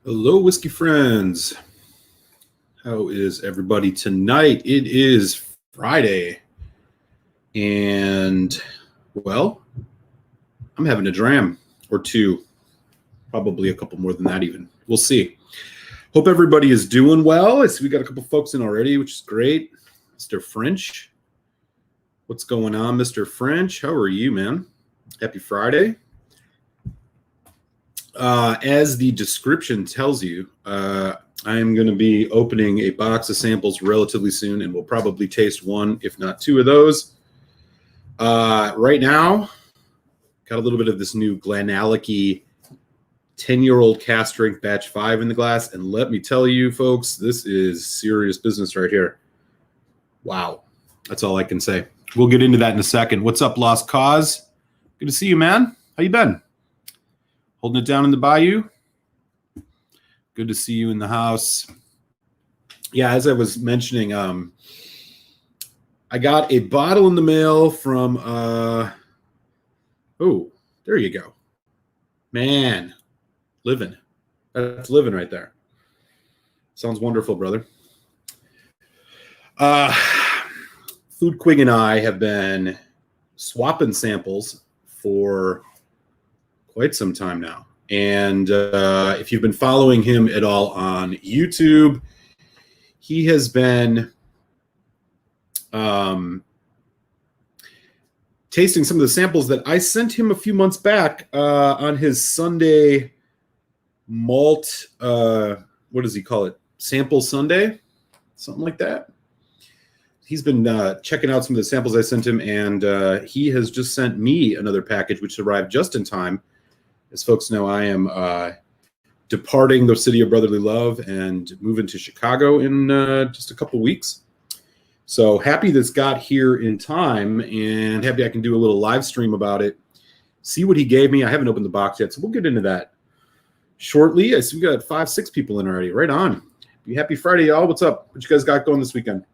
Hello, whiskey friends. How is everybody tonight? It is Friday, and well, I'm having a dram or two, probably a couple more than that even. We'll see. Hope everybody is doing well. I see we got a couple folks in already, which is great. Mr. French, what's going on, Mr. French? How are you, man? Happy Friday. As the description tells you, I am going to be opening a box of samples relatively soon, and we'll probably taste one, if not two of those. Right now, got a little bit of this new Glenallachie 10-year-old cask strength batch 5 in the glass, and let me tell you, folks, this is serious business right here. Wow. That's all I can say. We'll get into that in a second. What's up, Lost Cause? Good to see you, man. How you been? Holding it down in the bayou? Good to see you in the house. Yeah, as I was mentioning, I got a bottle in the mail from, oh, there you go. Man, living. That's living right there. Sounds wonderful, brother. Foodquig and I have been swapping samples for quite some time now. And if you've been following him at all on YouTube, he has been tasting some of the samples that I sent him a few months back on his Sunday malt, what does he call it? Sample Sunday? Something like that. He's been checking out some of the samples I sent him, and he has just sent me another package, which arrived just in time. As folks know, I am departing the city of brotherly love and moving to Chicago in just a couple weeks. So happy this got here in time, and happy I can do a little live stream about it. See what he gave me. I haven't opened the box yet, so we'll get into that shortly. I see we got 5-6 people in already. Right on. Happy Friday, y'all. What's up? What you guys got going this weekend?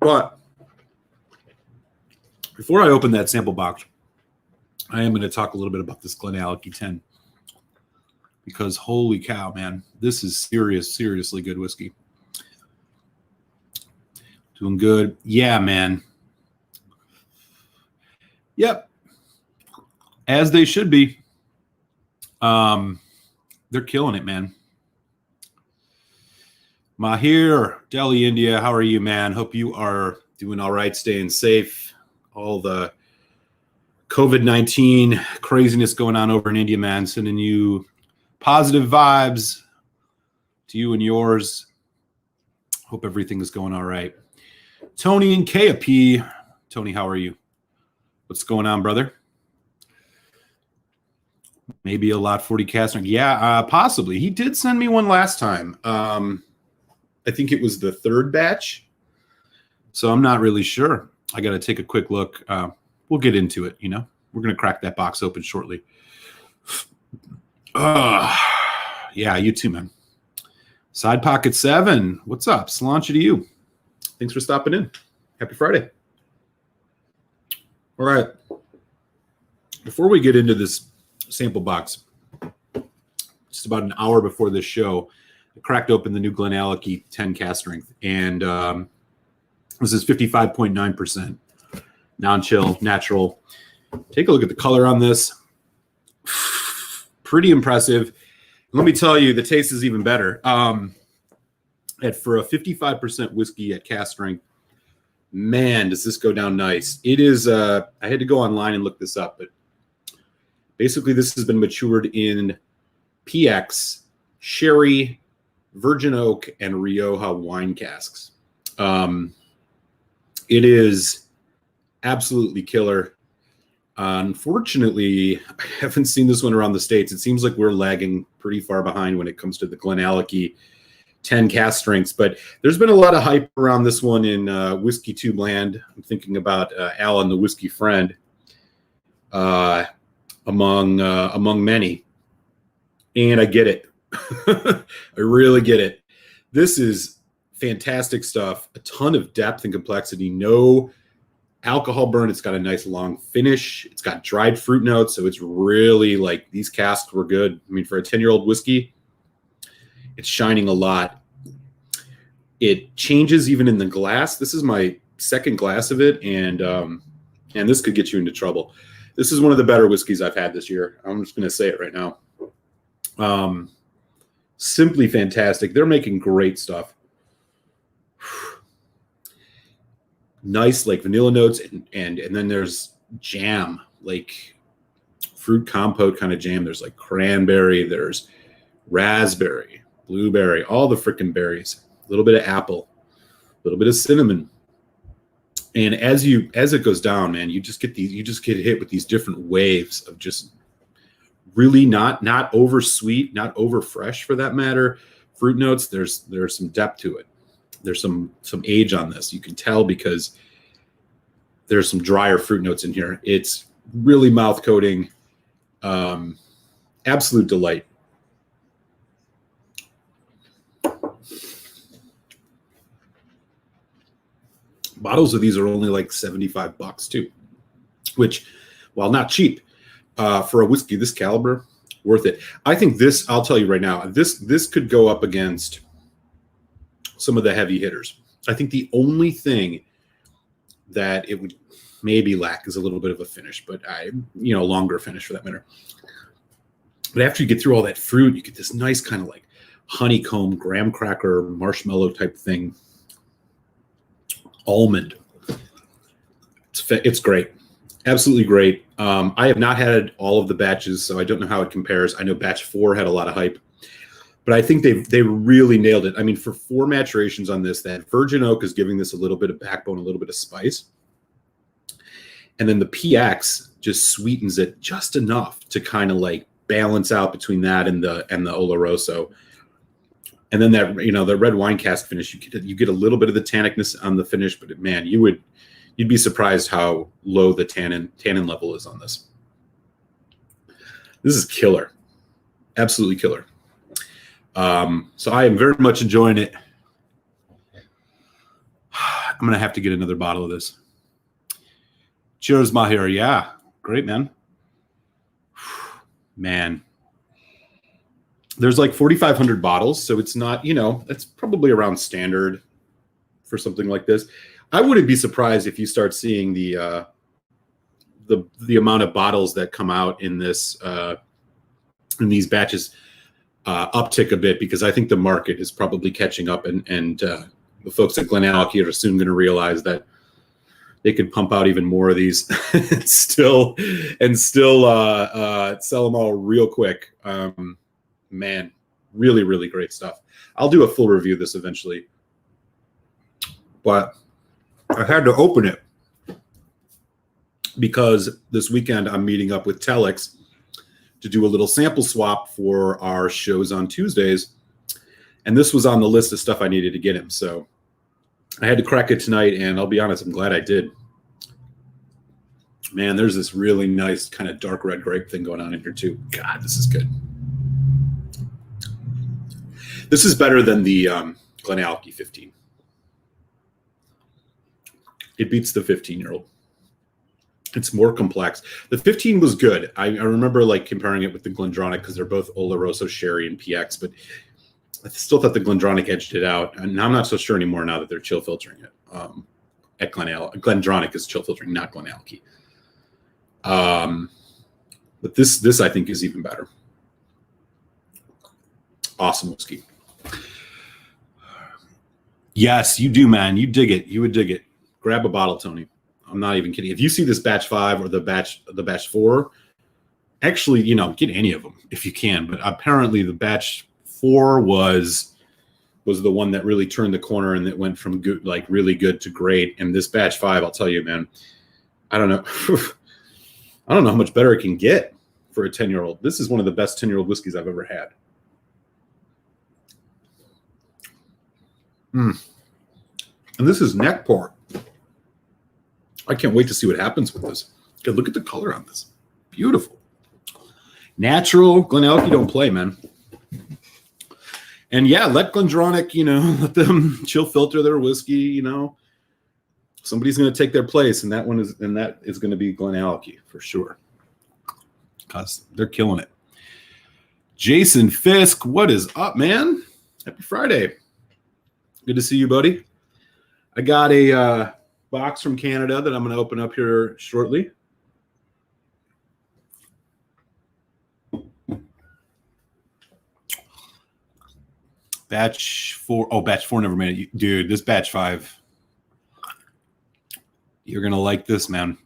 But before I open that sample box, I am going to talk a little bit about this Glenallachie 10, because holy cow, man, this is seriously good whiskey. Doing good. Yeah, man. Yep. As they should be. They're killing it, man. Mahir, Delhi, India, how are you, man? Hope you are doing all right, staying safe. All the COVID-19 craziness going on over in India, man. Sending you positive vibes to you and yours. Hope everything is going all right. Tony and KP. Tony, how are you? What's going on, brother? Maybe a lot 40 cask. Yeah, possibly. He did send me one last time. I think it was the third batch. So I'm not really sure. I got to take a quick look. We'll get into it, you know. We're going to crack that box open shortly. Yeah, you too, man. Side Pocket 7. What's up? Sláinte to you. Thanks for stopping in. Happy Friday. All right. Before we get into this sample box, just about an hour before this show, I cracked open the new Glenallachie 10 cask strength, and this is 55.9% non-chill, natural. Take a look at the color on this. Pretty impressive. Let me tell you, the taste is even better. For a 55% whiskey at cask strength, man, does this go down nice. It is, I had to go online and look this up, but basically this has been matured in PX, sherry, virgin oak, and Rioja wine casks. It is absolutely killer. Unfortunately, I haven't seen this one around the States. It seems like we're lagging pretty far behind when it comes to the Glenallachie 10 cask strengths, but there's been a lot of hype around this one in Whiskey Tube land. I'm thinking about Alan, the whiskey friend, among many. And I get it. I really get it. This is fantastic stuff. A ton of depth and complexity. No alcohol burn. It's got a nice long finish. It's got dried fruit notes. So it's really like these casks were good. I mean, for a 10-year-old whiskey, it's shining a lot. It changes even in the glass. This is my second glass of it. And this could get you into trouble. This is one of the better whiskeys I've had this year. I'm just going to say it right now. Simply fantastic. They're making great stuff. Nice, like vanilla notes, and then there's jam, like fruit compote kind of jam. There's like cranberry, there's raspberry, blueberry, all the freaking berries. A little bit of apple, a little bit of cinnamon. And as it goes down, man, you just get hit with these different waves of just really not over sweet, not over fresh for that matter. Fruit notes, there's some depth to it. There's some age on this. You can tell because there's some drier fruit notes in here. It's really mouth coating. Absolute delight. Bottles of these are only like $75 too, which, while not cheap, for a whiskey this caliber, worth it. I think this, I'll tell you right now, this could go up against some of the heavy hitters. I think the only thing that it would maybe lack is a little bit of a finish, but longer finish for that matter. But after you get through all that fruit, you get this nice kind of like honeycomb, graham cracker, marshmallow type thing. Almond. It's great. Absolutely great. I have not had all of the batches, so I don't know how it compares. I know batch 4 had a lot of hype. But I think they really nailed it. I mean, for 4 maturations on this, that virgin oak is giving this a little bit of backbone, a little bit of spice. And then the PX just sweetens it just enough to kind of like balance out between that and the Oloroso. And then that, the red wine cask finish, you get a little bit of the tannicness on the finish, but man, you'd be surprised how low the tannin level is on this. This is killer. Absolutely killer. So I am very much enjoying it. I'm going to have to get another bottle of this. Cheers, Mahir. Yeah. Great, man. Man. There's like 4,500 bottles, so it's not, it's probably around standard for something like this. I wouldn't be surprised if you start seeing the amount of bottles that come out in this in these batches uptick a bit, because I think the market is probably catching up, and the folks at Glenallachie are soon going to realize that they could pump out even more of these and still sell them all real quick. Man, really, really great stuff. I'll do a full review of this eventually, but I had to open it because this weekend I'm meeting up with Telex to do a little sample swap for our shows on Tuesdays. And this was on the list of stuff I needed to get him. So I had to crack it tonight, and I'll be honest, I'm glad I did. Man, there's this really nice kind of dark red grape thing going on in here too. God, this is good. This is better than the Glenallachie 15. It beats the 15-year-old. It's more complex. The 15 was good. I remember like comparing it with the Glendronach because they're both Oloroso, Sherry, and PX, but I still thought the Glendronach edged it out. And I'm not so sure anymore now that they're chill filtering it. At Glendronach is chill filtering, not Glenallachie. But this I think is even better. Awesome whiskey. Yes, you do, man. You dig it. You would dig it. Grab a bottle, Tony. I'm not even kidding. If you see this batch 5 or the batch 4, actually, get any of them if you can. But apparently the batch 4 was the one that really turned the corner, and that went from good, like really good to great. And this batch 5, I'll tell you, man, I don't know. I don't know how much better it can get for a 10-year-old. This is one of the best 10-year-old whiskeys I've ever had. And this is neck pour. I can't wait to see what happens with this. Okay, look at the color on this. Beautiful. Natural. Glenallachie don't play, man. And yeah, let Glendronach, let them chill filter their whiskey, Somebody's going to take their place, and that is going to be Glenallachie for sure, because they're killing it. Jason Fisk, what is up, man? Happy Friday. Good to see you, buddy. I got a box from Canada that I'm going to open up here shortly. Batch 4. Oh, batch 4 never made it. Dude, this batch 5. You're going to like this, man.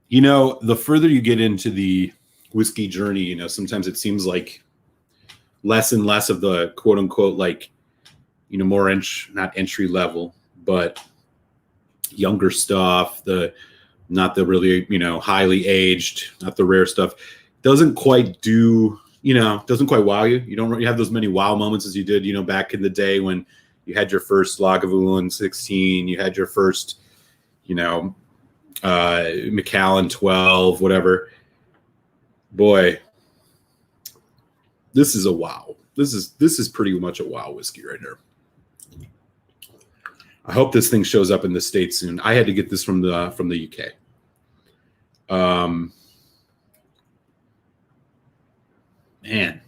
You know, the further you get into the whiskey journey, you know, sometimes it seems like less and less of the quote unquote, like, you know, more not entry level, but younger stuff, not the really, you know, highly aged, not the rare stuff, doesn't quite wow you. You don't really have those many wow moments as you did, you know, back in the day when you had your first Lagavulin 16, you had your first, you know, Macallan 12, whatever. Boy, this is a wow. This is pretty much a wow whiskey right here. I hope this thing shows up in the States soon. I had to get this from the UK. Man,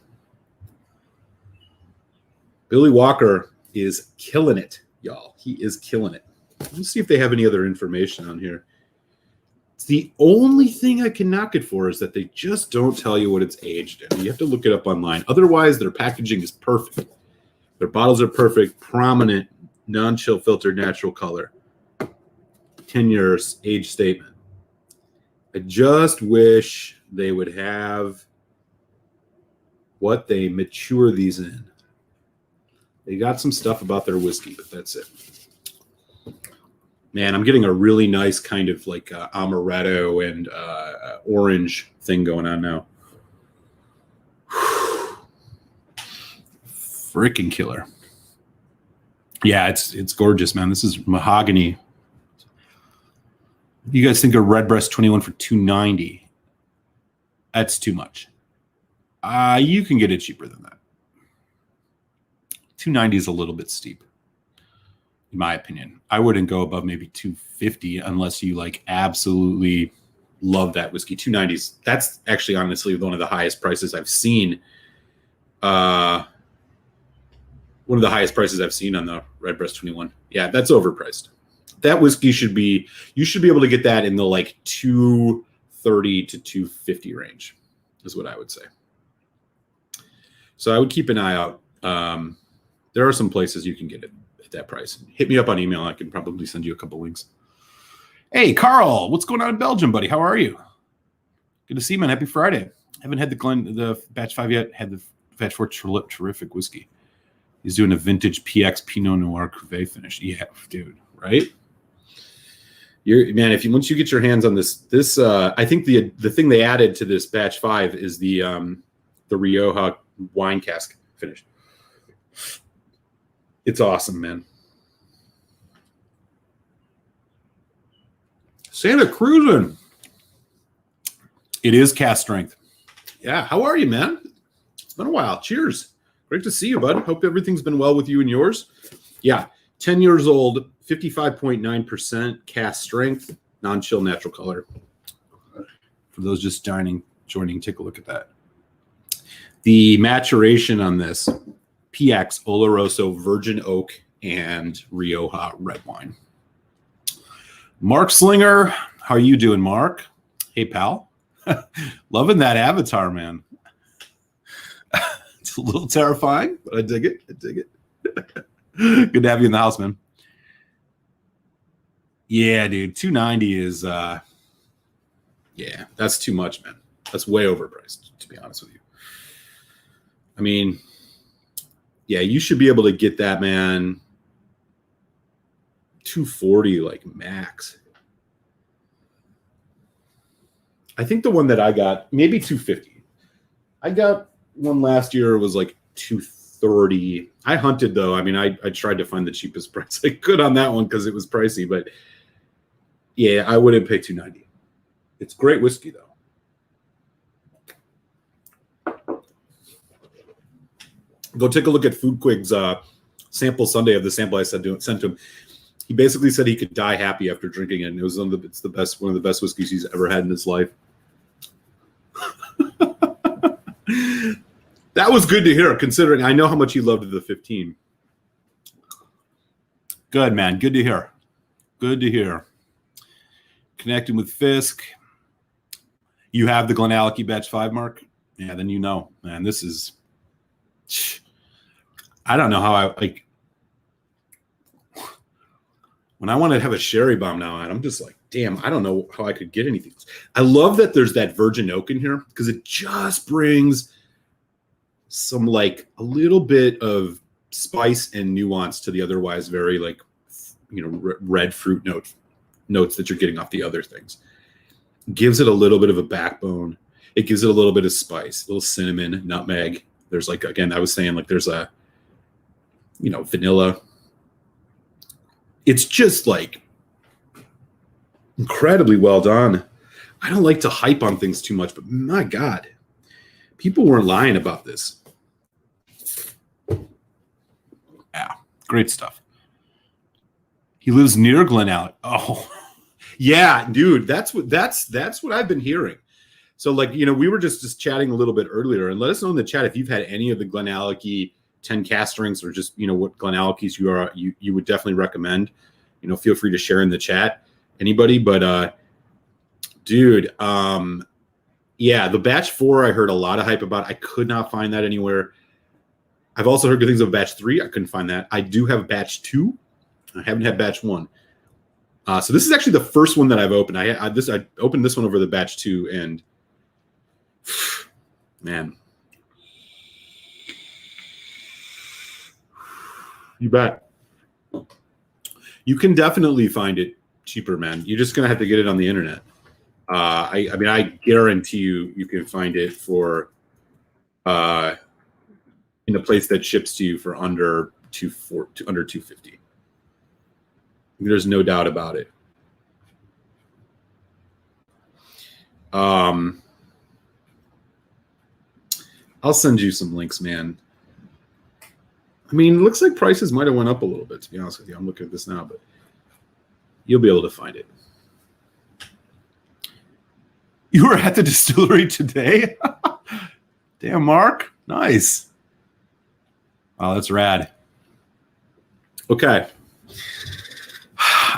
Billy Walker is killing it, y'all. He is killing it. Let's see if they have any other information on here. It's the only thing I can knock it for is that they just don't tell you what it's aged in. You have to look it up online. Otherwise, their packaging is perfect. Their bottles are perfect, prominent, non-chill filtered natural color. 10 years age statement. I just wish they would have what they mature these in. They got some stuff about their whiskey, but that's it. Man, I'm getting a really nice kind of like amaretto and orange thing going on now. Freaking killer. Yeah, it's gorgeous, man. This is mahogany. You guys think of Redbreast 21 for $290? That's too much. You can get it cheaper than that. $290 is a little bit steep, in my opinion. I wouldn't go above maybe $250 unless you like absolutely love that whiskey. $290, that's actually honestly one of the highest prices I've seen. One of the highest prices I've seen on the Redbreast 21. Yeah, that's overpriced. That whiskey you should be able to get that in the like $230 to $250 range, is what I would say. So I would keep an eye out. There are some places you can get it at that price. Hit me up on email. I can probably send you a couple links. Hey, Carl, what's going on in Belgium, buddy? How are you? Good to see you, man. Happy Friday. Haven't had the batch 5 yet. Had the batch 4 terrific whiskey. He's doing a vintage PX Pinot Noir Cuvée finish. Yeah, dude, right? Once you get your hands on this, I think the thing they added to this batch 5 is the Rioja wine cask finish. It's awesome, man. Santa Cruzin. It is cast strength. Yeah, how are you, man? It's been a while. Cheers. Great to see you, bud. Hope everything's been well with you and yours. Yeah, 10 years old, 55.9% cast strength, non-chill natural color. For those just joining, take a look at that. The maturation on this, PX, Oloroso, Virgin Oak, and Rioja red wine. Mark Slinger, how are you doing, Mark? Hey, pal. Loving that avatar, man. It's a little terrifying, but I dig it. Good to have you in the house, man. Yeah, dude. $290 is, that's too much, man. That's way overpriced, to be honest with you. I mean, yeah, you should be able to get that, man. $240 like max. I think the one that I got, maybe $250. I got one last year, it was like $230. I hunted though. I mean, I tried to find the cheapest price I could on that one because it was pricey, but yeah, I wouldn't pay $290. It's great whiskey though. Go take a look at Foodquig's sample Sunday of the sample I sent to him. He basically said he could die happy after drinking it, and it's one of the best whiskeys he's ever had in his life. That was good to hear, considering I know how much he loved the 15. Good, man. Good to hear. Good to hear. Connecting with Fisk. You have the Glenallachie Batch 5, Mark? Yeah, then you know. Man, this is... I don't know how I... like. When I want to have a sherry bomb now, I'm just like, damn, I don't know how I could get anything else. I love that there's that virgin oak in here because it just brings some, like, a little bit of spice and nuance to the otherwise very, like, you know, red fruit notes that you're getting off the other things. Gives it a little bit of a backbone. It gives it a little bit of spice, a little cinnamon, nutmeg. There's, like, again, I was saying, like, there's a, you know, vanilla. It's just, like, incredibly well done. I don't like to hype on things too much, but my God, people weren't lying about this. Yeah, great stuff. He lives near Glenallachie. Oh, yeah, dude, that's what I've been hearing. So, like, you know, we were just chatting a little bit earlier, and let us know in the chat if you've had any of the Glenallachie 10 casterings, or just, you know, what Glenallachies you would definitely recommend. You know, feel free to share in the chat, anybody. But dude, yeah, the batch 4 I heard a lot of hype about. I could not find that anywhere. I've also heard good things of batch 3. I couldn't find that. I do have batch 2. I haven't had batch 1. So this is actually the first one that I've opened. I opened this one over the batch 2, and man, you bet. You can definitely find it cheaper, man. You're just gonna have to get it on the internet. I mean, I guarantee you can find it for in a place that ships to you for under $250. There's no doubt about it. I'll send you some links, man. I mean, it looks like prices might have went up a little bit, to be honest with you. I'm looking at this now, but you'll be able to find it. You were at the distillery today? Damn, Mark. Nice. Wow, that's rad. Okay.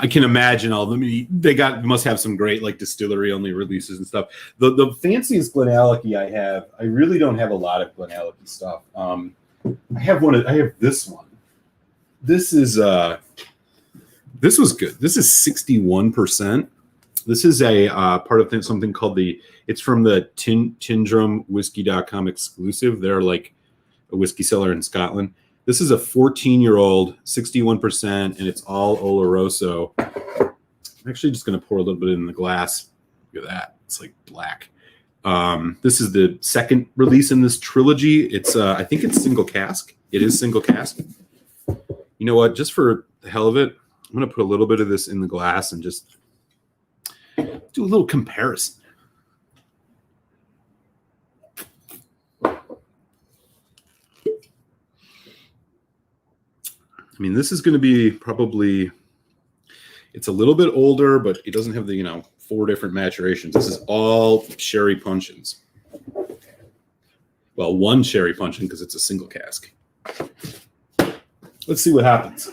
I can imagine all of them. They must have some great, like, distillery only releases and stuff. The fanciest Glenallachie I have, I really don't have a lot of Glenallachie stuff. I have this one. This is this was good. This is 61%. This is a part of something called it's from the TindrumWhiskey.com exclusive. They're like a whiskey seller in Scotland. This is a 14-year-old, 61%, and it's all Oloroso. I'm actually just going to pour a little bit in the glass. Look at that. It's like black. This is the second release in this trilogy. It's I think it's single cask. It is single cask. You know what? Just for the hell of it, I'm going to put a little bit of this in the glass and just do a little comparison. I mean, this is going to be probably, it's a little bit older, but it doesn't have the, you know, 4 different maturations. This is all sherry puncheons. Well, 1 sherry puncheon because it's a single cask. Let's see what happens.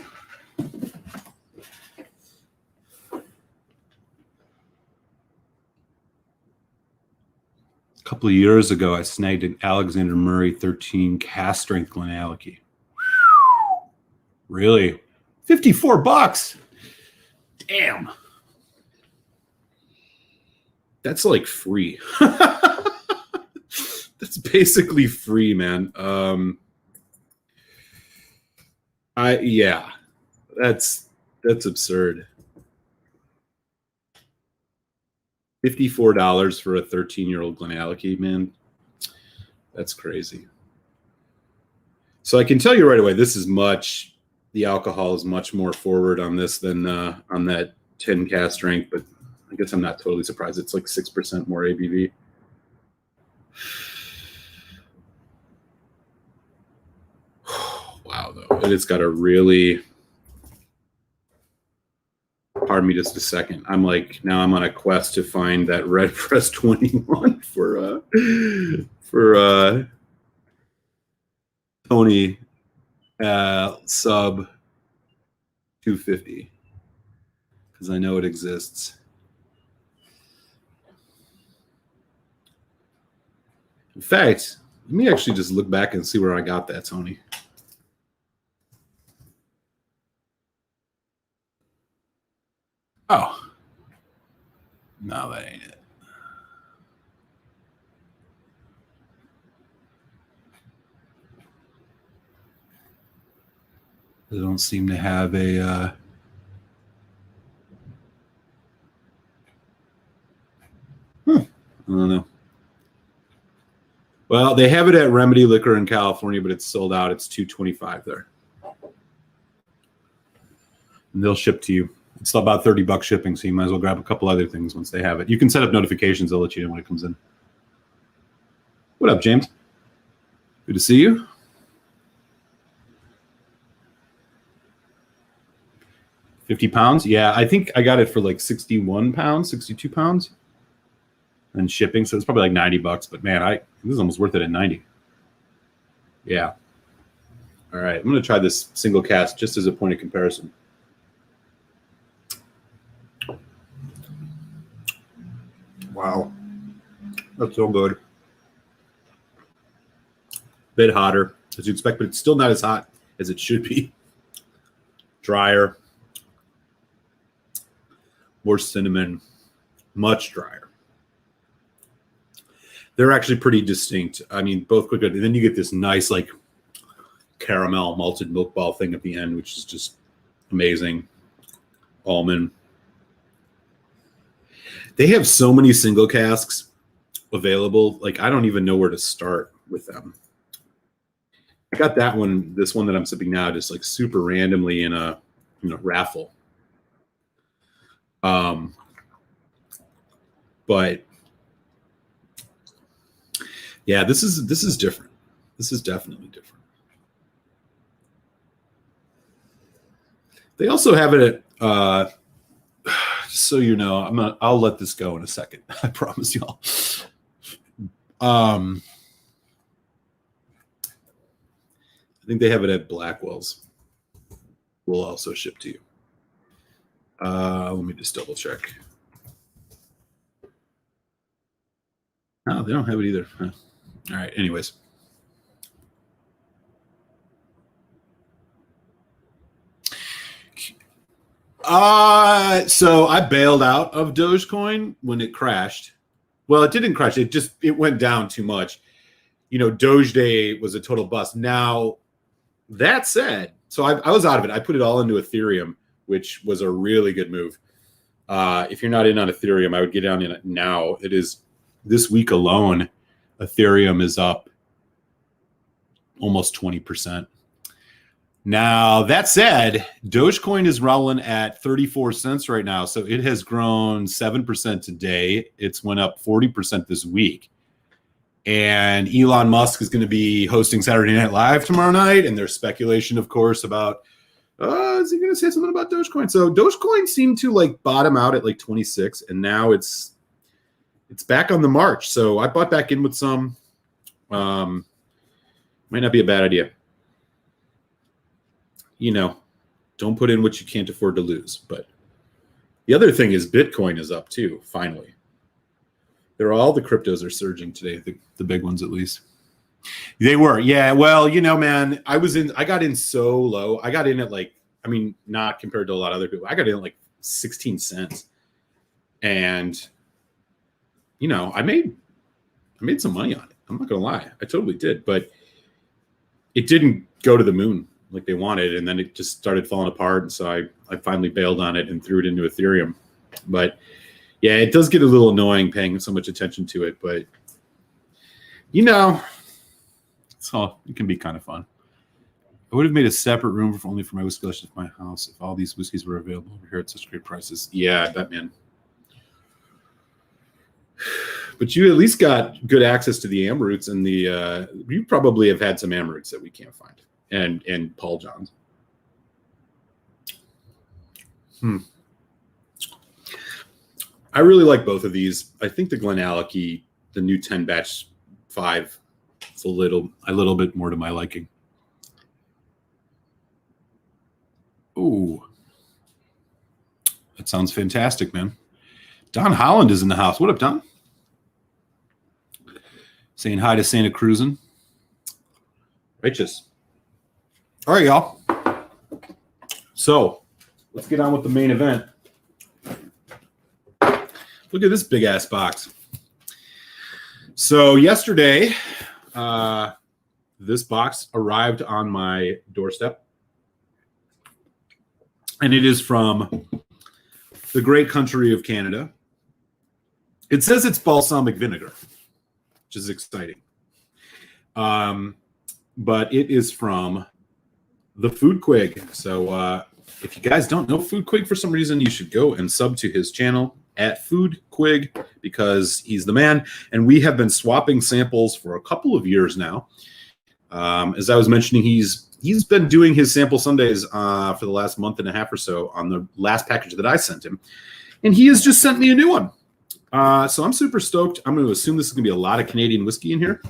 A couple of years ago, I snagged an Alexander Murray 13 cask strength Glenallachie. Really? $54. Damn. That's like free. That's basically free, man. Yeah. That's absurd. $54 for a 13-year-old Glenallachie, man. That's crazy. So I can tell you right away, the alcohol is much more forward on this than on that 10 cask strength, but I guess I'm not totally surprised. It's like 6% more ABV. Wow, though. It's got a really... Pardon me just a second. Now I'm on a quest to find that Red Press 21 for Tony sub 250 because I know it exists. In fact, let me actually just look back and see where I got that, Tony. Oh. No, that ain't it. They don't seem to have a... I don't know. Well, they have it at Remedy Liquor in California, but it's sold out. It's $225 there. And they'll ship to you. It's about $30 shipping, so you might as well grab a couple other things once they have it. You can set up notifications. They'll let you know when it comes in. What up, James? Good to see you. £50? Yeah, I think I got it for like 61 pounds, 62 pounds. And shipping, so it's probably like $90. But man, this is almost worth it at 90. Yeah. All right, I'm going to try this single cast just as a point of comparison. Wow, that's so good. Bit hotter as you expect, but it's still not as hot as it should be. Drier, more cinnamon, much drier. They're actually pretty distinct. I mean, both quick. And then you get this nice, like, caramel malted milk ball thing at the end, which is just amazing. Almond. They have so many single casks available. Like, I don't even know where to start with them. I got that one, this one that I'm sipping now, just like super randomly in a raffle. But yeah, this is different. This is definitely different. They also have it at just so you know, I'll let this go in a second. I promise y'all. I think they have it at Blackwell's. We'll also ship to you. Let me just double check. No, they don't have it either. Huh. All right. Anyways. So I bailed out of Dogecoin when it crashed. Well, it didn't crash. It went down too much. Doge Day was a total bust. Now, that said, so I was out of it. I put it all into Ethereum, which was a really good move. If you're not in on Ethereum, I would get down in it now. It is this week alone. Ethereum is up almost 20%. Now, that said, Dogecoin is rolling at 34 cents right now. So it has grown 7% today. It's went up 40% this week. And Elon Musk is going to be hosting Saturday Night Live tomorrow night. And there's speculation, of course, about, is he going to say something about Dogecoin? So Dogecoin seemed to like bottom out at like 26. And now it's back on the march. So I bought back in with some. Might not be a bad idea. Don't put in what you can't afford to lose. But the other thing is Bitcoin is up too, finally. All the cryptos are surging today, the big ones at least. They were, yeah. Well, man, I got in so low. I got in at not compared to a lot of other people. I got in at like 16 cents. And, I made some money on it. I'm not going to lie. I totally did. But it didn't go to the moon like they wanted, and then it just started falling apart, and so I finally bailed on it and threw it into Ethereum. But yeah, it does get a little annoying paying so much attention to it, but so it can be kind of fun. I would have made a separate room only for my whiskey collection at my house if all these whiskeys were available over here at such great prices. Yeah, I bet, man. But you at least got good access to the Amroots, and you probably have had some Amroots that we can't find. And Paul Johns. I really like both of these. I think the Glenallachie, the new 10 batch 5, it's a little bit more to my liking. Ooh, that sounds fantastic, man. Don Holland is in the house. What up, Don? Saying hi to Santa Cruzin. Righteous. All right, y'all. So let's get on with the main event. Look at this big ass box. So yesterday, this box arrived on my doorstep, and it is from the great country of Canada. It says it's balsamic vinegar, which is exciting. But it is from the Foodquig. So if you guys don't know Foodquig for some reason, you should go and sub to his channel at Foodquig, because he's the man. And we have been swapping samples for a couple of years now. As I was mentioning, he's been doing his sample Sundays for the last month and a half or so on the last package that I sent him. And he has just sent me a new one. So I'm super stoked. I'm going to assume this is going to be a lot of Canadian whiskey in here.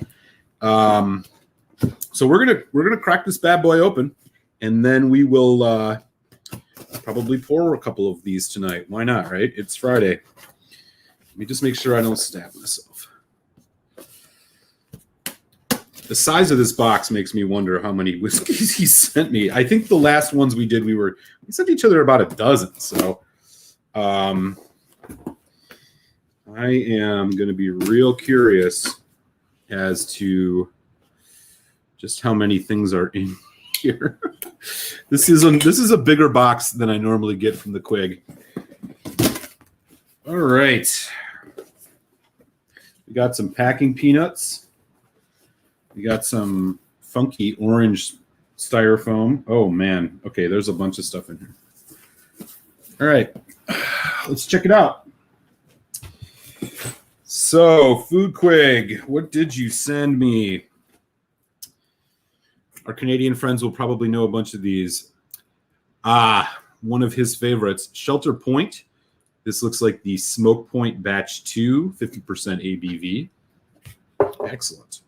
So we're gonna crack this bad boy open, and then we will probably pour a couple of these tonight. Why not, right? It's Friday. Let me just make sure I don't stab myself. The size of this box makes me wonder how many whiskeys he sent me. I think the last ones we did, we sent each other about a dozen. So I am going to be real curious as to just how many things are in here. This is a bigger box than I normally get from the Quig. All right. We got some packing peanuts. We got some funky orange styrofoam. Oh, man. Okay, there's a bunch of stuff in here. All right. Let's check it out. So, Foodquig, what did you send me? Our Canadian friends will probably know a bunch of these. One of his favorites, Shelter Point. This looks like the Smoke Point Batch 2, 50% ABV. Excellent.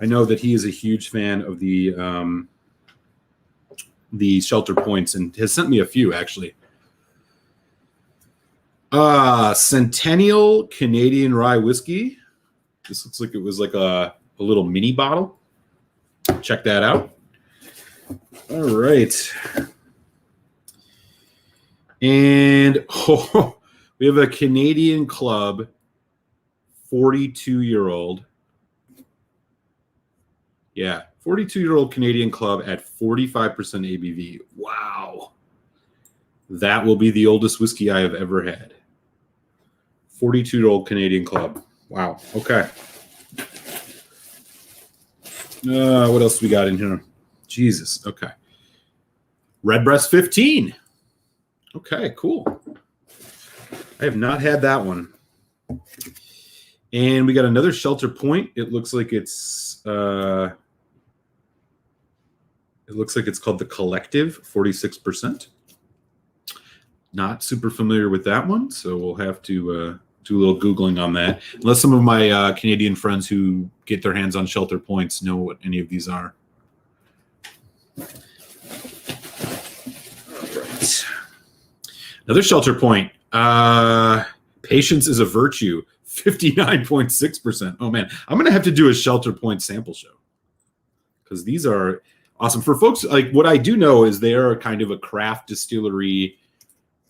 I know that he is a huge fan of the Shelter Points and has sent me a few, actually. Centennial Canadian Rye whiskey. This looks like it was like a little mini bottle. Check that out. All right. And we have a Canadian Club 42-year-old. Yeah, 42-year-old Canadian Club at 45% ABV. Wow. That will be the oldest whiskey I have ever had. 42-year-old Canadian Club. Wow. Okay. What else do we got in here? Jesus. Okay. Redbreast 15. Okay, cool. I have not had that one. And we got another Shelter Point. It looks like it's called the Collective, 46%. Not super familiar with that one, so we'll have to do a little Googling on that. Unless some of my Canadian friends who get their hands on Shelter Points know what any of these are. All right. Another Shelter Point. Patience is a Virtue, 59.6%. Oh, man. I'm going to have to do a Shelter Point sample show, because these are awesome. For folks, like, what I do know is they are kind of a craft distillery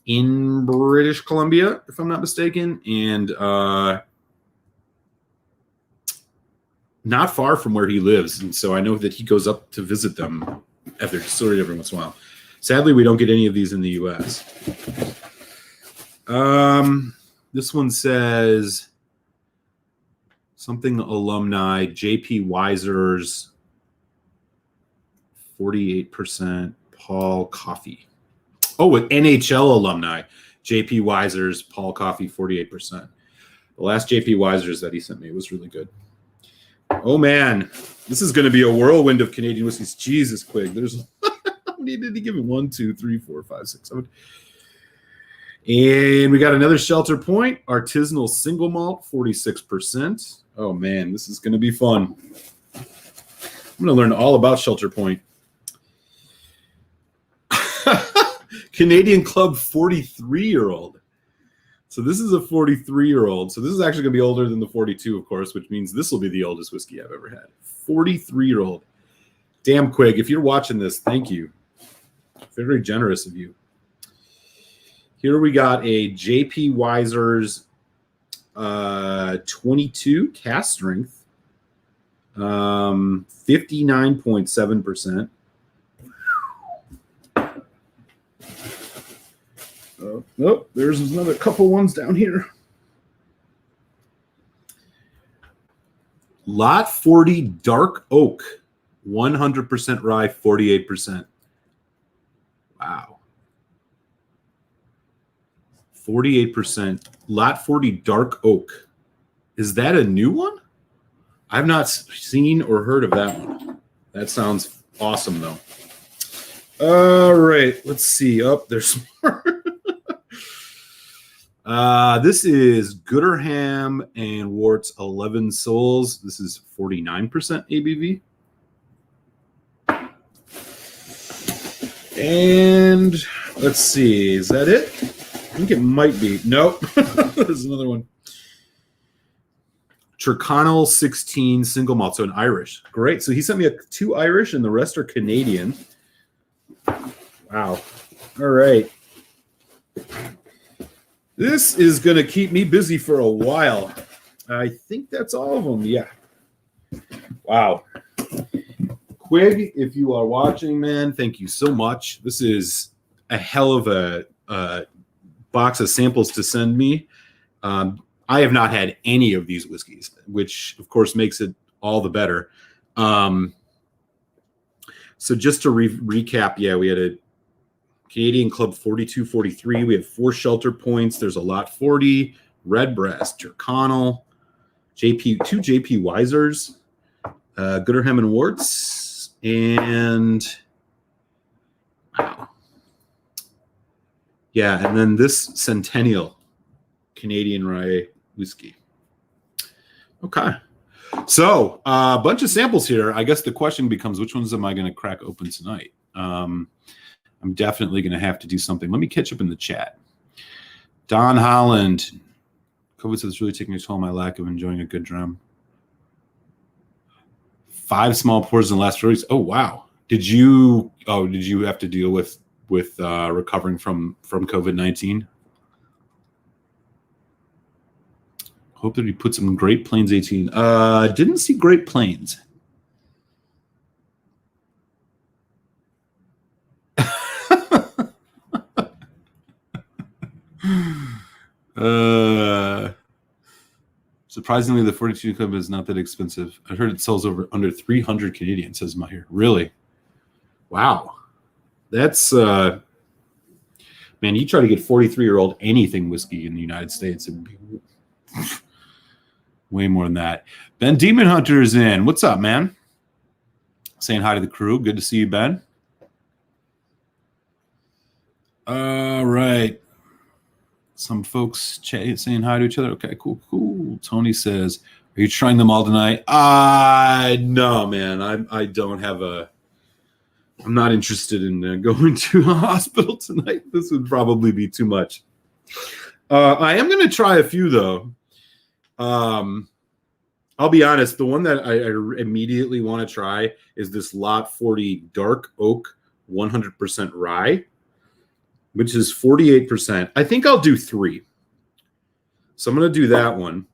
in British Columbia, if I'm not mistaken, and not far from where he lives. And so I know that he goes up to visit them at their distillery every once in a while. Sadly, we don't get any of these in the U.S. This one says something alumni, J.P. Weiser's 48% Paul Coffee. Oh, with NHL alumni, J.P. Weiser's Paul Coffee, 48%. The last J.P. Weiser's that he sent me was really good. Oh, man. This is going to be a whirlwind of Canadian whiskeys. Jesus, Quig. There's how many did he give me? 1, 2, 3, 4, 5, 6, 7. And we got another Shelter Point, artisanal single malt, 46%. Oh, man, this is going to be fun. I'm going to learn all about Shelter Point. Canadian Club 43-year-old. So this is a 43-year-old. So this is actually going to be older than the 42, of course, which means this will be the oldest whiskey I've ever had. 43-year-old. Damn, Quig, if you're watching this, thank you. Very generous of you. Here we got a J.P. Weiser's 22 cask strength, 59.7%. Oh, there's another couple ones down here. Lot 40 Dark Oak, 100% rye, 48%. Wow. 48%. Lot 40 Dark Oak. Is that a new one? I've not seen or heard of that one. That sounds awesome, though. All right. Let's see. Oh, there's more. This is Gooderham and Worts 11 Souls. This is 49% ABV. And let's see. Is that it? I think it might be. Nope. There's another one. Tyrconnell 16 single malt, so an Irish. Great. So he sent me 2 Irish and the rest are Canadian. Wow. All right. This is going to keep me busy for a while. I think that's all of them. Yeah. Wow. Quig, if you are watching, man, thank you so much. This is a hell of a box of samples to send me. I have not had any of these whiskeys, which, of course, makes it all the better. So just to recap, yeah, we had a Canadian Club 42-43. We have 4 Shelter Points. There's a Lot 40, Redbreast, Tyrconnell, two J.P. Weisers, Gooderham and Worts, and wow. Yeah, and then this Centennial Canadian Rye whiskey. Okay. So a bunch of samples here. I guess the question becomes, which ones am I going to crack open tonight? I'm definitely going to have to do something. Let me catch up in the chat. Don Holland. COVID says it's really taking a toll on my lack of enjoying a good drum. 5 small pours in the last 4 weeks. Oh, wow. Did you have to deal with recovering from COVID-19? Hope that he put some Great Plains 18. Didn't see Great Plains. Surprisingly, the 42 Club is not that expensive. I heard it sells under 300 Canadian, says Mahir. Really? Wow. That's man, you try to get 43-year-old anything whiskey in the United States, it would be way more than that. Ben Demon Hunter is in. What's up, man? Saying hi to the crew. Good to see you, Ben. All right. Some folks saying hi to each other. Okay, cool. Tony says, are you trying them all tonight? No, man. I don't have I'm not interested in going to a hospital tonight. This would probably be too much. I am going to try a few, though. I'll be honest. The one that I immediately want to try is this Lot 40 Dark Oak 100% Rye, which is 48%. I think I'll do 3. So I'm going to do that one.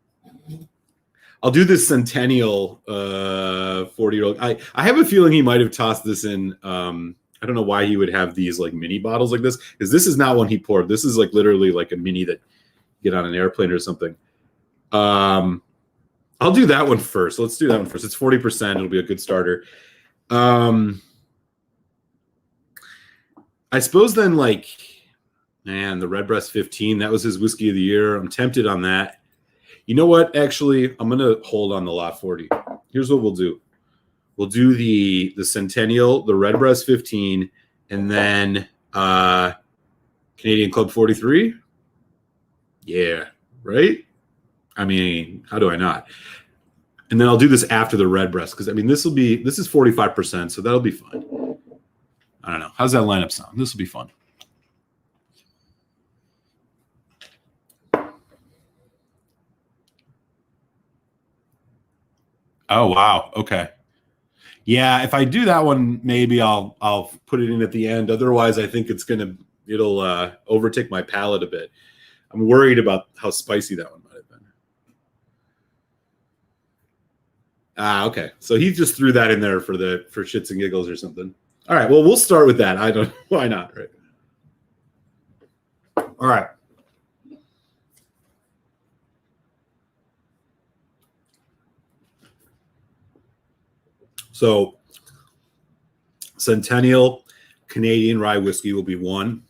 I'll do this Centennial 40-year-old. I have a feeling he might have tossed this in. I don't know why he would have these like mini bottles like this, because this is not one he poured. This is like literally like a mini that you get on an airplane or something. I'll do that one first. Let's do that one first. It's 40%. It'll be a good starter. I suppose then, like, man, the Redbreast 15, that was his whiskey of the year. I'm tempted on that. You know what? Actually, I'm going to hold on the Lot 40. Here's what we'll do. We'll do the Centennial, the Redbreast 15, and then Canadian Club 43. Yeah, right? I mean, how do I not? And then I'll do this after the red breast because I mean this is 45%, so that'll be fun. I don't know. How's that lineup sound? This will be fun. Oh wow. Okay. Yeah, if I do that one, maybe I'll put it in at the end. Otherwise, I think it'll overtake my palate a bit. I'm worried about how spicy that one might have been. Ah, okay. So he just threw that in there for shits and giggles or something. All right. Well, we'll start with that. I don't. Why not? Right. All right. So, Centennial Canadian Rye whiskey will be one.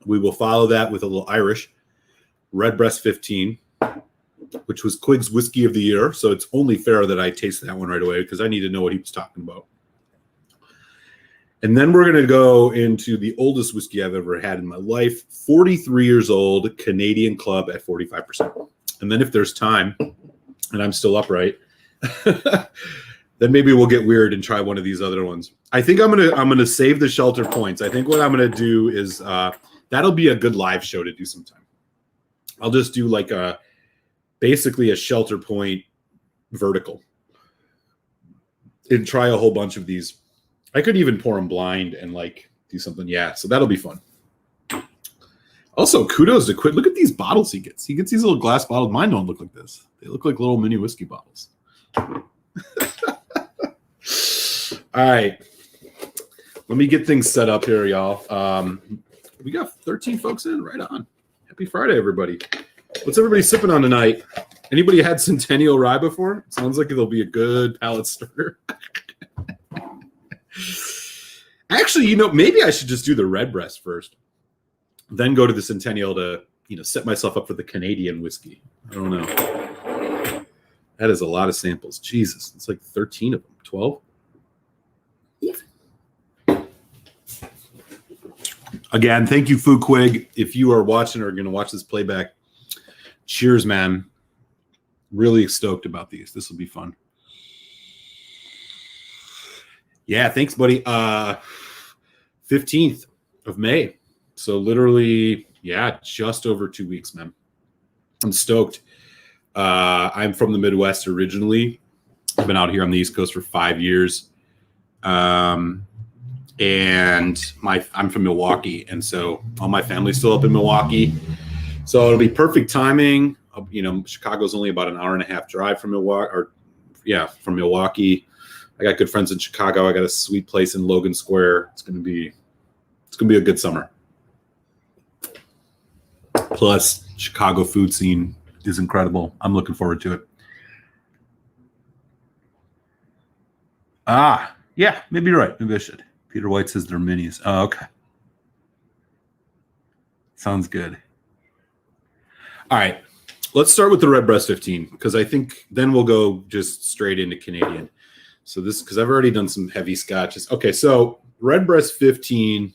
We will follow that with a little Irish Redbreast 15, which was Quig's Whiskey of the Year. So it's only fair that I taste that one right away because I need to know what he was talking about. And then we're going to go into the oldest whiskey I've ever had in my life, 43 years old, Canadian Club at 45%. And then if there's time and I'm still upright, then maybe we'll get weird and try one of these other ones. I think I'm gonna save the shelter points. I think what I'm gonna do is that'll be a good live show to do sometime. I'll just do like basically a shelter point vertical and try a whole bunch of these. I could even pour them blind and like do something. Yeah, so that'll be fun. Also, kudos to Quid. Look at these bottles he gets. He gets these little glass bottles. Mine don't look like this. They look like little mini whiskey bottles. All right. Let me get things set up here, y'all. We got 13 folks in. Right on. Happy Friday, everybody. What's everybody sipping on tonight? Anybody had Centennial Rye before? Sounds like it'll be a good palate starter. Actually, maybe I should just do the Redbreast first, then go to the Centennial to, set myself up for the Canadian whiskey. I don't know. That is a lot of samples. Jesus, it's like 13 of them. 12? Again, thank you, Foodquig. If you are watching or going to watch this playback, cheers, man. Really stoked about these. This will be fun. Yeah, thanks, buddy. 15th of May. So literally, just over 2 weeks, man. I'm stoked. I'm from the Midwest originally. I've been out here on the East Coast for 5 years. And I'm from Milwaukee. And so all my family's still up in Milwaukee. So it'll be perfect timing. Chicago's only about an hour and a half drive from Milwaukee. I got good friends in Chicago. I got a sweet place in Logan Square. It's gonna be a good summer. Plus, Chicago food scene is incredible. I'm looking forward to it. Yeah, maybe you're right. Maybe I should. Peter White says they're minis. Oh, okay. Sounds good. All right. Let's start with the Redbreast 15 because I think then we'll go just straight into Canadian. So because I've already done some heavy scotches. Okay, so Redbreast 15,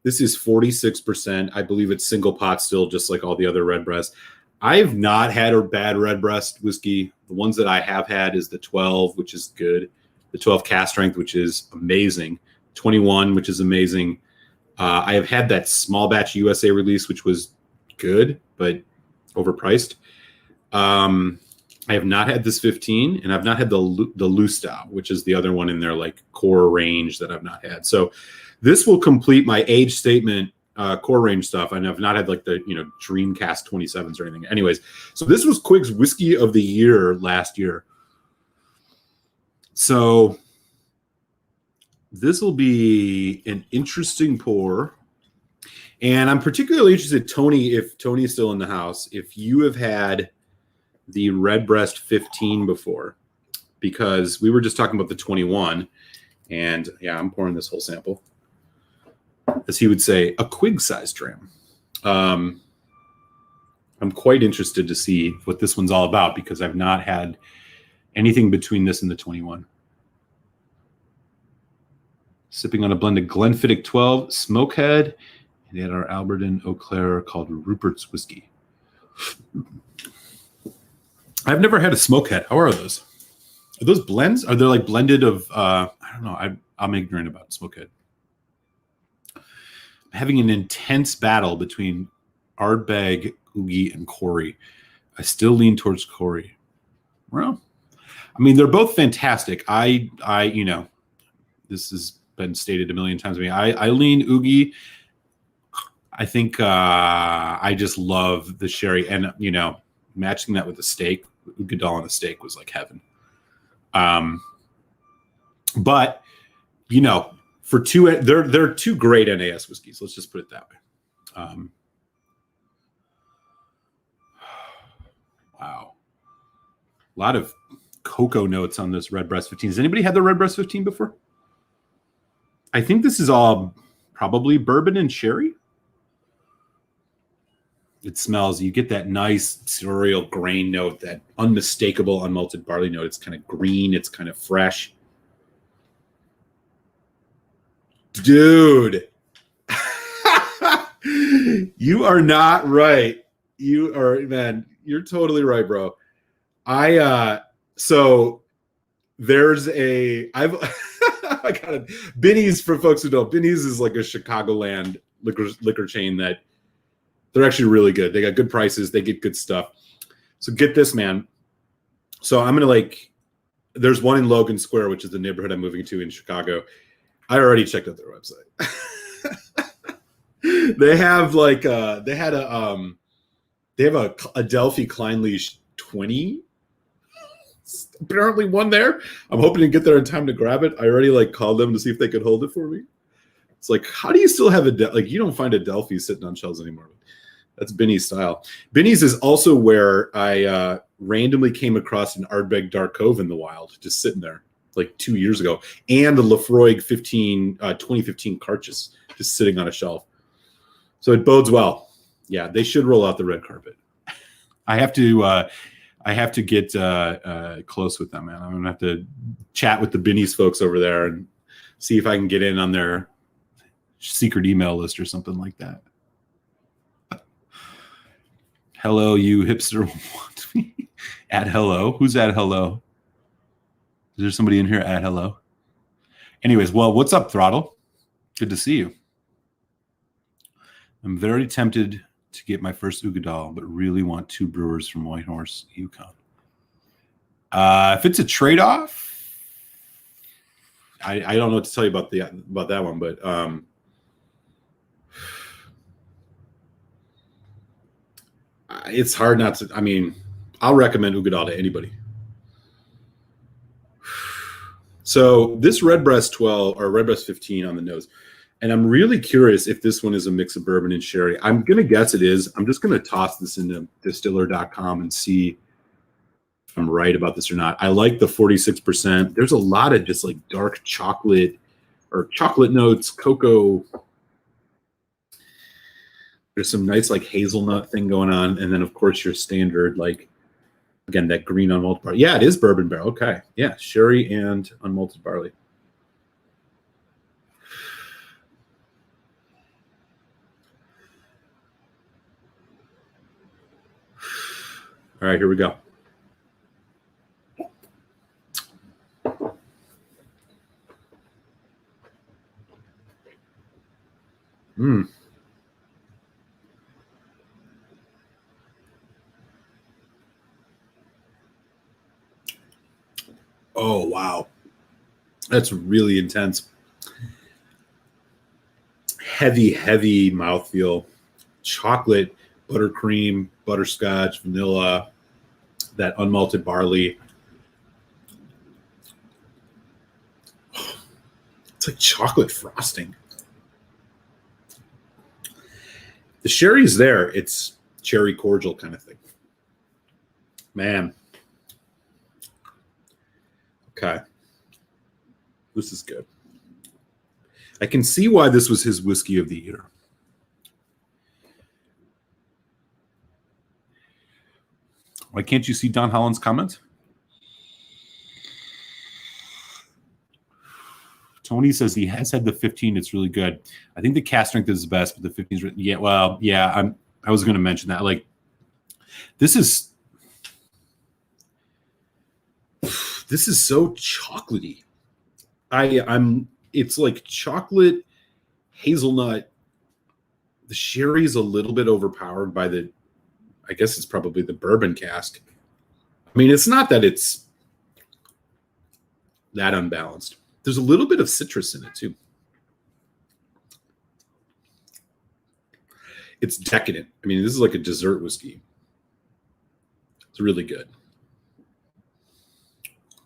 this is 46%. I believe it's single pot still, just like all the other Redbreast. I've not had a bad Redbreast whiskey. The ones that I have had is the 12, which is good. The 12 cast strength, which is amazing. 21, which is amazing. I have had that small batch USA release, which was good, but overpriced. I have not had this 15, and I've not had the loose style, which is the other one in their like core range that I've not had. So this will complete my age statement core range stuff. And I've not had like the Dreamcast 27s or anything. Anyways, so this was Quig's Whiskey of the Year last year. So this will be an interesting pour. And I'm particularly interested, Tony, if Tony is still in the house, if you have had the Redbreast 15 before, because we were just talking about the 21. And yeah, I'm pouring this whole sample. As he would say, a Quig-sized dram. I'm quite interested to see what this one's all about because I've not had anything between this and the 21. Sipping on a blend of Glenfiddich 12, Smokehead, And at our Alberton Eau Claire called Rupert's Whiskey. I've never had a smokehead. How are those? Are those blends? Are they like blended of, I don't know. I'm ignorant about smokehead. I'm having an intense battle between Ardbeg, Oogie, and Corey. I still lean towards Corey. Well, I mean, they're both fantastic. I this has been stated a million times to me. I lean Oogie. I think I just love the sherry, and matching that with a steak, Ugadal on a steak was like heaven. But for two, they're two great NAS whiskeys. Let's just put it that way. Wow, a lot of cocoa notes on this Redbreast 15. Has anybody had the Redbreast 15 before? I think this is all probably bourbon and sherry. It smells, you get that nice cereal grain note, that unmistakable unmalted barley note. It's kind of green. It's kind of fresh. Dude, you are not right. You're totally right, bro. So there's I got it. Binny's, for folks who don't, Binny's is like a Chicagoland liquor chain that they're actually really good. They got good prices. They get good stuff. So get this, man. So I'm going to there's one in Logan Square, which is the neighborhood I'm moving to in Chicago. I already checked out their website. They have they have a Adelphi Kleinleash 20. Apparently one there. I'm hoping to get there in time to grab it. I already called them to see if they could hold it for me. It's how do you still have you don't find Adelphi sitting on shelves anymore. That's Binny's style. Binny's is also where I randomly came across an Ardbeg Dark Cove in the wild, just sitting there 2 years ago, and the Lafroig 2015 Carchus just sitting on a shelf. So it bodes well. Yeah, they should roll out the red carpet. I have to get close with them, man. I'm gonna have to chat with the Binny's folks over there and see if I can get in on their secret email list or something like that. Hello, you hipster want me? At hello? Who's at hello? Is there somebody in here at hello? Anyways, well, what's up, Throttle? Good to see you. I'm very tempted to get my first Ugadal, but really want two brewers from Whitehorse, Yukon. If it's a trade-off, I don't know what to tell you about that one, but it's hard not to. I mean, I'll recommend Ugadal to anybody. So this Redbreast 12 or Redbreast 15 on the nose, and I'm really curious if this one is a mix of bourbon and sherry. I'm gonna guess it is. I'm just gonna toss this into distiller.com and see if I'm right about this or not. I like the 46%. There's a lot of just dark chocolate or chocolate notes, cocoa. There's some nice hazelnut thing going on, and then of course your standard again, that green unmalted barley. Yeah, it is bourbon barrel. Okay, yeah, sherry and unmalted barley. All right, here we go. Oh, wow. That's really intense. Heavy mouthfeel. Chocolate, buttercream, butterscotch, vanilla, that unmalted barley. It's like chocolate frosting. The sherry's there. It's cherry cordial kind of thing. Man. Okay. This is good. I can see why this was his whiskey of the year. Why can't you see Don Holland's comment? Tony says he has had the 15. It's really good. I think the cast strength is the best, but the 15 is yeah. Well, yeah. I was going to mention that. Like, this is so chocolatey. It's like chocolate hazelnut. The sherry is a little bit overpowered by I guess it's probably the bourbon cask. I mean, it's not that it's that unbalanced. There's a little bit of citrus in it too. It's decadent. I mean, this is like a dessert whiskey. It's really good.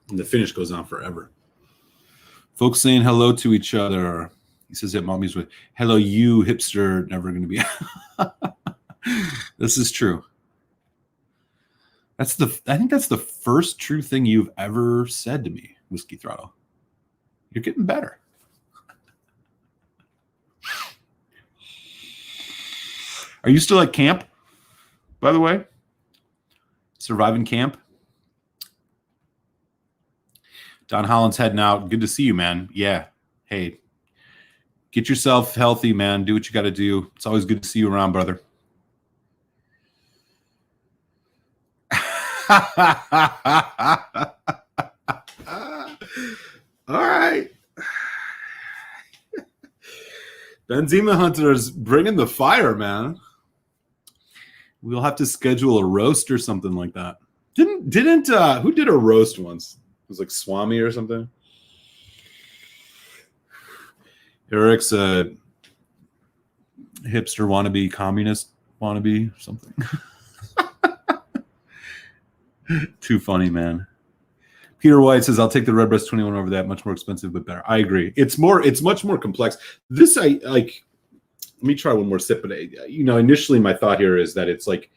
And the finish goes on forever. Folks saying hello to each other. He says that mommy's with hello, you hipster, never going to be. This is true. I think that's the first true thing you've ever said to me, Whiskey Throttle. You're getting better. Are you still at camp, by the way? Surviving camp? Don Holland's heading out. Good to see you, man. Yeah. Hey, get yourself healthy, man. Do what you got to do. It's always good to see you around, brother. All right. Benzema Hunter's bringing the fire, man. We'll have to schedule a roast or something like that. Didn't who did a roast once? It was like Swami or something. Eric's a hipster wannabe, communist wannabe, something. Too funny, man. Peter White says, I'll take the Redbreast 21 over that. Much more expensive, but better. I agree. It's much more complex. This, I like, let me try one more sip. But, initially my thought here is that it's like,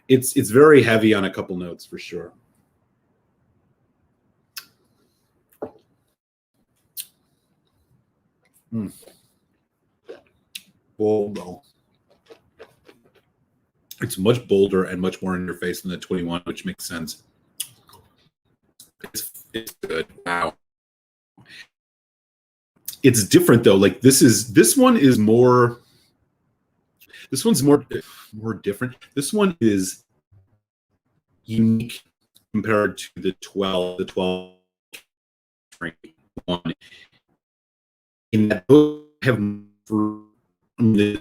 it's very heavy on a couple notes for sure. Bold, though. It's much bolder and much more in your face than the 21, which makes sense. It's good. Wow. It's different though. Like this one's more different. This one is unique compared to the 12 one. In that book, I have the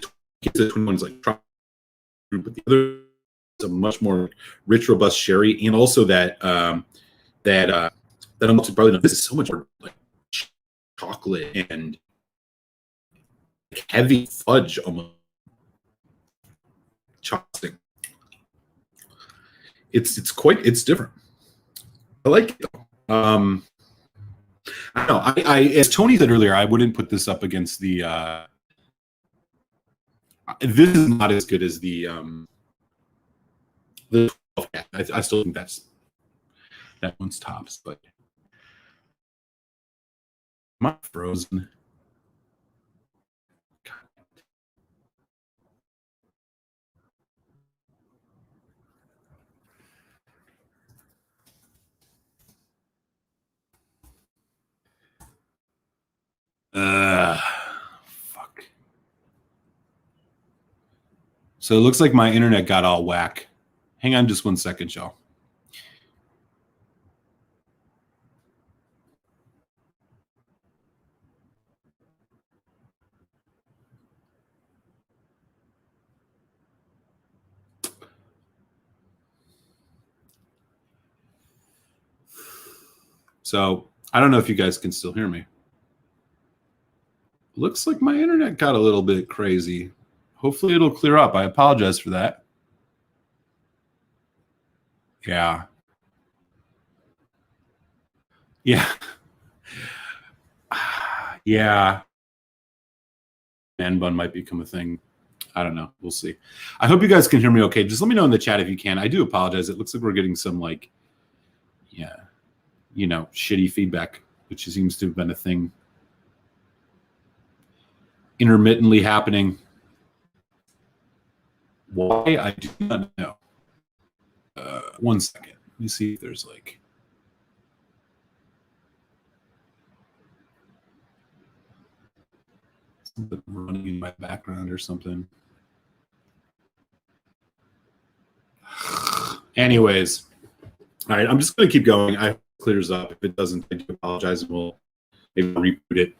21 is like, but the other is a much more rich, robust sherry, and also that I'm also probably this is so much more like chocolate and heavy fudge almost chocolate. It's different. I like it though. I know. I as Tony said earlier, I wouldn't put this up against the. This is not as good as the 12. I still think that one's tops, but my frozen. Fuck. So it looks like my internet got all whack. Hang on just 1 second, y'all. So I don't know if you guys can still hear me. Looks like my internet got a little bit crazy. Hopefully it'll clear up. I apologize for that. Yeah. Yeah. Yeah. Man bun might become a thing. I don't know. We'll see. I hope you guys can hear me okay. Just let me know in the chat if you can. I do apologize. It looks like we're getting some shitty feedback, which seems to have been a thing intermittently happening. Why? I do not know. 1 second. Let me see if there's like. something running in my background or something. Anyways, all right, I'm just going to keep going. I hope it clears up. If it doesn't, I do apologize, and we'll maybe reboot it.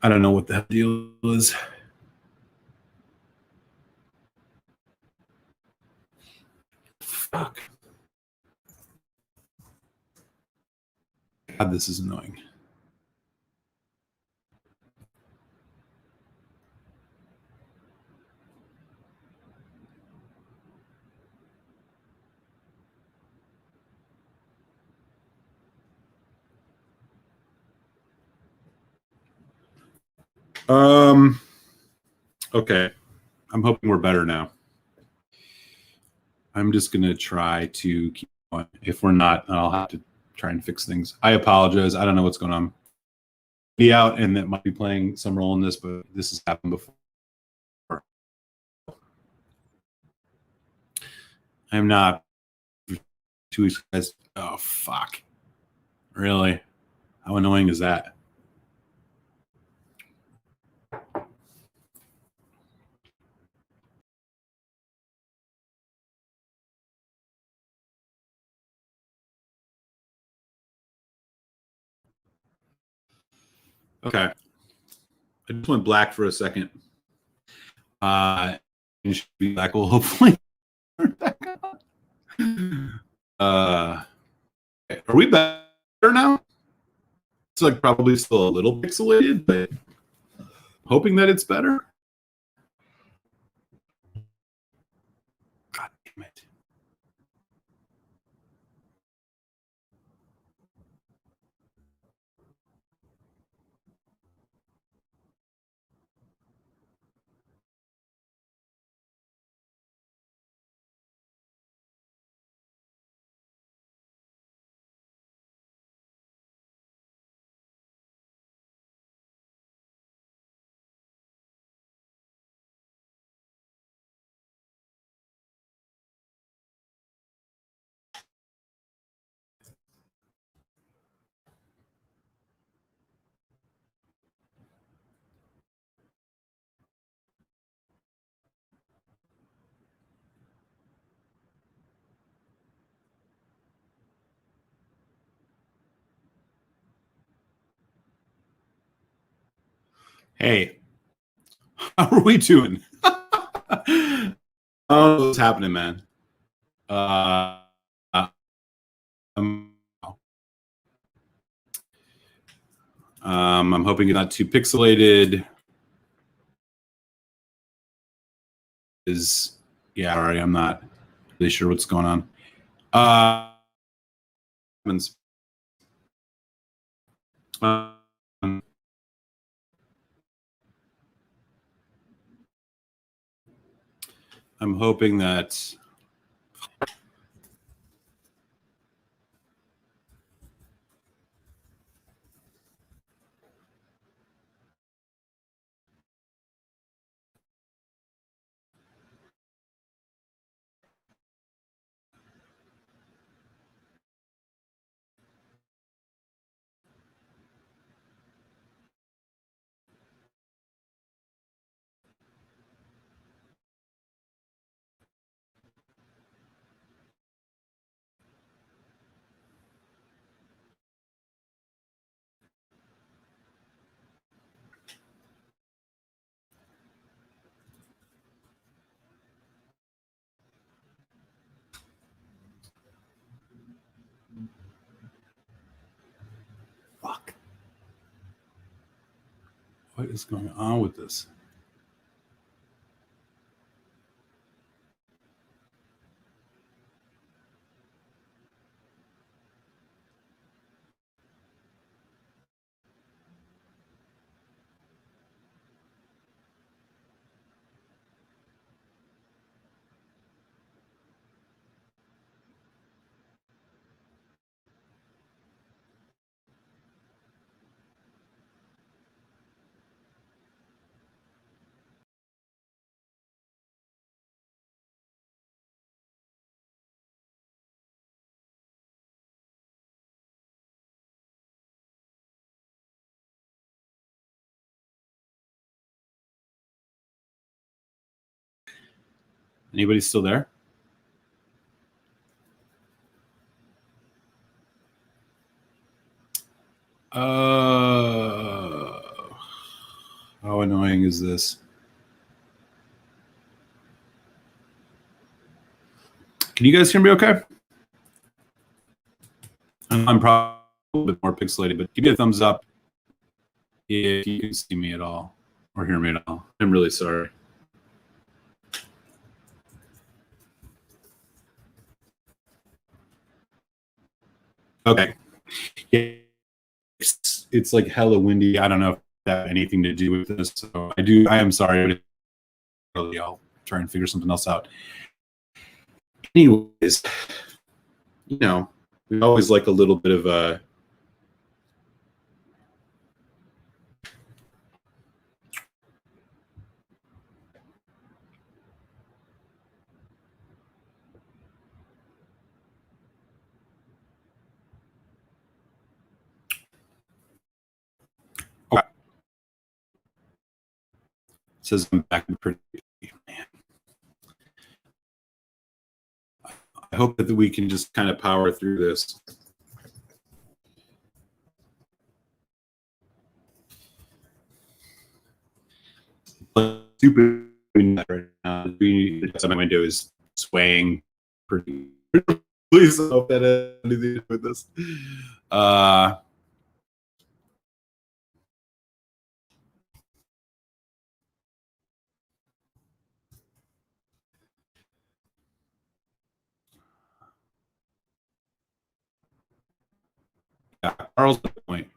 I don't know what the deal is. Fuck. God, this is annoying. Okay. I'm hoping we're better now. I'm just going to try to keep going. If we're not, I'll have to try and fix things. I apologize. I don't know what's going on. Be out, and that might be playing some role in this, but this has happened before. I'm not 2 weeks, guys. Oh, fuck. Really? How annoying is that? Okay. I just went black for a second. It should be black. Well, hopefully. Are we better now? It's like probably still a little pixelated, but hoping that it's better. God damn it. Hey, how are we doing? Oh, what's happening, man? Um, I'm hoping it's not too pixelated. Yeah, sorry, I'm not really sure what's going on. I'm hoping that. Fuck. What is going on with this? Anybody still there? How annoying is this? Can you guys hear me okay? I'm probably a little bit more pixelated, but give me a thumbs up if you can see me at all or hear me at all. I'm really sorry. Okay. Yeah, it's like hella windy. I don't know if that had anything to do with this. So I am sorry. I'll try and figure something else out. Anyways, you know, we always like a little bit of a okay. It says I'm back in pretty. Man. I hope that we can just kind of power through this. Stupid right now. My window is swaying pretty. Please hope that has anything to do with this. Yeah, Carl's point.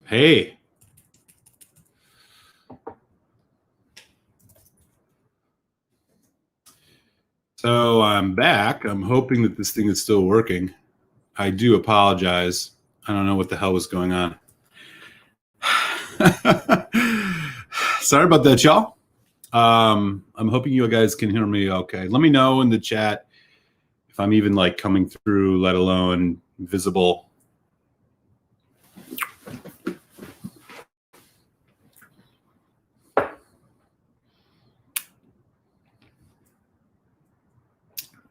Hey. So I'm back. I'm hoping that this thing is still working. I do apologize. I don't know what the hell was going on. Sorry about that, y'all. I'm hoping you guys can hear me okay. Let me know in the chat if I'm even like coming through, let alone visible.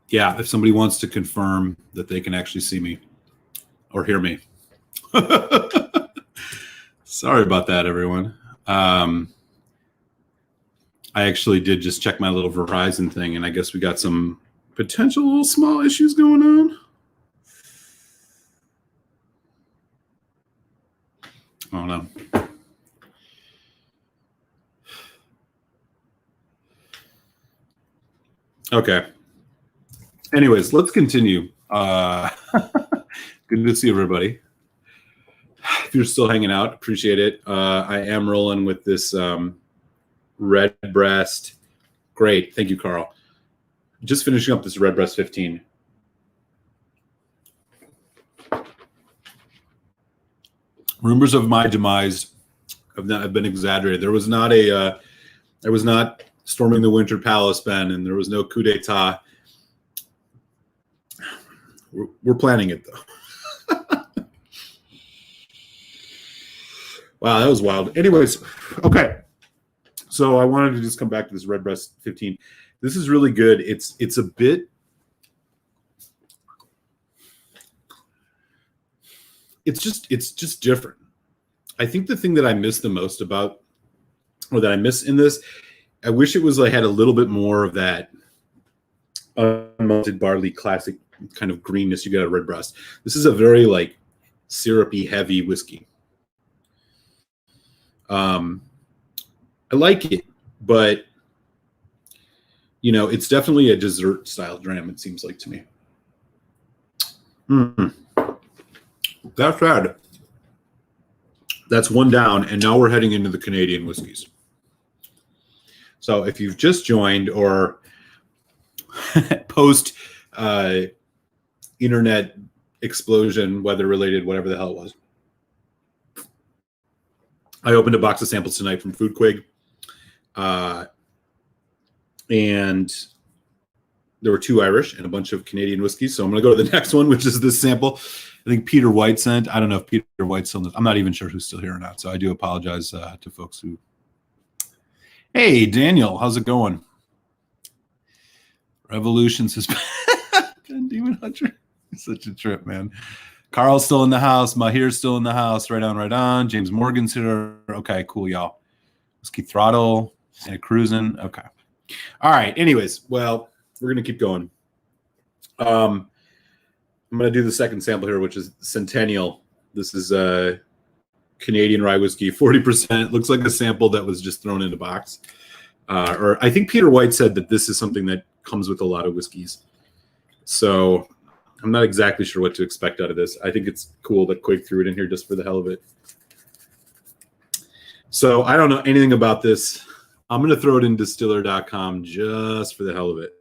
Yeah, if somebody wants to confirm that they can actually see me or hear me. Sorry about that, everyone. I actually did just check my little Verizon thing, and I guess we got some potential little small issues going on. I don't know. Okay. Anyways, let's continue. Good to see everybody. If you're still hanging out, appreciate it. I am rolling with this Redbreast. Great. Thank you, Carl. Just finishing up this Redbreast 15. Rumors of my demise have been exaggerated. There was not storming the Winter Palace, Ben, and there was no coup d'etat. We're planning it, though. Wow, that was wild. Anyways, okay. So I wanted to just come back to this Redbreast 15. This is really good. It's a bit. It's just different. I think the thing that I miss the most about, or that I miss in this, I wish it was like had a little bit more of that unmalted barley classic kind of greenness you get at Redbreast. This is a very like syrupy, heavy whiskey. I like it, but it's definitely a dessert style dram. It seems like to me. That's rad. That's one down, and now we're heading into the Canadian whiskeys. So if you've just joined or post internet explosion, weather related, whatever the hell it was, I opened a box of samples tonight from Foodquig, and there were 2 Irish and a bunch of Canadian whiskeys. So I'm going to go to the next one, which is this sample. I think Peter White sent. I don't know if Peter White's still. I'm not even sure who's still here or not. So I do apologize to folks who. Hey, Daniel, how's it going? Revolutions has been Demon Hunter. Such a trip, man. Carl's still in the house. Mahir's still in the house. Right on, right on. James Morgan's here. Okay, cool, y'all. Whiskey Throttle and Cruising. Okay. All right. Anyways, well, we're going to keep going. I'm going to do the second sample here, which is Centennial. This is a Canadian rye whiskey, 40%. Looks like a sample that was just thrown in a box. Or I think Peter White said that this is something that comes with a lot of whiskeys. So I'm not exactly sure what to expect out of this. I think it's cool that Quig threw it in here just for the hell of it. So I don't know anything about this. I'm going to throw it in distiller.com just for the hell of it.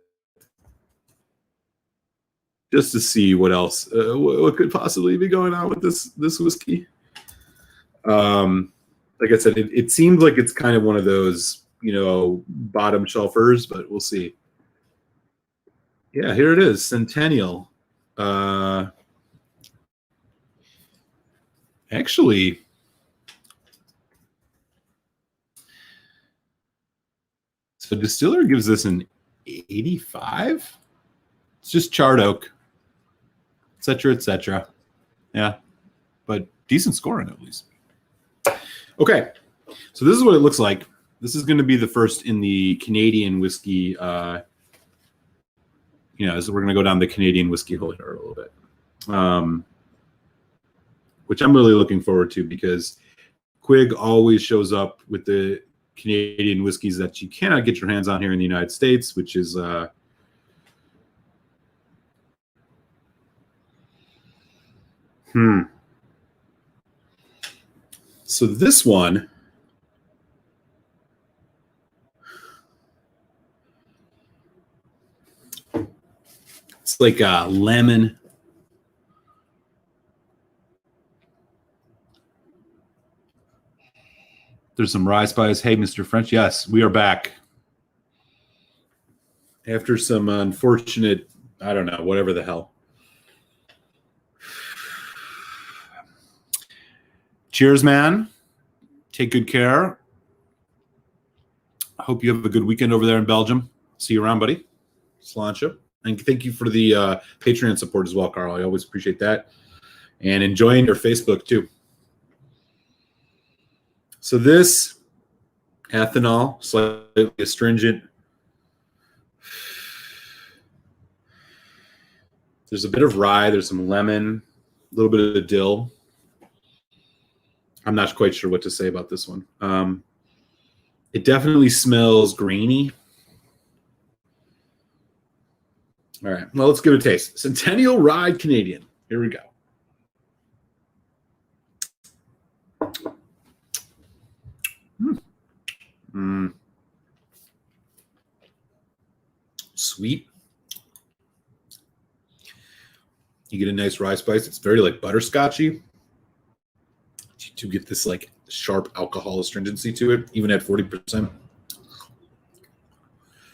Just to see what else, what could possibly be going on with this whiskey. Like I said, it seems like it's kind of one of those, bottom shelfers, but we'll see. Yeah, here it is, Centennial. Actually, so Distiller gives this an 85. It's just charred oak, etc., etc. Yeah, but decent scoring at least. Okay, so this is what it looks like. This is going to be the first in the Canadian whiskey. So we're going to go down the Canadian whiskey hole here a little bit, which I'm really looking forward to because Quig always shows up with the Canadian whiskeys that you cannot get your hands on here in the United States, which is So this one, it's like a lemon. There's some rye spice. Hey, Mr. French. Yes, we are back. After some unfortunate, I don't know, whatever the hell. Cheers, man. Take good care. I hope you have a good weekend over there in Belgium. See you around, buddy. Sláinte. And thank you for the Patreon support as well, Carl. I always appreciate that. And enjoying your Facebook, too. So this ethanol, slightly astringent. There's a bit of rye. There's some lemon, a little bit of dill. I'm not quite sure what to say about this one. It definitely smells grainy. All right, well, let's give it a taste. Centennial Rye Canadian. Here we go. Sweet. You get a nice rye spice. It's very like butterscotchy. To get this like sharp alcohol astringency to it, even at 40%.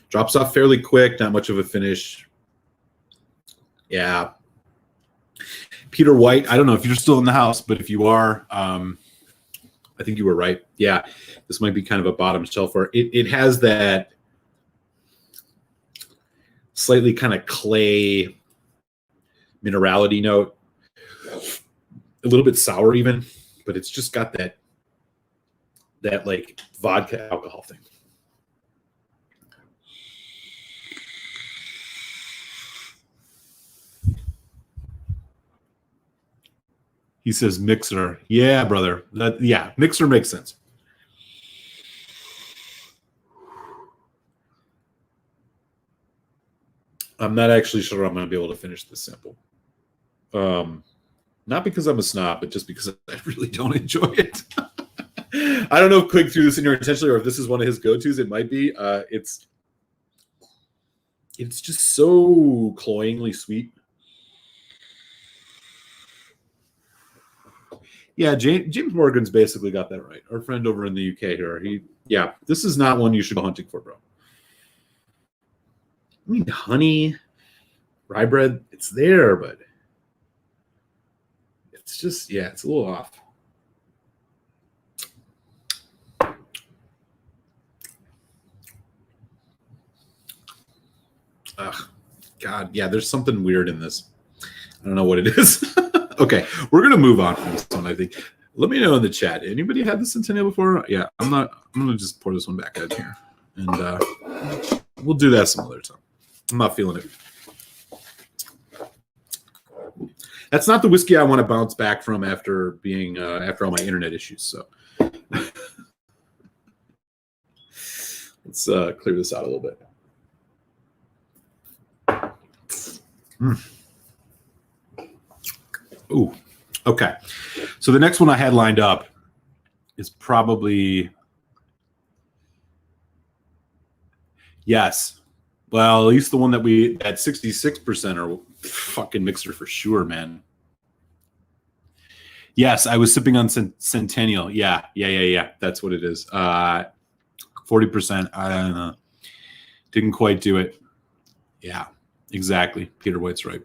Drops off fairly quick, not much of a finish. Yeah. Peter White, I don't know if you're still in the house, but if you are, I think you were right. Yeah, this might be kind of a bottom shelfer. It has that slightly kind of clay minerality note, a little bit sour even, but it's just got that like vodka alcohol thing. He says mixer. Yeah, brother. Yeah, mixer makes sense. I'm not actually sure I'm going to be able to finish this sample. Not because I'm a snob, but just because I really don't enjoy it. I don't know if Quig threw this in here intentionally or if this is one of his go-tos. It might be. It's just so cloyingly sweet. Yeah, James Morgan's basically got that right. Our friend over in the UK here. Yeah, this is not one you should go hunting for, bro. I mean, honey, rye bread, it's there, but it's just, yeah, it's a little off. Ugh, God, yeah, there's something weird in this. I don't know what it is. Okay, we're gonna move on from this one, I think. Let me know in the chat. Anybody had the Centennial before? Yeah, I'm gonna just pour this one back out here, and we'll do that some other time. I'm not feeling it. That's not the whiskey I want to bounce back from after being after all my internet issues. So let's clear this out a little bit. Ooh, okay. So the next one I had lined up is probably, yes. Well, at least the one that we at 66% are fucking mixer for sure, man. Yes, I was sipping on Centennial. Yeah. That's what it is. 40%. I don't know. Didn't quite do it. Yeah, exactly. Peter White's right.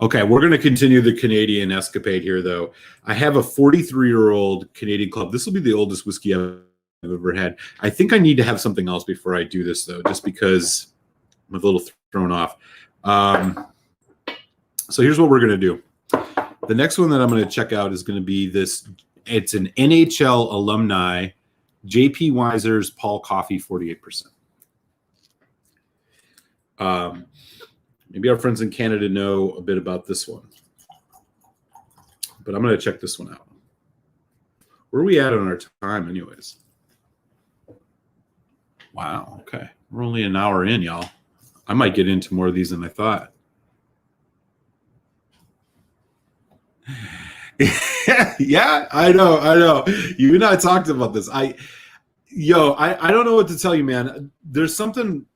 Okay, we're going to continue the Canadian escapade here, though. I have a 43-year-old Canadian Club. This will be the oldest whiskey I've ever had. I think I need to have something else before I do this, though, just because I'm a little thrown off. So here's what we're going to do. The next one that I'm going to check out is going to be this. It's an NHL alumni, J.P. Weiser's Paul Coffee, 48%. Maybe our friends in Canada know a bit about this one. But I'm going to check this one out. Where are we at on our time anyways? Wow, okay. We're only an hour in, y'all. I might get into more of these than I thought. Yeah, I know. You and I talked about this. I don't know what to tell you, man. There's something...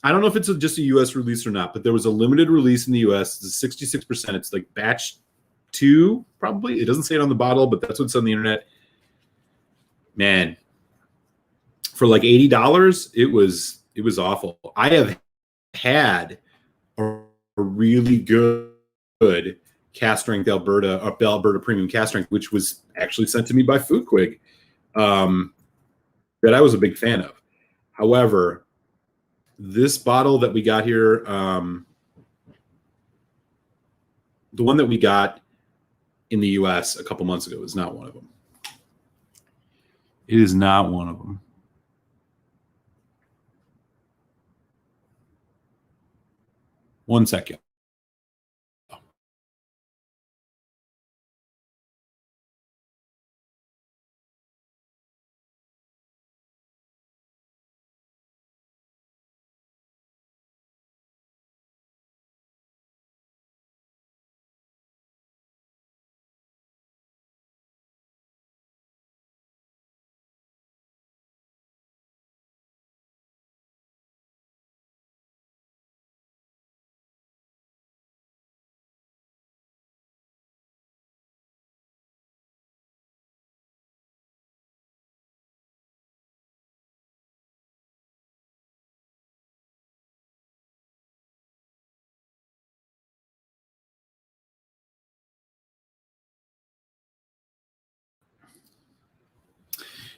I don't know if it's just a U.S. release or not, but there was a limited release in the U.S. It's 66%. It's like batch 2, probably. It doesn't say it on the bottle, but that's what's on the internet. Man, for like $80, it was awful. I have had a really good cast strength Alberta Premium cast strength, which was actually sent to me by Foodquig, that I was a big fan of. However, this bottle that we got here, the one that we got in the U.S. a couple months ago is not one of them. It is not one of them. One second.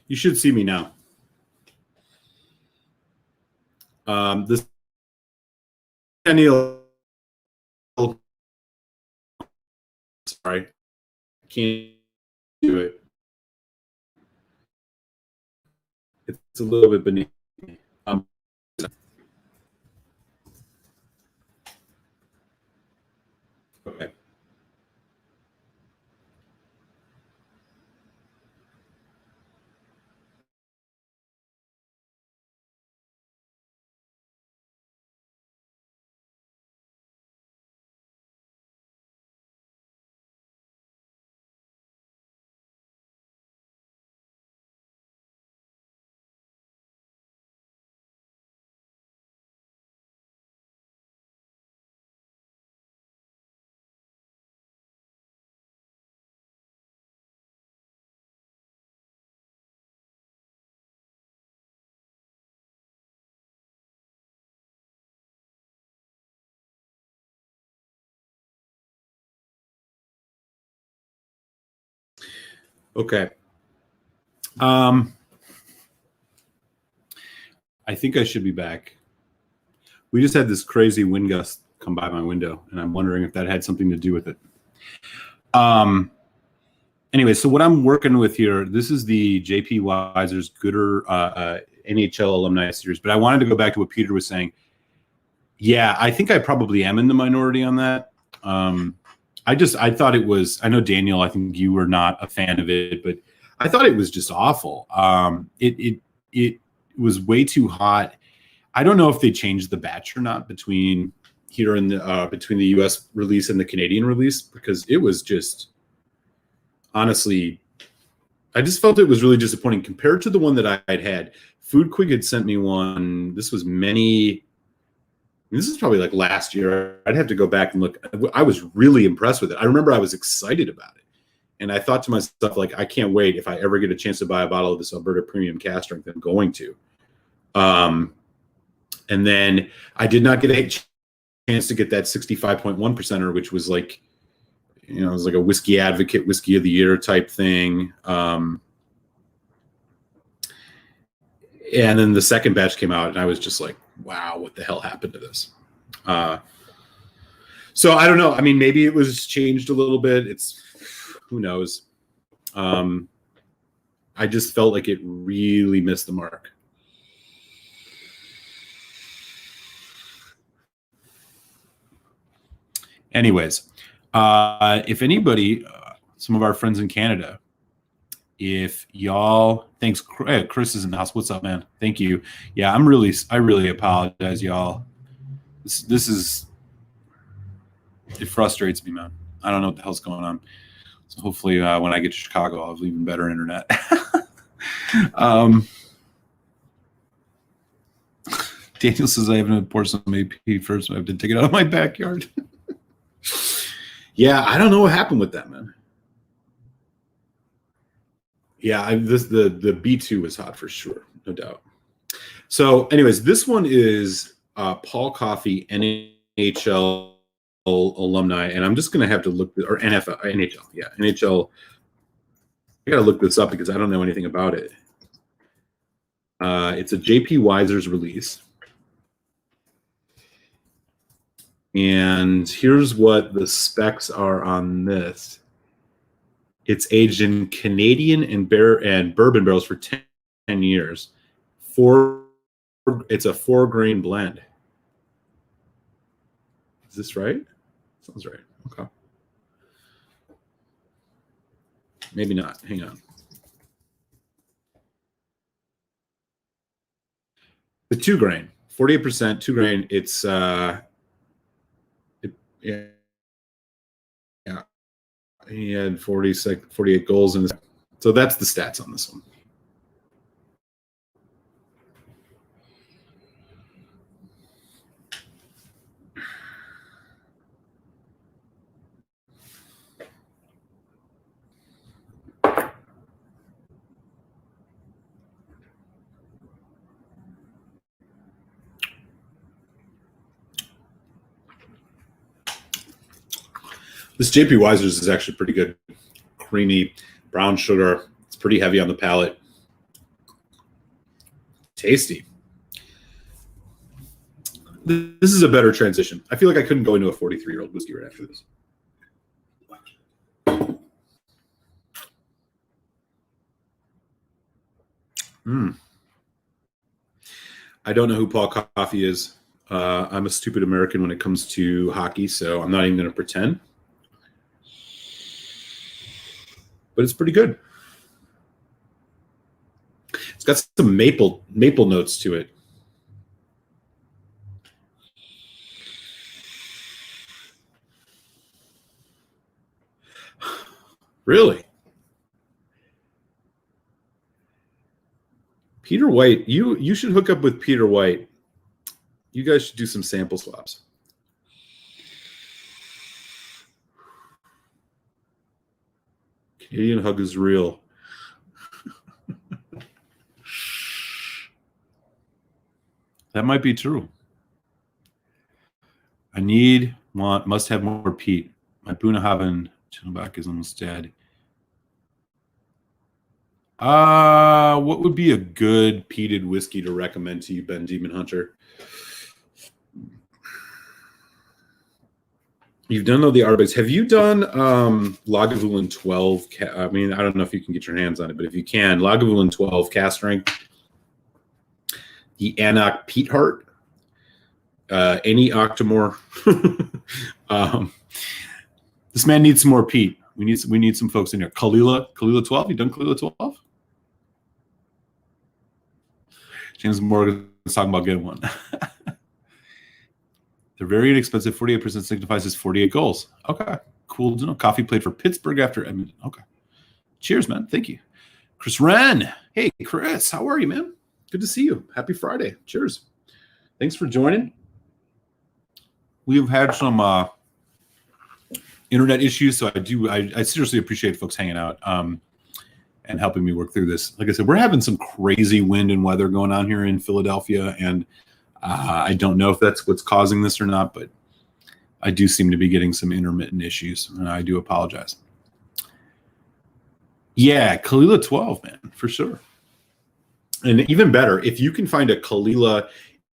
You should see me now. This Centennial. Sorry, I can't do it. It's a little bit beneath me. Okay. Okay. I think I should be back. We just had this crazy wind gust come by my window, and I'm wondering if that had something to do with it. Anyway, so what I'm working with here, this is the JP Weiser's Gooder NHL Alumni Series, but I wanted to go back to what Peter was saying. Yeah, I think I probably am in the minority on that. I thought it was, I know Daniel, I think you were not a fan of it, but I thought it was just awful. It was way too hot. I don't know if they changed the batch or not between here and between the US release and the Canadian release, because it was just, honestly, I just felt it was really disappointing compared to the one that I'd had. Foodquig had sent me one. This was this is probably like last year. I'd have to go back and look. I was really impressed with it. I remember I was excited about it. And I thought to myself, like, I can't wait. If I ever get a chance to buy a bottle of this Alberta Premium Cask Strength, I'm going to. And then I did not get a chance to get that 65.1%er, which was like, it was like a whiskey advocate, whiskey of the year type thing. And then the second batch came out, and I was just like, wow, what the hell happened to this? So I don't know. I mean, maybe it was changed a little bit. Who knows? I just felt like it really missed the mark. Anyways, if anybody, some of our friends in Canada, if y'all, thanks, Chris is in the house. What's up, man? Thank you. Yeah, I really apologize, y'all. This is, it frustrates me, man. I don't know what the hell's going on. So hopefully when I get to Chicago, I'll have even better internet. Daniel says I haven't poured some AP first. I have to take it out of my backyard. Yeah, I don't know what happened with that, man. Yeah, the B2 was hot for sure, no doubt. So, anyways, this one is Paul Coffey, NHL alumni, and I'm just gonna have to look, or NHL, yeah, NHL. I gotta look this up because I don't know anything about it. It's a JP Weiser's release. And here's what the specs are on this. It's aged in Canadian and bourbon barrels for 10 years. It's a 4-grain blend. Is this right? Sounds right. Okay. Maybe not. Hang on. The 2-grain, 48%, 2-grain. It's yeah. He had 48 goals in this. So that's the stats on this one. This JP Weiser's is actually pretty good. Creamy, brown sugar. It's pretty heavy on the palate. Tasty. This is a better transition. I feel like I couldn't go into a 43-year-old whiskey right after this. I don't know who Paul Coffey is. I'm a stupid American when it comes to hockey, so I'm not even going to pretend. But it's pretty good. It's got some maple notes to it. Really? Peter White, you should hook up with Peter White. You guys should do some sample swaps. Canadian hug is real. That might be true. I must have more peat. My Bunnahabhain Chilliwack is almost dead. What would be a good peated whiskey to recommend to you, Ben Demon Hunter? You've done all the Arbegs. Have you done Lagavulin 12? I mean, I don't know if you can get your hands on it, but if you can, Lagavulin 12 cast strength, the Anach Peat Heart, any Octamor. This man needs some more peat. We need some folks in here. Kalila 12. You done Kalila 12? James Morgan's talking about getting one. They're very inexpensive. 48% signifies his 48 goals. Okay, cool to know. Coffee played for Pittsburgh after Edmonton. Okay. Cheers, man. Thank you. Chris Wren. Hey, Chris. How are you, man? Good to see you. Happy Friday. Cheers. Thanks for joining. We've had some internet issues, so I seriously appreciate folks hanging out and helping me work through this. Like I said, we're having some crazy wind and weather going on here in Philadelphia, and I don't know if that's what's causing this or not, but I do seem to be getting some intermittent issues, and I do apologize. Yeah, Kalila 12, man, for sure. And even better, if you can find a Kalila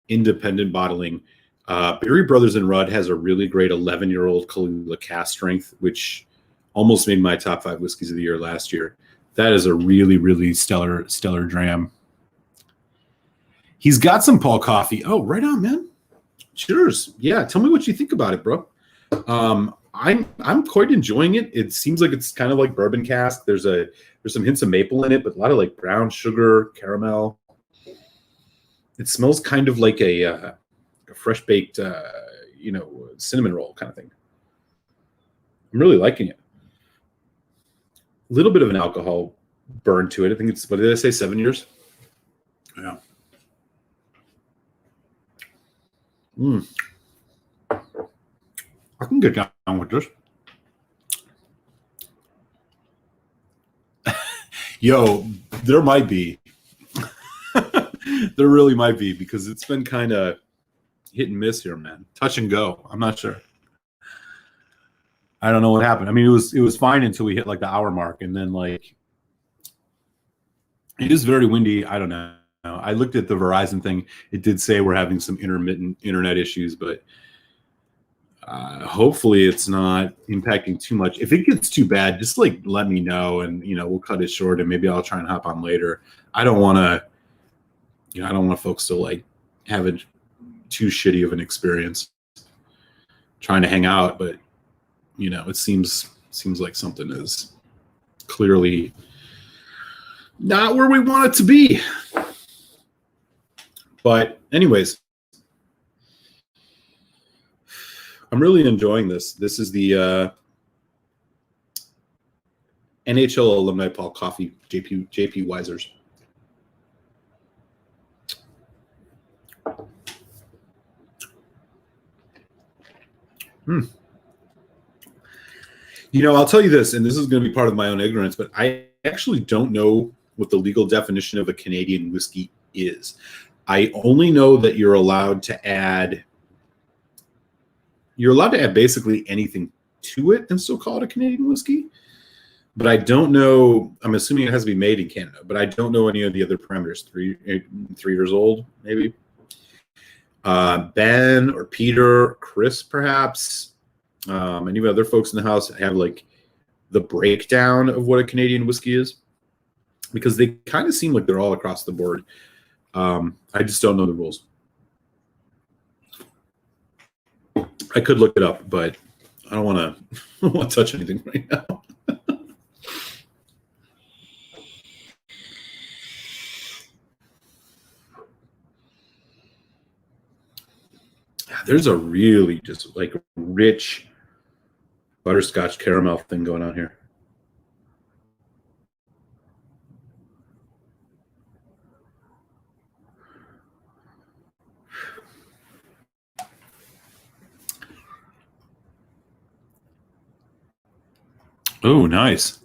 independent bottling, Berry Brothers and Rudd has a really great 11-year-old Kalila cast strength, which almost made my top 5 whiskeys of the year last year. That is a really, really stellar dram. He's got some Paul Coffey. Oh, right on, man. Cheers. Yeah, tell me what you think about it, bro. I'm quite enjoying it. It seems like it's kind of like bourbon cask. There's some hints of maple in it, but a lot of like brown sugar, caramel. It smells kind of like a fresh baked, cinnamon roll kind of thing. I'm really liking it. A little bit of an alcohol burn to it. I think it's, what did I say, 7 years? Yeah. I can get down with this. Yo, there might be. There really might be, because it's been kind of hit and miss here, man. Touch and go. I'm not sure. I don't know what happened. I mean, it was fine until we hit like the hour mark, and then like it is very windy. I don't know. I looked at the Verizon thing. It did say we're having some intermittent internet issues, but Hopefully it's not impacting too much. If it gets too bad, just like let me know, and we'll cut it short, and maybe I'll try and hop on later. I don't want folks to like have it too shitty of an experience trying to hang out, but it seems like something is clearly not where we want it to be. But anyways, I'm really enjoying this. This is the NHL Alumni Paul Coffee JP Weisers. I'll tell you this, and this is going to be part of my own ignorance, but I actually don't know what the legal definition of a Canadian whiskey is. I only know that you're allowed to add basically anything to it and still call it a Canadian whiskey. But I don't know. I'm assuming it has to be made in Canada, but I don't know any of the other parameters. 3 years old, maybe. Ben or Peter or Chris, perhaps. Any other folks in the house have like the breakdown of what a Canadian whiskey is? Because they kind of seem like they're all across the board. I just don't know the rules. I could look it up, but I don't want to touch anything right now. There's a really just like rich butterscotch caramel thing going on here. Oh, nice.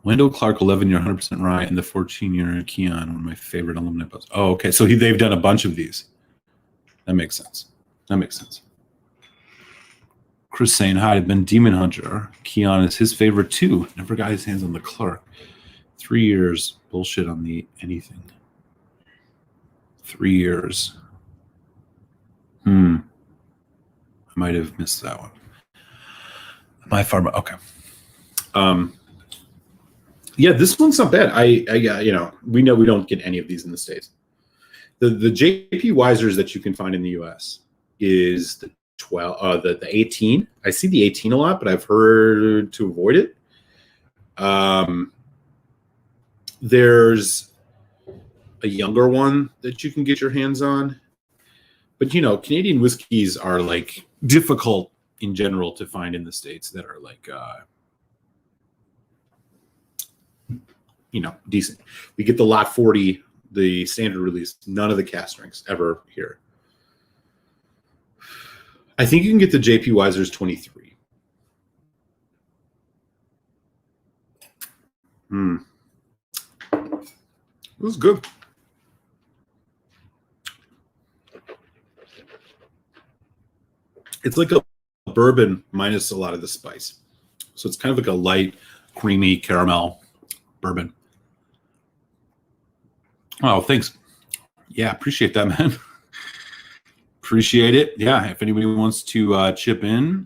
Wendell Clark, 11-year, 100% rye, and the 14-year Keon, one of my favorite alumni posts. Oh, okay. So they've done a bunch of these. That makes sense. Chris saying, hi, I've been Demon Hunter. Keon is his favorite too. Never got his hands on the Clark. 3 years. Bullshit on the anything. 3 years. I might have missed that one. My pharma. Okay. Yeah, this one's not bad. We know we don't get any of these in the States. The JP Weisers that you can find in the US is the 12, the 18. I see the 18 a lot, but I've heard to avoid it. There's a younger one that you can get your hands on. But Canadian whiskeys are like difficult in general to find in the States that are like decent. We get the Lot 40, the standard release, none of the cask strengths ever here. I think you can get the JP Weisers 23. It was good. It's like a bourbon minus a lot of the spice. So it's kind of like a light, creamy caramel bourbon. Oh, thanks. Yeah, appreciate that, man. Appreciate it. Yeah, if anybody wants to chip in,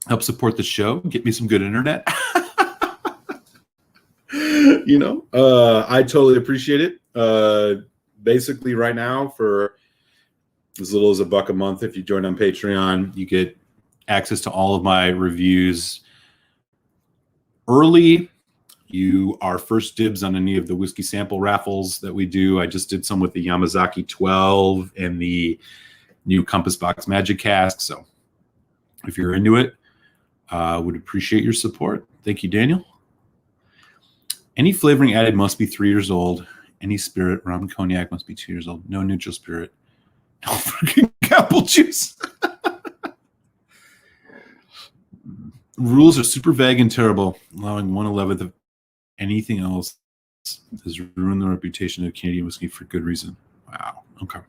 help support the show, get me some good internet. I totally appreciate it. Basically, right now, for as little as $1 a month, if you join on Patreon, you get access to all of my reviews early. You are first dibs on any of the whiskey sample raffles that we do. I just did some with the Yamazaki 12 and the new Compass Box Magic Cask. So if you're into it, would appreciate your support. Thank you, Daniel. Any flavoring added must be 3 years old. Any spirit, rum and cognac must be 2 years old. No neutral spirit. No freaking apple juice. Rules are super vague and terrible, allowing 1/11 of anything else has ruined the reputation of Canadian whiskey for good reason. Wow. Okay.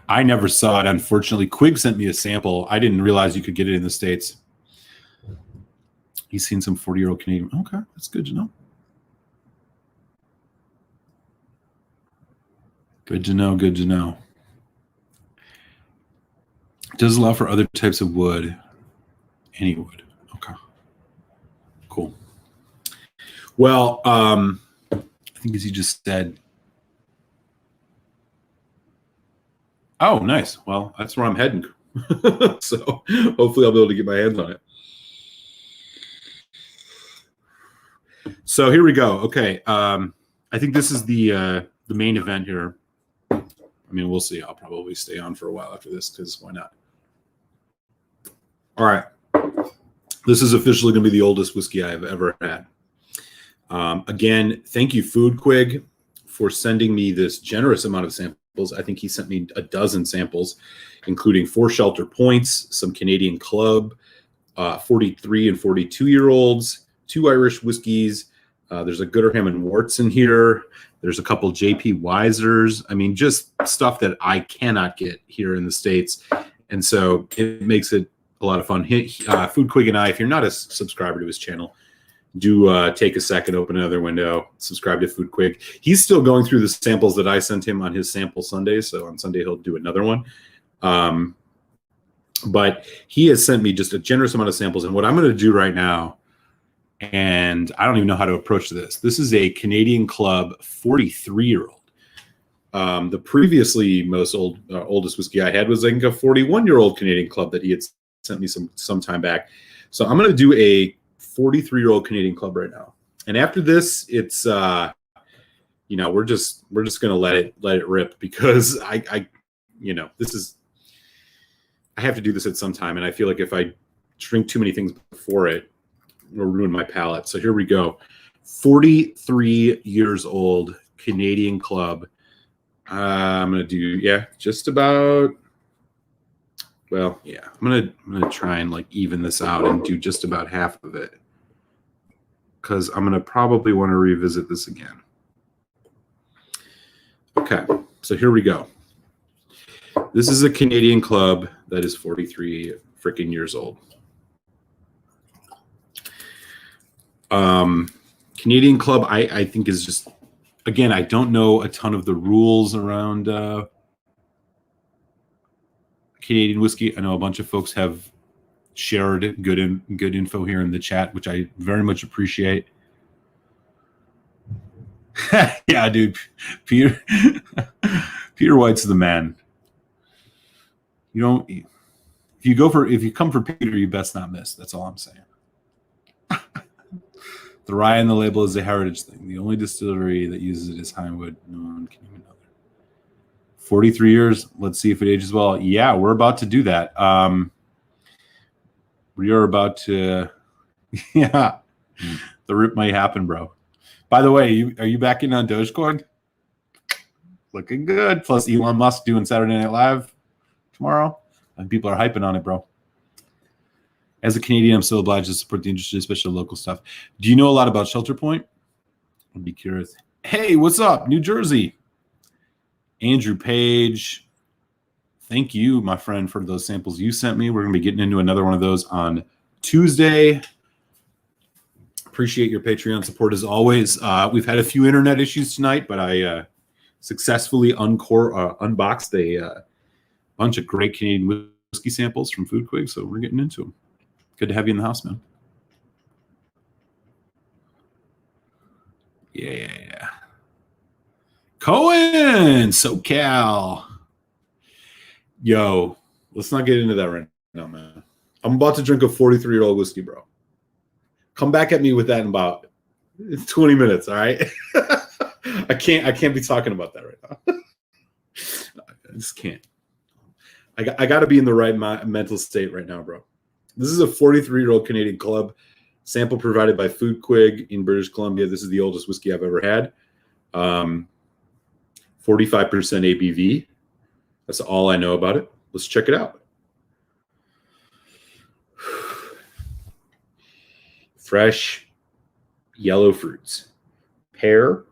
I never saw it, unfortunately. Quig sent me a sample. I didn't realize you could get it in the States. He's seen some 40-year-old Canadian. Okay, that's good to know. Good to know. Good to know. It does allow for other types of wood. Any wood. Okay. Cool. Well, I think as you just said. Oh, nice. Well, that's where I'm heading. So hopefully I'll be able to get my hands on it. So here we go. Okay. I think this is the main event here. I mean, we'll see. I'll probably stay on for a while after this because why not? All right. This is officially going to be the oldest whiskey I've ever had. Again, thank you, Foodquig, for sending me this generous amount of samples. I think he sent me a dozen samples, including 4 Shelter Points, some Canadian Club, 43 and 42-year-olds, 2 Irish whiskeys. There's a Gooderham and Worts in here. There's a couple JP Weisers. I mean, just stuff that I cannot get here in the States. And so it makes it a lot of fun. Foodquig and I, if you're not a subscriber to his channel, do take a second, open another window, subscribe to Foodquig. He's still going through the samples that I sent him on his sample Sunday. So on Sunday, he'll do another one. But he has sent me just a generous amount of samples. And what I'm going to do right now, and I don't even know how to approach this. This is a Canadian Club 43-year-old. The previously oldest whiskey I had was, I think, a 41-year-old Canadian Club that he had sent me some time back. So I'm going to do a 43-year-old Canadian Club right now. And after this, it's we're just going to let it rip because I have to do this at some time, and I feel like if I drink too many things before it, it'll ruin my palate. So here we go. 43 years old Canadian Club. I'm gonna do just about. Well, yeah, I'm gonna try and like even this out and do just about half of it because I'm gonna probably want to revisit this again. Okay, so here we go. This is a Canadian Club that is 43 freaking years old. Canadian Club, I think is just, again, I don't know a ton of the rules around Canadian whiskey. I know a bunch of folks have shared good info here in the chat, which I very much appreciate. Yeah, dude, Peter White's the man. If you come for Peter, you best not miss. That's all I'm saying. The rye on the label is a heritage thing. The only distillery that uses it is Highwood. No one can even know that. 43 years. Let's see if it ages well. Yeah, we're about to do that. We are about to. Yeah, the rip might happen, bro. By the way, are you back in on Dogecoin? Looking good. Plus Elon Musk doing Saturday Night Live tomorrow, and people are hyping on it, bro. As a Canadian, I'm so obliged to support the industry, especially local stuff. Do you know a lot about Shelter Point? I'd be curious. Hey, what's up, New Jersey? Andrew Page. Thank you, my friend, for those samples you sent me. We're going to be getting into another one of those on Tuesday. Appreciate your Patreon support as always. We've had a few internet issues tonight, but I successfully unboxed a bunch of great Canadian whiskey samples from Foodquig, so we're getting into them. Good to have you in the house, man. Yeah. Cohen, SoCal. Yo, let's not get into that right now, man. I'm about to drink a 43-year-old whiskey, bro. Come back at me with that in about 20 minutes, all right? I can't be talking about that right now. I just can't. I got to be in the right mental state right now, bro. This is a 43-year-old Canadian Club. Sample provided by Foodquig in British Columbia. This is the oldest whiskey I've ever had. 45% ABV. That's all I know about it. Let's check it out. Fresh yellow fruits. Pear.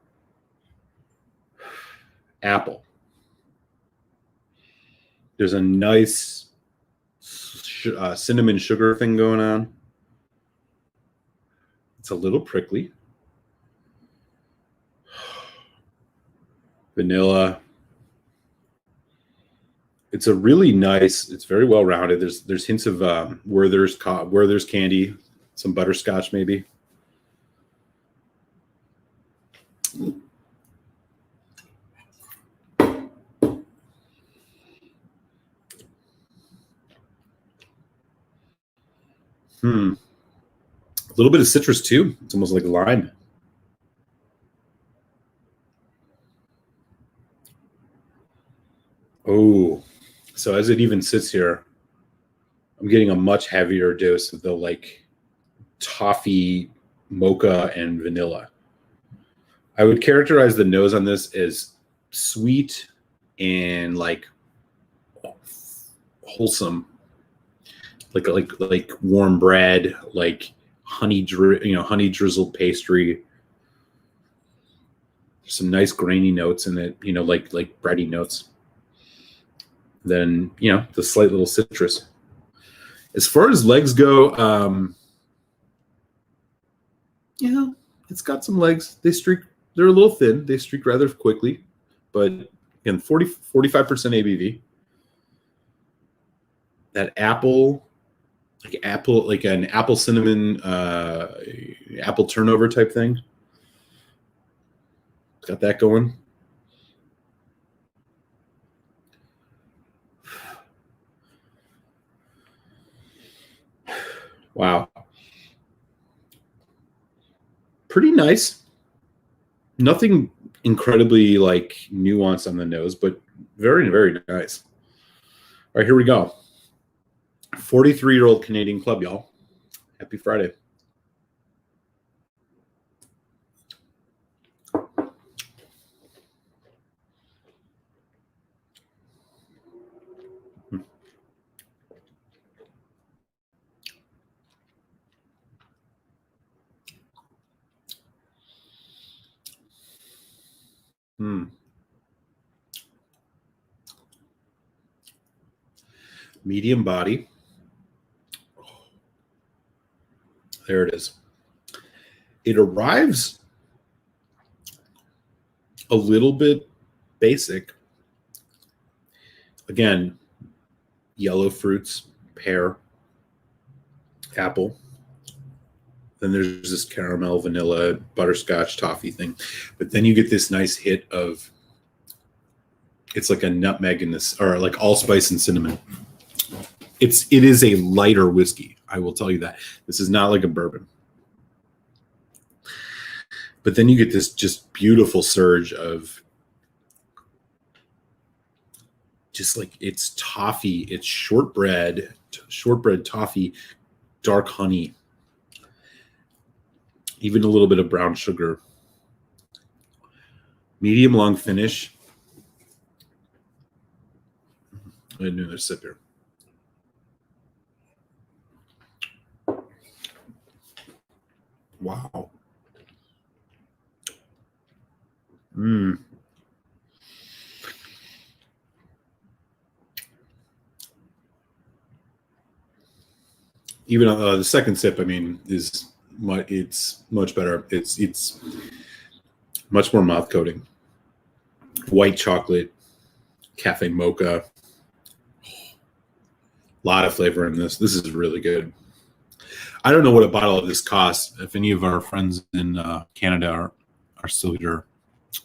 Apple. There's a nice cinnamon sugar thing going on. It's a little prickly. Vanilla. It's a really nice. It's very well rounded. There's hints of Werther's candy, some butterscotch maybe. A little bit of citrus too. It's almost like lime. Oh, so as it even sits here, I'm getting a much heavier dose of the like toffee, mocha, and vanilla. I would characterize the nose on this as sweet and like wholesome, like warm bread, like honey drizzled pastry. There's some nice grainy notes in it, like bready notes. Then the slight little citrus. As far as legs go, it's got some legs. They're a little thin. They streak rather quickly, but again, 45% ABV. That apple, like an apple cinnamon, apple turnover type thing. Got that going. Wow. Pretty nice. Nothing incredibly like nuanced on the nose, but very, very nice. All right, here we go. 43-year-old Canadian Club, y'all. Happy Friday. Medium body. There it is. It arrives a little bit basic. Again, yellow fruits, pear, apple. Then there's this caramel, vanilla, butterscotch, toffee thing. But then you get this nice hit of, it's like a nutmeg in this, or like allspice and cinnamon. It is a lighter whiskey. I will tell you that. This is not like a bourbon. But then you get this just beautiful surge of just like it's toffee, it's shortbread toffee, dark honey, even a little bit of brown sugar. Medium long finish. Another sip here. Wow. Even the second sip, I mean, it's much better. It's much more mouth coating. White chocolate, cafe mocha. A lot of flavor in this. This is really good. I don't know what a bottle of this costs. If any of our friends in Canada are still here,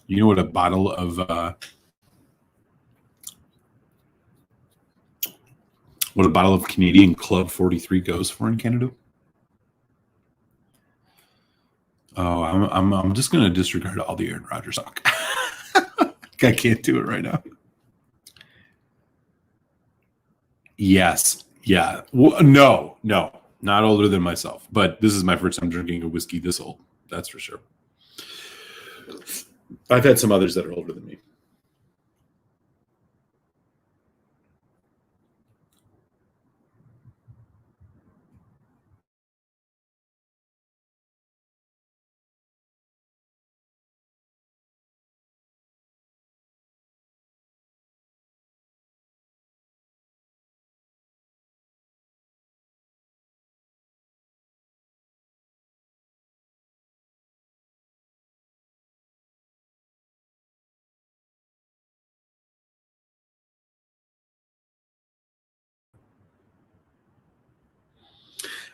you know what a bottle of Canadian Club 43 goes for in Canada? Oh, I'm just gonna disregard all the Aaron Rodgers talk. I can't do it right now. Yes, yeah. Well, no, not older than myself. But this is my first time drinking a whiskey this old. That's for sure. I've had some others that are older than me.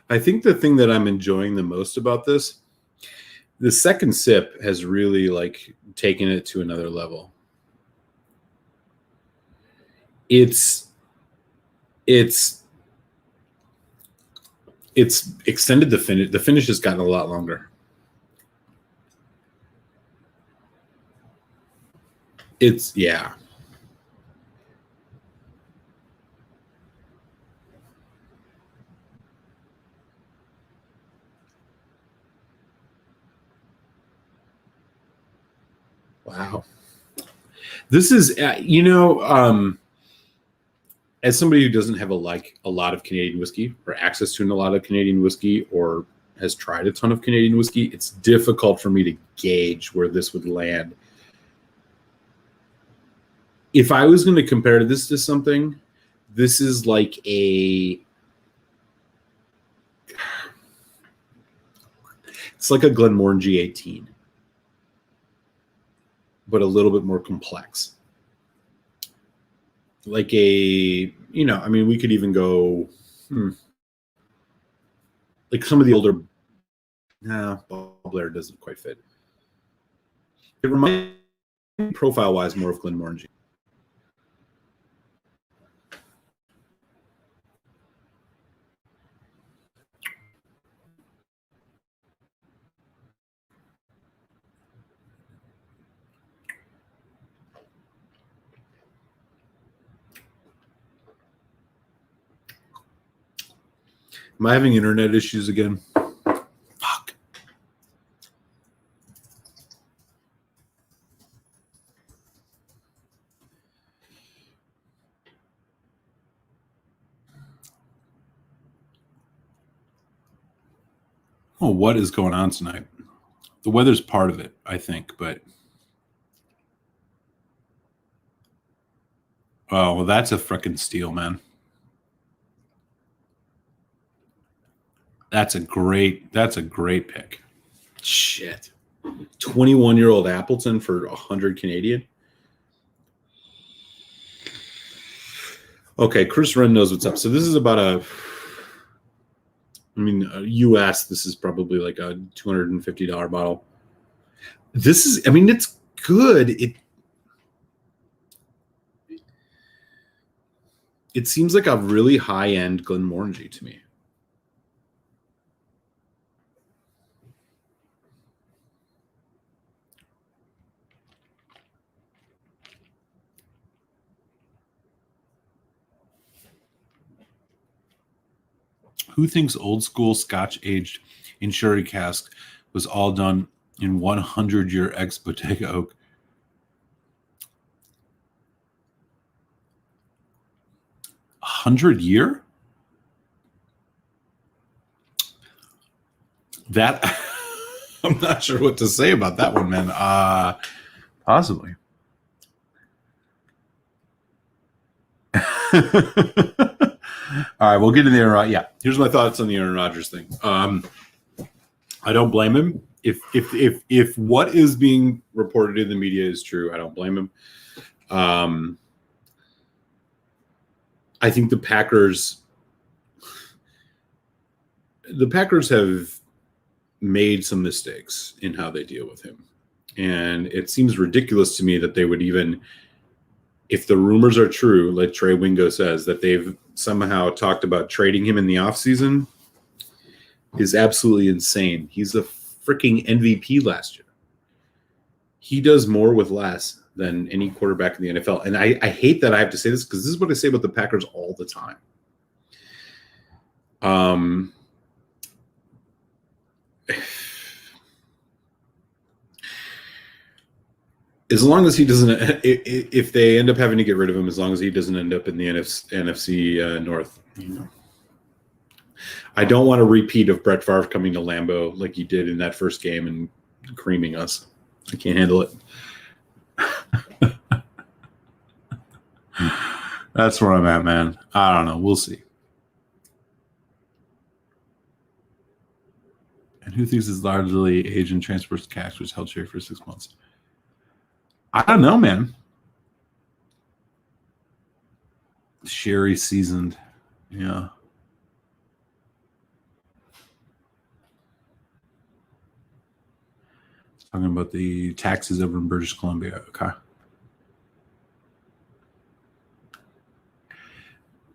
I think the thing that I'm enjoying the most about this, the second sip has really like taken it to another level. It's extended the finish. The finish has gotten a lot longer. Yeah. Wow. This is, as somebody who doesn't have a lot of Canadian whiskey or access to a lot of Canadian whiskey or has tried a ton of Canadian whiskey, it's difficult for me to gauge where this would land. If I was going to compare this to something, this is like it's like a Glenmorangie 18, but a little bit more complex. Like we could even go, like some of the older, Blair doesn't quite fit. It reminds me profile-wise more of Glenmorangie. Am I having internet issues again? Fuck. Oh, what is going on tonight? The weather's part of it, I think, but oh, well, that's a frickin' steal, man. That's a great pick. Shit. 21-year-old Appleton for 100 Canadian. Okay, Chris Wren knows what's up. So this is about US, this is probably like a $250 bottle. This is, it's good. It seems like a really high-end Glenmorangie to me. Who thinks old school Scotch aged in sherry cask was all done in 100-year ex Bottega oak? A 100-year? That I'm not sure what to say about that one, man. Possibly. All right, we'll get in there. Yeah, here's my thoughts on the Aaron Rodgers thing. I don't blame him. If what is being reported in the media is true, I don't blame him. I think the Packers have made some mistakes in how they deal with him. And it seems ridiculous to me that they would even, if the rumors are true, like Trey Wingo says, that they've somehow talked about trading him in the offseason is absolutely insane. He's a freaking MVP last year. He does more with less than any quarterback in the NFL. And I hate that I have to say this because this is what I say about the Packers all the time. As long as he doesn't, if they end up having to get rid of him, as long as he doesn't end up in the NFC North, I don't want a repeat of Brett Favre coming to Lambeau like he did in that first game and creaming us. I can't handle it. That's where I'm at, man. I don't know. We'll see. And who thinks it's largely Asian transport cash, which held sherry for 6 months? I don't know, man. Sherry seasoned. Yeah. Talking about the taxes over in British Columbia. Okay.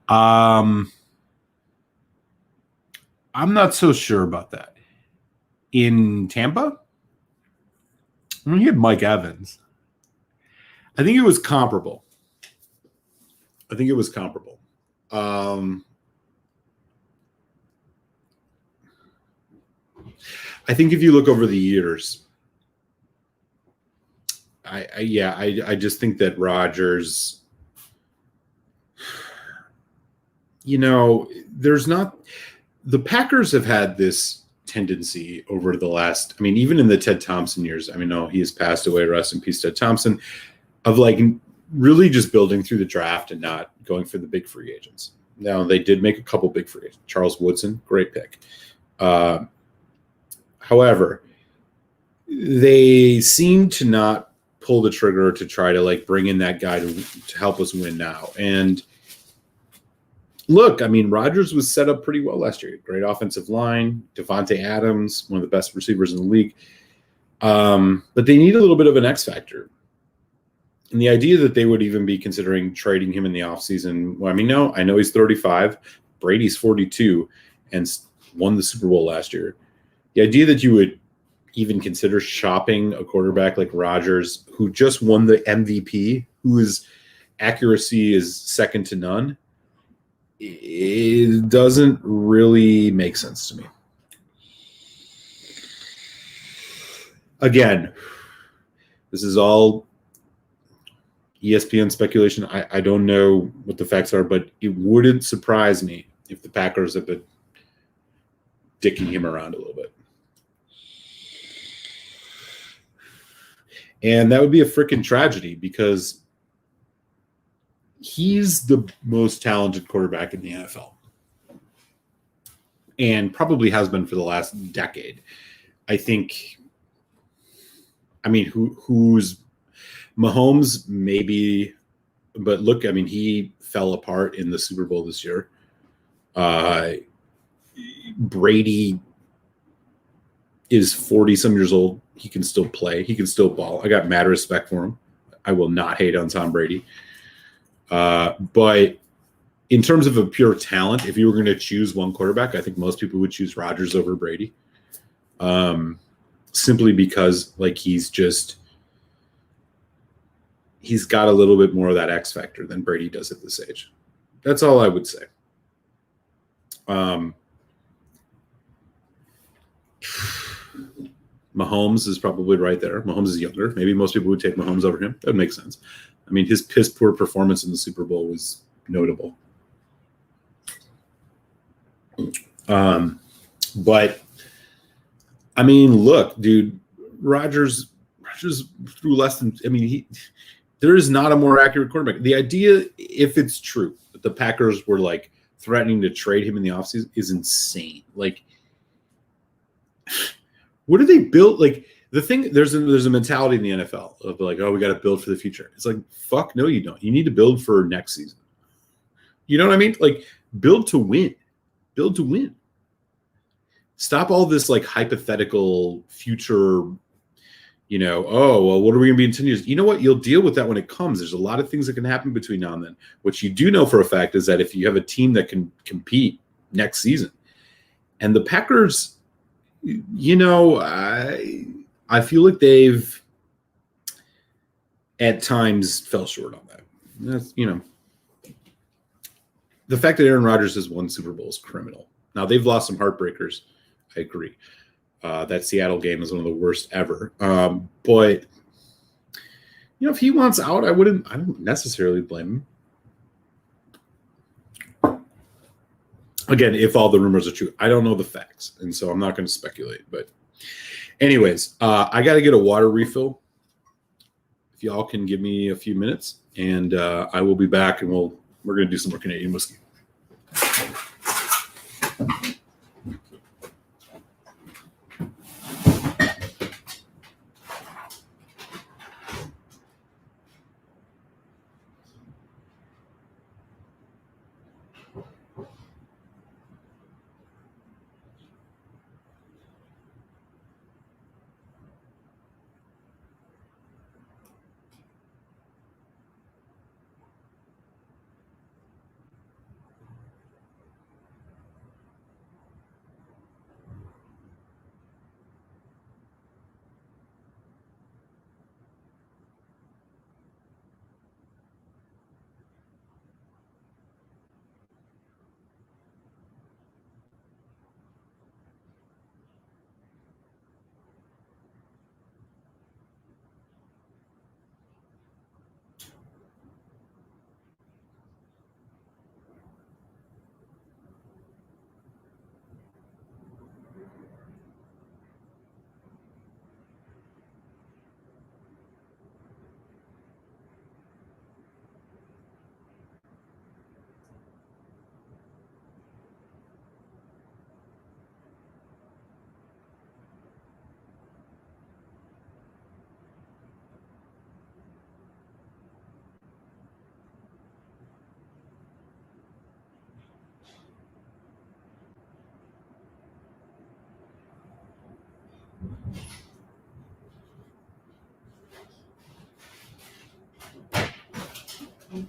I'm not so sure about that. In Tampa, I mean, he had Mike Evans. I think it was comparable. I think if you look over the years, I just think that Rodgers, there's not, the Packers have had this tendency over the last, even in the Ted Thompson years, no, he has passed away, rest in peace, Ted Thompson, of like really just building through the draft and not going for the big free agents. Now, they did make a couple big free agents. Charles Woodson, great pick. However, they seem to not pull the trigger to try to like bring in that guy to help us win now. And look, Rodgers was set up pretty well last year. Great offensive line, Devontae Adams, one of the best receivers in the league. But they need a little bit of an X factor. And the idea that they would even be considering trading him in the offseason, no, I know he's 35, Brady's 42, and won the Super Bowl last year. The idea that you would even consider shopping a quarterback like Rodgers, who just won the MVP, whose accuracy is second to none, it doesn't really make sense to me. Again, this is all ESPN speculation. I don't know what the facts are, but it wouldn't surprise me if the Packers have been dicking him around a little bit. And that would be a freaking tragedy because he's the most talented quarterback in the NFL and probably has been for the last decade. I think, who's Mahomes maybe, but look, he fell apart in the Super Bowl this year. Brady is 40-some years old. He can still play. He can still ball. I got mad respect for him. I will not hate on Tom Brady. But in terms of a pure talent, if you were going to choose one quarterback, I think most people would choose Rodgers over Brady. Simply because he's got a little bit more of that X factor than Brady does at this age. That's all I would say. Mahomes is probably right there. Mahomes is younger. Maybe most people would take Mahomes over him. That would make sense. His piss poor performance in the Super Bowl was notable. But look, dude, Rodgers threw less than. There is not a more accurate quarterback. The idea, if it's true, that the Packers were like threatening to trade him in the offseason is insane. Like, what do they build? Like, the thing, there's a mentality in the NFL of like, oh, we got to build for the future. It's like, fuck no, you don't. You need to build for next season. You know what I mean? Like, build to win. Build to win. Stop all this like hypothetical future, oh, well, what are we going to be in 10 years? You know what? You'll deal with that when it comes. There's a lot of things that can happen between now and then. What you do know for a fact is that if you have a team that can compete next season, and the Packers, I feel like they've at times fell short on that. That's, the fact that Aaron Rodgers has won Super Bowl is criminal. Now, they've lost some heartbreakers. I agree. That Seattle game is one of the worst ever. But, if he wants out, I don't necessarily blame him. Again, if all the rumors are true, I don't know the facts. And so I'm not going to speculate. But anyways, I got to get a water refill. If y'all can give me a few minutes, and I will be back, and we're going to do some more Canadian whiskey. All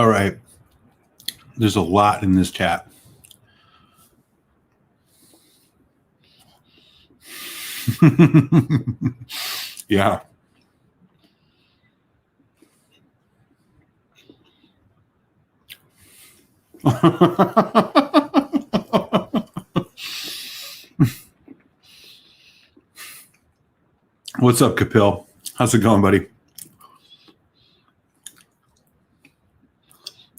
right. There's a lot in this chat. Yeah. What's up, Kapil? How's it going, buddy?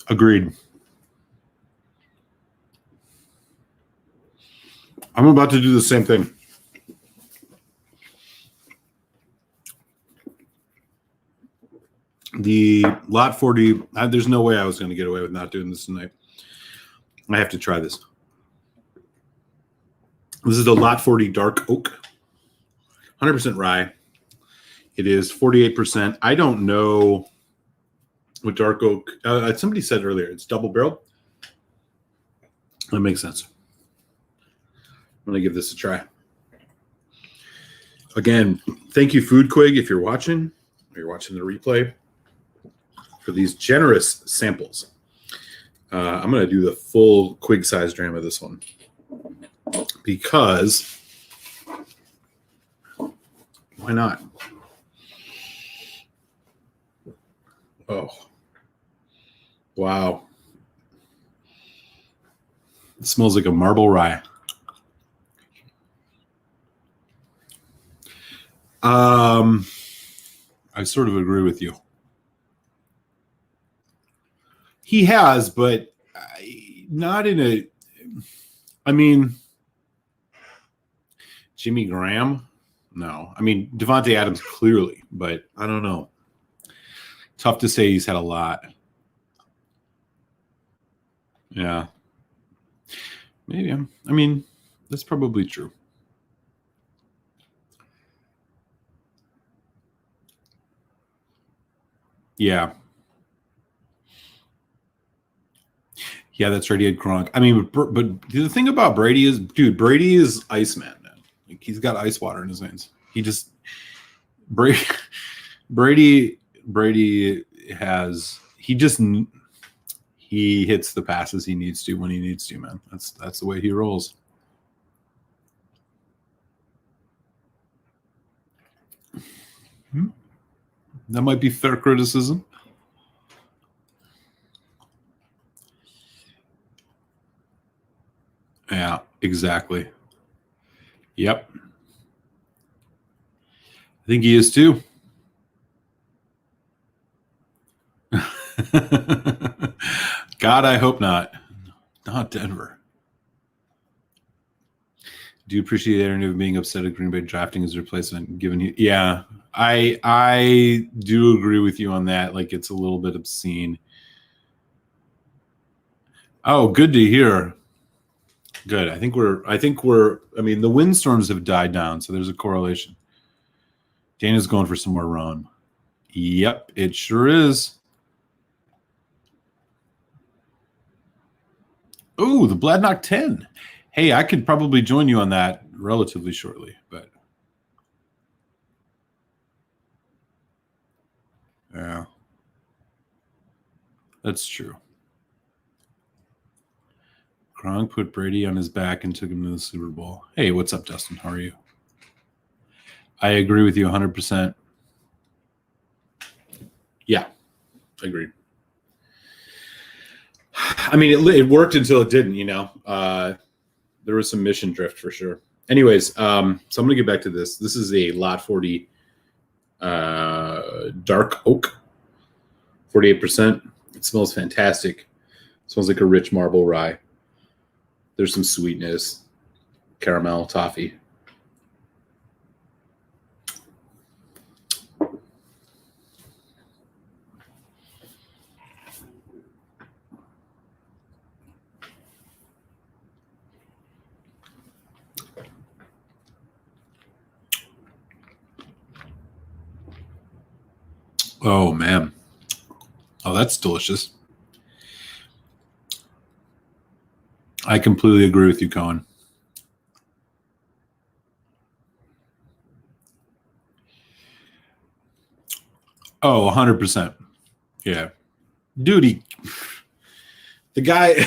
Agreed. I'm about to do the same thing. The Lot 40, there's no way I was going to get away with not doing this tonight. I have to try this. This is the Lot 40 Dark Oak. 100% rye. It is 48%. I don't know what dark oak. Somebody said earlier it's double barreled. That makes sense. I'm going to give this a try. Again, thank you, Foodquig, if you're watching, or you're watching the replay, for these generous samples. I'm going to do the full Quig size dram of this one because why not? Oh, wow. It smells like a marble rye. I sort of agree with you. He has, but not in a. I mean, Jimmy Graham? No. I mean, Devontae Adams clearly, but I don't know. Tough to say he's had a lot. Yeah. Maybe. I mean, that's probably true. Yeah. Yeah, that's right. He had Gronk. I mean, but the thing about Brady is, dude, Brady is Iceman, man. Like, he's got ice water in his veins. He just Brady has he hits the passes he needs to when he needs to, man. That's the way he rolls. That might be fair criticism. Yeah, exactly. Yep. I think he is too. God, I hope not. Not Denver. Do you appreciate the narrative being upset at Green Bay drafting his replacement? Given you, yeah, I do agree with you on that. Like, it's a little bit obscene. Oh, good to hear. Good. I think we're. I mean, the windstorms have died down, so there's a correlation. Dana's going for some more rum. Yep, it sure is. Oh, the Bladnock 10. Hey, I could probably join you on that relatively shortly, but yeah, that's true. Gronk put Brady on his back and took him to the Super Bowl. Hey, what's up, Dustin? How are you? I agree with you 100%. Yeah, agreed. I mean, it worked until it didn't, you know. There was some mission drift for sure. Anyways, so I'm going to get back to this. This is a Lot 40 Dark Oak, 48%. It smells fantastic. It smells like a rich marble rye. There's some sweetness, caramel, toffee. Oh, man. Oh, that's delicious. I completely agree with you, Cohen. Oh, 100%. Yeah. Dude, the guy,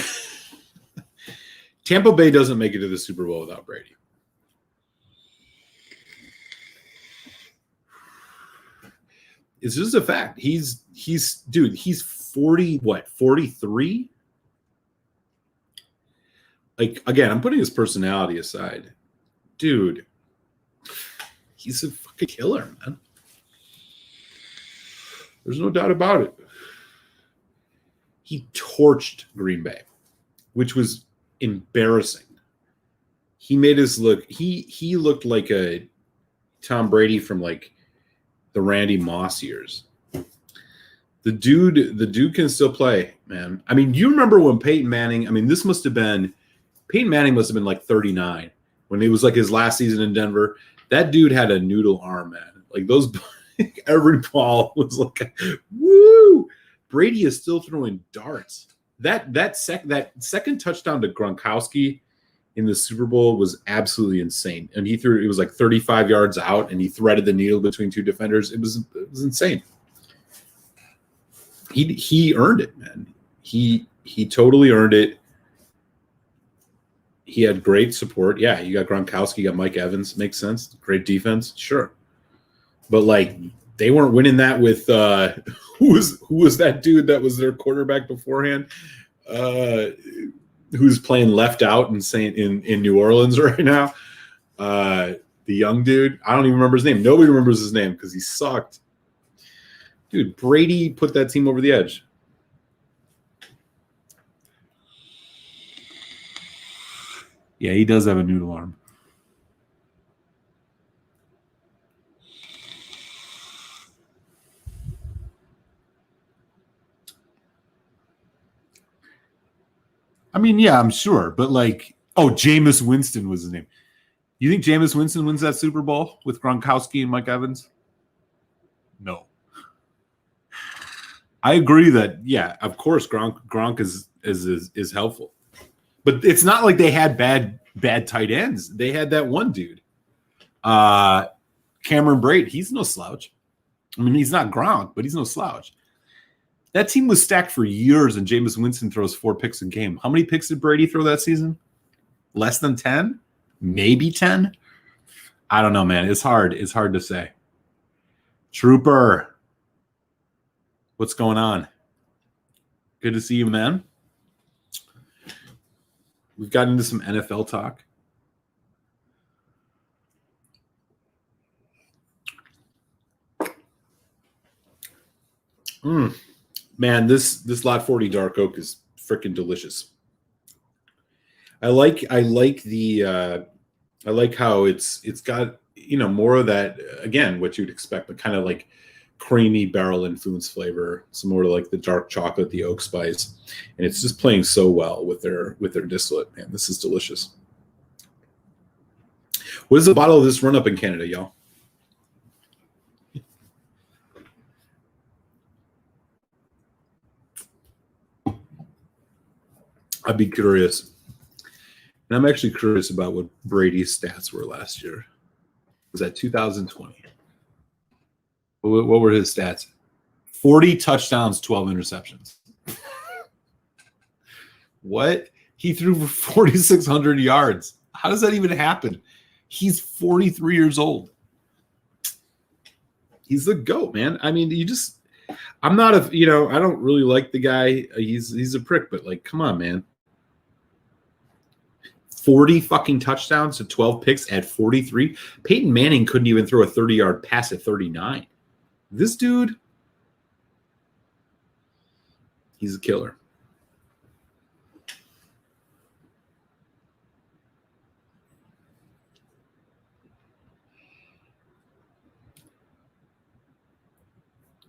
Tampa Bay doesn't make it to the Super Bowl without Brady. It's just a fact. He's 40, 43? Like, again, I'm putting his personality aside. Dude, he's a fucking killer, man. There's no doubt about it. He torched Green Bay, which was embarrassing. He made us look, he looked like a Tom Brady from like the Randy Moss years. The dude can still play, man. I mean, you remember when Peyton Manning, Peyton Manning must have been like 39 when it was like his last season in Denver. That dude had a noodle arm, man. Like those, every ball was like, woo! Brady is still throwing darts. That second touchdown to Gronkowski in the Super Bowl was absolutely insane. And it was like 35 yards out, and he threaded the needle between two defenders. It was insane. He earned it, man. He totally earned it. He had great support. Yeah, you got Gronkowski, you got Mike Evans. Makes sense. Great defense, sure. But like they weren't winning that with who was that dude that was their quarterback beforehand? Who's playing left out in New Orleans right now? The young dude. I don't even remember his name. Nobody remembers his name because he sucked. Dude, Brady put that team over the edge. Yeah, he does have a noodle arm. I mean, yeah, I'm sure. But like, Jameis Winston was his name. You think Jameis Winston wins that Super Bowl with Gronkowski and Mike Evans? No. I agree that, yeah, of course, Gronk is helpful. But it's not like they had bad tight ends. They had that one dude. Cameron Brate, he's no slouch. I mean, he's not Gronk, but he's no slouch. That team was stacked for years, and Jameis Winston throws 4 picks a game. How many picks did Brady throw that season? Less than 10? Maybe 10? I don't know, man. It's hard. It's hard to say. Trooper, what's going on? Good to see you, man. We've gotten into some NFL talk. Man, this Lot 40 Dark Oak is freaking delicious. I like how it's got, more of that, again, what you'd expect, but kind of like creamy barrel influence flavor, some more like the dark chocolate, the oak spice, and it's just playing so well with their distillate. Man, this is delicious. What is the bottle of this run up in Canada, y'all? I'd be curious. And I'm actually curious about what Brady's stats were last year. Was that 2020? What were his stats? 40 touchdowns, 12 interceptions. What? He threw for 4,600 yards. How does that even happen? He's 43 years old. He's the GOAT, man. I mean, I'm not I don't really like the guy. He's a prick, but like, come on, man. 40 fucking touchdowns to 12 picks at 43. Peyton Manning couldn't even throw a 30-yard pass at 39. This dude, he's a killer.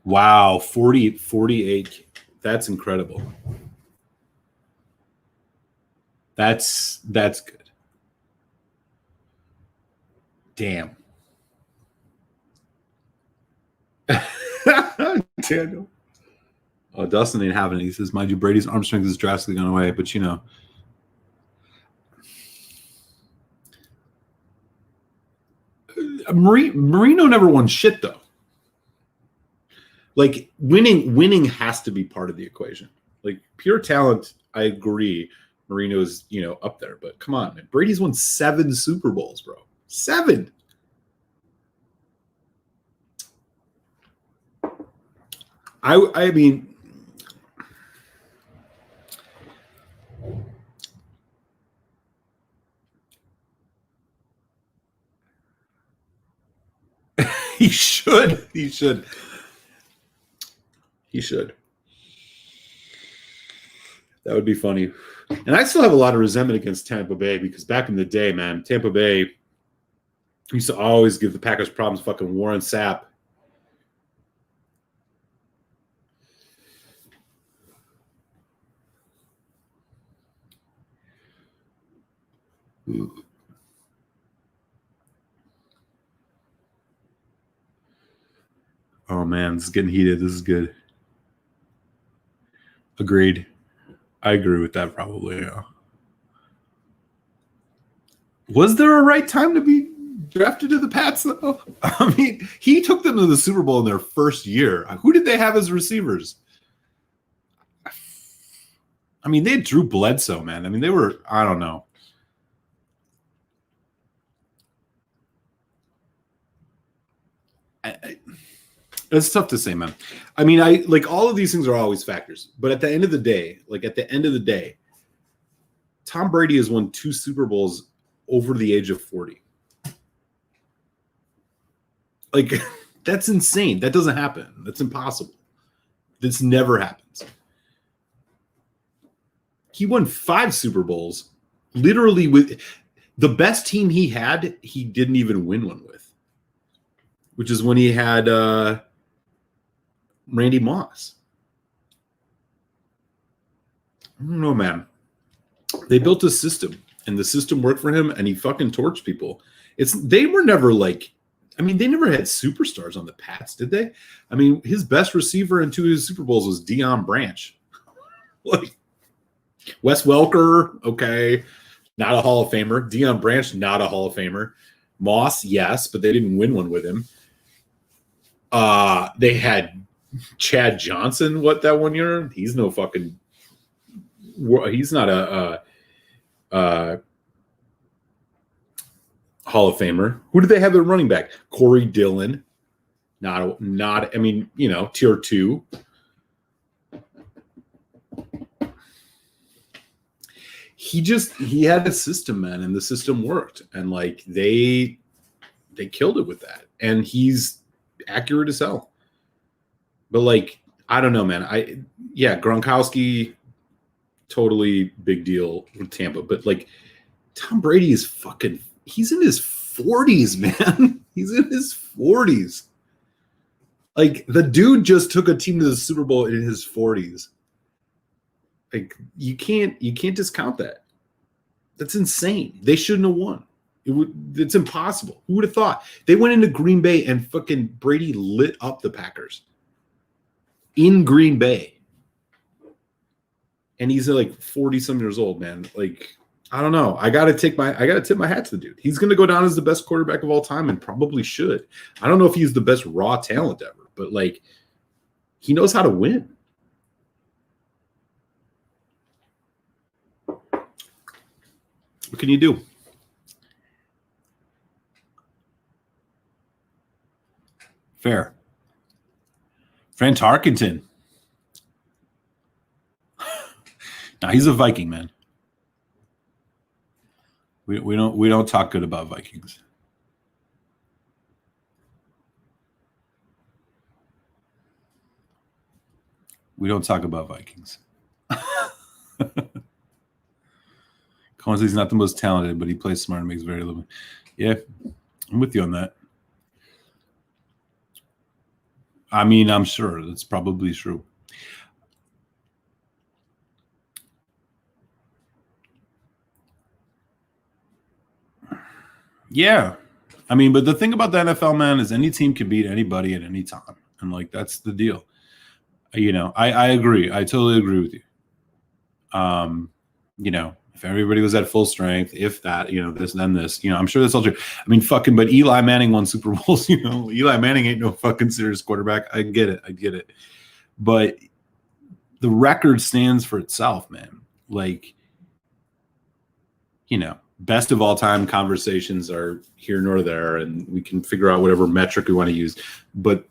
Wow, 48. That's incredible. That's good. Damn. Daniel. Oh, Dustin ain't having it. He says, mind you, Brady's arm strength is drastically gone away, but you know. Marino never won shit, though. Like, winning has to be part of the equation. Like, pure talent, I agree. Marino's, up there. But come on, man. Brady's won 7 Super Bowls, bro. 7. I mean, he should. He should. That would be funny. And I still have a lot of resentment against Tampa Bay because back in the day, man, Tampa Bay used to always give the Packers problems. Fucking Warren Sapp. Ooh. Oh, man, this is getting heated. This is good. Agreed. I agree with that probably, yeah. Was there a right time to be drafted to the Pats, though? I mean, he took them to the Super Bowl in their first year. Who did they have as receivers? I mean, they had Drew Bledsoe, man. I mean, they were, I don't know. It's tough to say, man. I mean, all of these things are always factors. But at the end of the day, Tom Brady has won 2 Super Bowls over the age of 40. Like, that's insane. That doesn't happen. That's impossible. This never happens. He won 5 Super Bowls literally with the best team he had, he didn't even win one with, which is when he had Randy Moss. I don't know, man. They built a system, and the system worked for him, and he fucking torched people. They were never like, I mean, they never had superstars on the Pats, did they? I mean, his best receiver in 2 of his Super Bowls was Deion Branch. Like, Wes Welker, okay, not a Hall of Famer. Deion Branch, not a Hall of Famer. Moss, yes, but they didn't win one with him. They had Chad Johnson, that one year? He's no fucking. He's not a Hall of Famer. Who did they have at running back? Corey Dillon. Not. I mean, tier 2. He had a system, man, and the system worked, and like they killed it with that, and he's accurate as hell. But like, I don't know, man. Gronkowski, totally big deal with Tampa, but like Tom Brady is he's in his 40s, man. He's in his 40s. Like, the dude just took a team to the Super Bowl in his 40s. Like, you can't discount that. That's insane. They shouldn't have won. It's impossible. Who would have thought? They went into Green Bay and fucking Brady lit up the Packers in Green Bay. And he's like 40-some years old, man. Like, I don't know. I gotta tip my hat to the dude. He's gonna go down as the best quarterback of all time, and probably should. I don't know if he's the best raw talent ever, but like, he knows how to win. What can you do? Fair. Fran Tarkenton. Now he's a Viking, man. We don't talk good about Vikings. We don't talk about Vikings. Consley's not the most talented, but he plays smart and makes very little. Yeah, I'm with you on that. I mean, I'm sure that's probably true. Yeah. I mean, but the thing about the NFL, man, is any team can beat anybody at any time. And like, that's the deal. You know, I agree. I totally agree with you. You know, if everybody was at full strength, if that, you know, this, then this, you know, I'm sure that's all true. I mean, fucking, but Eli Manning won Super Bowls, you know, Eli Manning ain't no fucking serious quarterback. I get it. But the record stands for itself, man. Like, you know, best of all time conversations are here nor there, and we can figure out whatever metric we want to use. But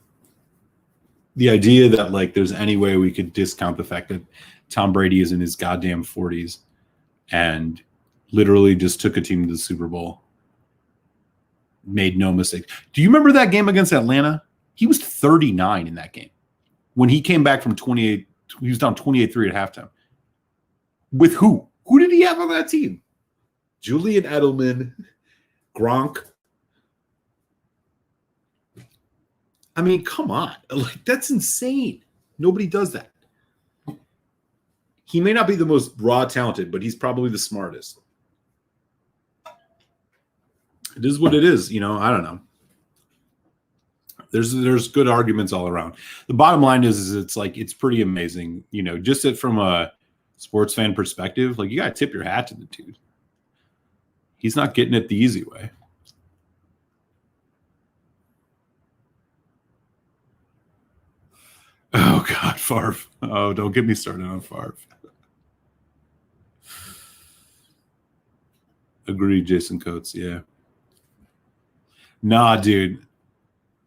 the idea that like there's any way we could discount the fact that Tom Brady is in his goddamn 40s and literally just took a team to the Super Bowl, made no mistake. Do you remember that game against Atlanta? He was 39 in that game. When he came back from 28, he was down 28-3 at halftime. With who? Who did he have on that team? Julian Edelman, Gronk. I mean, come on. Like, that's insane. Nobody does that. He may not be the most raw talented, but he's probably the smartest. It is what it is. You know, I don't know. There's good arguments all around. The bottom line is it's like, it's pretty amazing. You know, just from a sports fan perspective, like, you got to tip your hat to the dude. He's not getting it the easy way. Oh, God, Favre. Oh, don't get me started on Favre. Agreed, Jason Coates. Yeah. Nah, dude.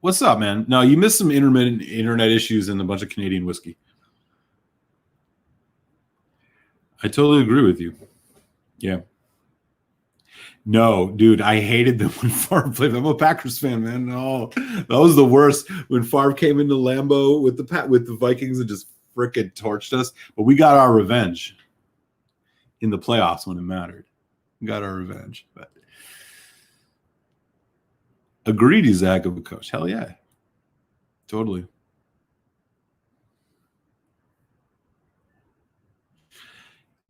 What's up, man? No, you missed some intermittent internet issues and a bunch of Canadian whiskey. I totally agree with you. Yeah. No, dude, I hated them when Favre played. I'm a Packers fan, man. No, that was the worst when Favre came into Lambeau with the Vikings and just frickin' torched us. But we got our revenge in the playoffs when it mattered. We got our revenge. But agreed, he's a heck of a coach. Hell yeah, totally.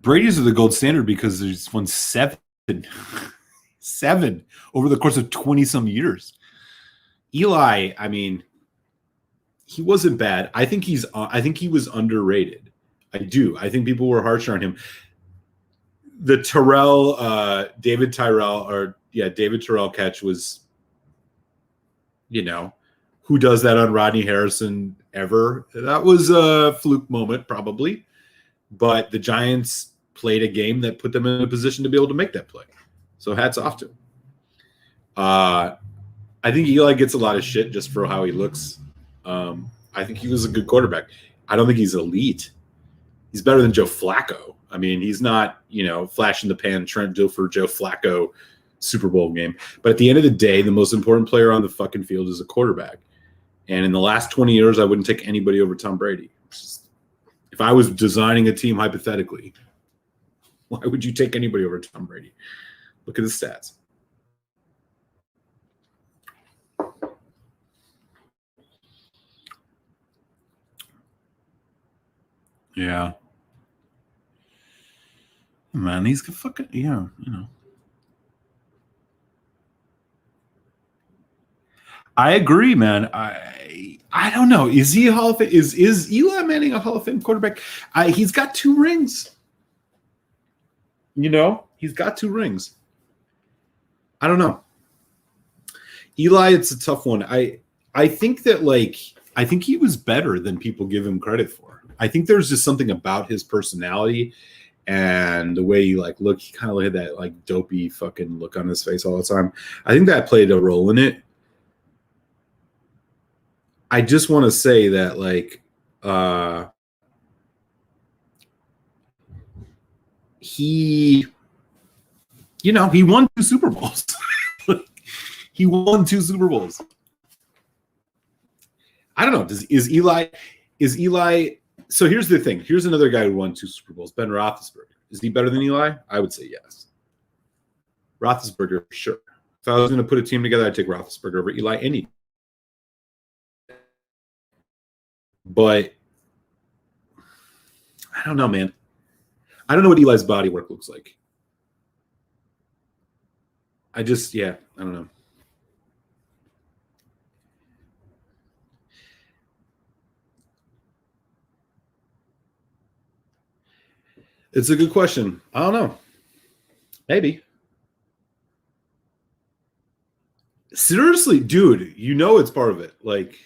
Brady's are the gold standard because there's won seven over the course of 20 some years. Eli, I mean, he wasn't bad. I think he was underrated. I do. I think people were harsher on him. The David Tyrell catch was, you know, who does that on Rodney Harrison ever? That was a fluke moment, probably. But the Giants played a game that put them in a position to be able to make that play. So hats off to him. I think Eli gets a lot of shit just for how he looks. I think he was a good quarterback. I don't think he's elite. He's better than Joe Flacco. I mean, he's not, you know, flash in the pan Trent Dilfer, Joe Flacco Super Bowl game. But at the end of the day, the most important player on the fucking field is a quarterback. And in the last 20 years, I wouldn't take anybody over Tom Brady. If I was designing a team hypothetically, why would you take anybody over Tom Brady? Look at the stats. Yeah. Man, he's fucking, yeah, you know. I agree, man. I don't know. Is he a Hall of Fame? Is Eli Manning a Hall of Fame quarterback? He's got 2 rings. You know, he's got 2 rings. I don't know. Eli, it's a tough one. I think that, like, I think he was better than people give him credit for. I think there's just something about his personality and the way he look. He kind of had that like dopey fucking look on his face all the time. I think that played a role in it. I just want to say that, like, he won 2 Super Bowls. He won 2 Super Bowls. I don't know. Is Eli? So here's the thing. Here's another guy who won 2 Super Bowls. Ben Roethlisberger. Is he better than Eli? I would say yes. Roethlisberger, sure. If I was going to put a team together, I'd take Roethlisberger over Eli any. But I don't know, man. I don't know what Eli's body work looks like. I don't know. It's a good question. I don't know. Maybe. Seriously, dude, you know it's part of it. Like,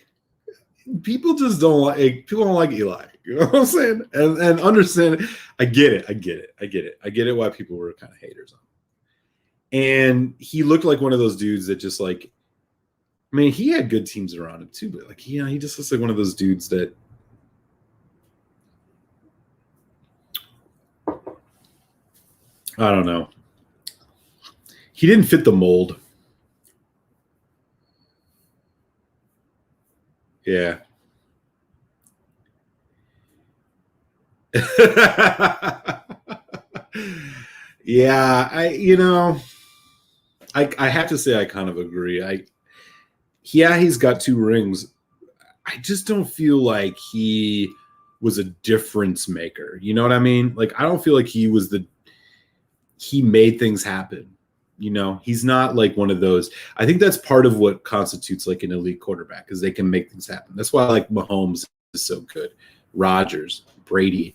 people just don't like Eli. You know what I'm saying? And understand it. I get it. I get it why people were kind of haters on him. And he looked like one of those dudes that just like, I mean, he had good teams around him too, but like, he just looks like one of those dudes that I don't know. He didn't fit the mold. Yeah. Yeah, I have to say I kind of agree. He's got 2 rings. I just don't feel like he was a difference maker. You know what I mean? Like, I don't feel like he made things happen. You know, he's not like one of those. I think that's part of what constitutes like an elite quarterback, is they can make things happen. That's why like Mahomes is so good. Rodgers, Brady,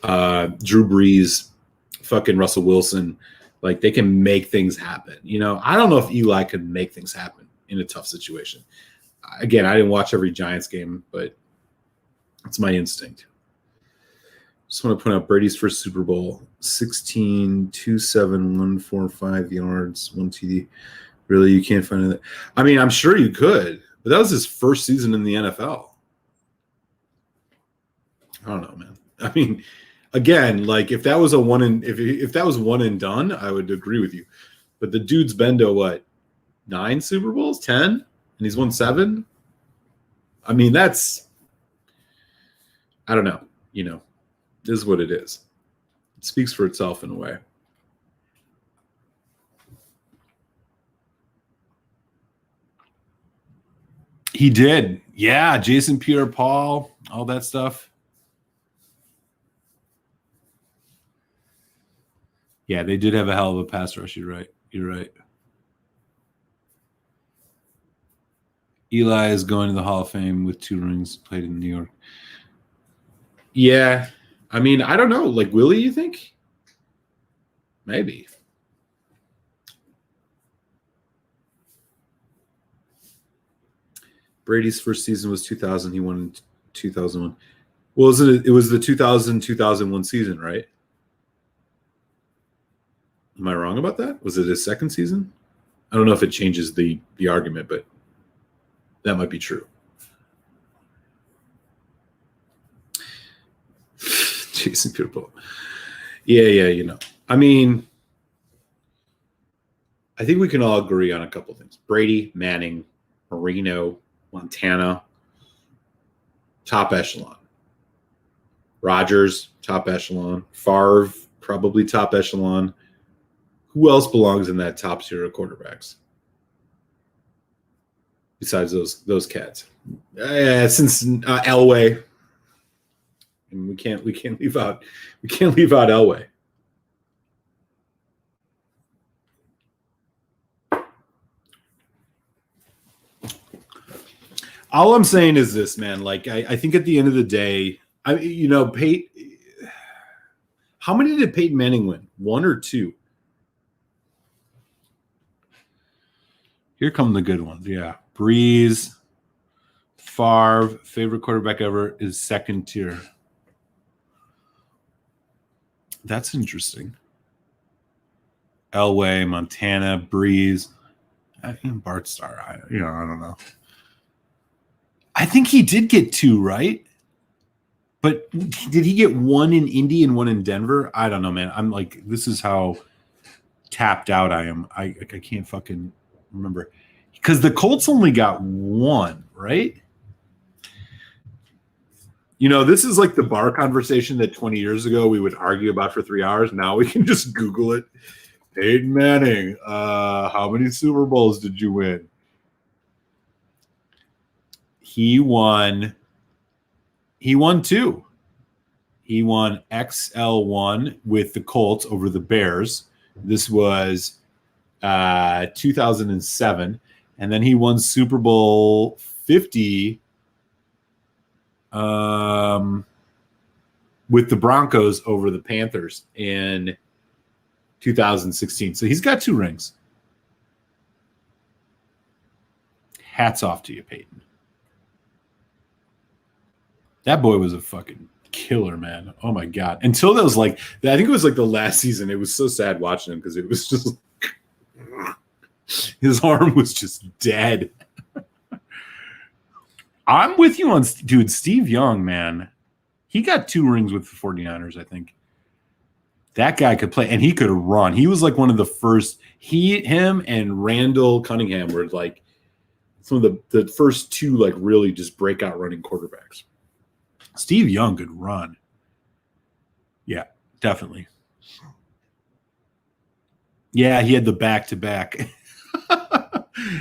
Drew Brees, fucking Russell Wilson, like they can make things happen. You know, I don't know if Eli could make things happen in a tough situation. Again, I didn't watch every Giants game, but it's my instinct. Just want to point out Brady's first Super Bowl, 16, 2-7, 145 yards, 1 TD. Really, you can't find it? I mean, I'm sure you could, but that was his first season in the NFL. I don't know, man. I mean, again, like if that was if that was one and done, I would agree with you. But the dude's been to what, 9 Super Bowls, 10, and he's won 7. I mean, that's, I don't know. You know, this is what it is. It speaks for itself in a way. He did. Yeah, Jason Pierre-Paul, all that stuff. Yeah, they did have a hell of a pass rush. You're right. Eli is going to the Hall of Fame with 2 rings, played in New York. Yeah. I mean, I don't know. Like, will he, you think? Maybe. Brady's first season was 2000. He won in 2001. Well, it was the 2000-2001 season, right? Am I wrong about that? Was it his second season? I don't know if it changes the argument, but that might be true. Jason Pierre-Paul. Yeah, you know. I mean, I think we can all agree on a couple of things. Brady, Manning, Marino, Montana, top echelon. Rodgers, top echelon. Favre, probably top echelon. Who else belongs in that top tier of quarterbacks besides those cats? Since Elway, and we can't leave out Elway. All I'm saying is this, man. Like, I think at the end of the day, how many did Peyton Manning win? 1 or 2? Here come the good ones. Yeah. Breeze, Favre, favorite quarterback ever, is second tier. That's interesting. Elway, Montana, Breeze, Bart Starr. I don't know. I think he did get 2, right? But did he get 1 in Indy and 1 in Denver? I don't know, man. I'm like, this is how tapped out I am. I can't fucking remember. Because the Colts only got 1, right? You know, this is like the bar conversation that 20 years ago we would argue about for 3 hours. Now we can just Google it. Peyton Manning, how many Super Bowls did you win? He won 2. He won XL1 with the Colts over the Bears. This was 2007. And then he won Super Bowl 50. with the Broncos over the Panthers in 2016. So he's got 2 rings. Hats off to you, Peyton. That boy was a fucking killer, man. Oh my God. Until that was like, I think it was like the last season. It was so sad watching him because it was just his arm was just dead. I'm with you on, dude, Steve Young, man. He got 2 rings with the 49ers, I think. That guy could play, and he could run. He was like one of the first. Him and Randall Cunningham were like some of the first 2 like really just breakout running quarterbacks. Steve Young could run. Yeah, definitely. Yeah, he had the back-to-back,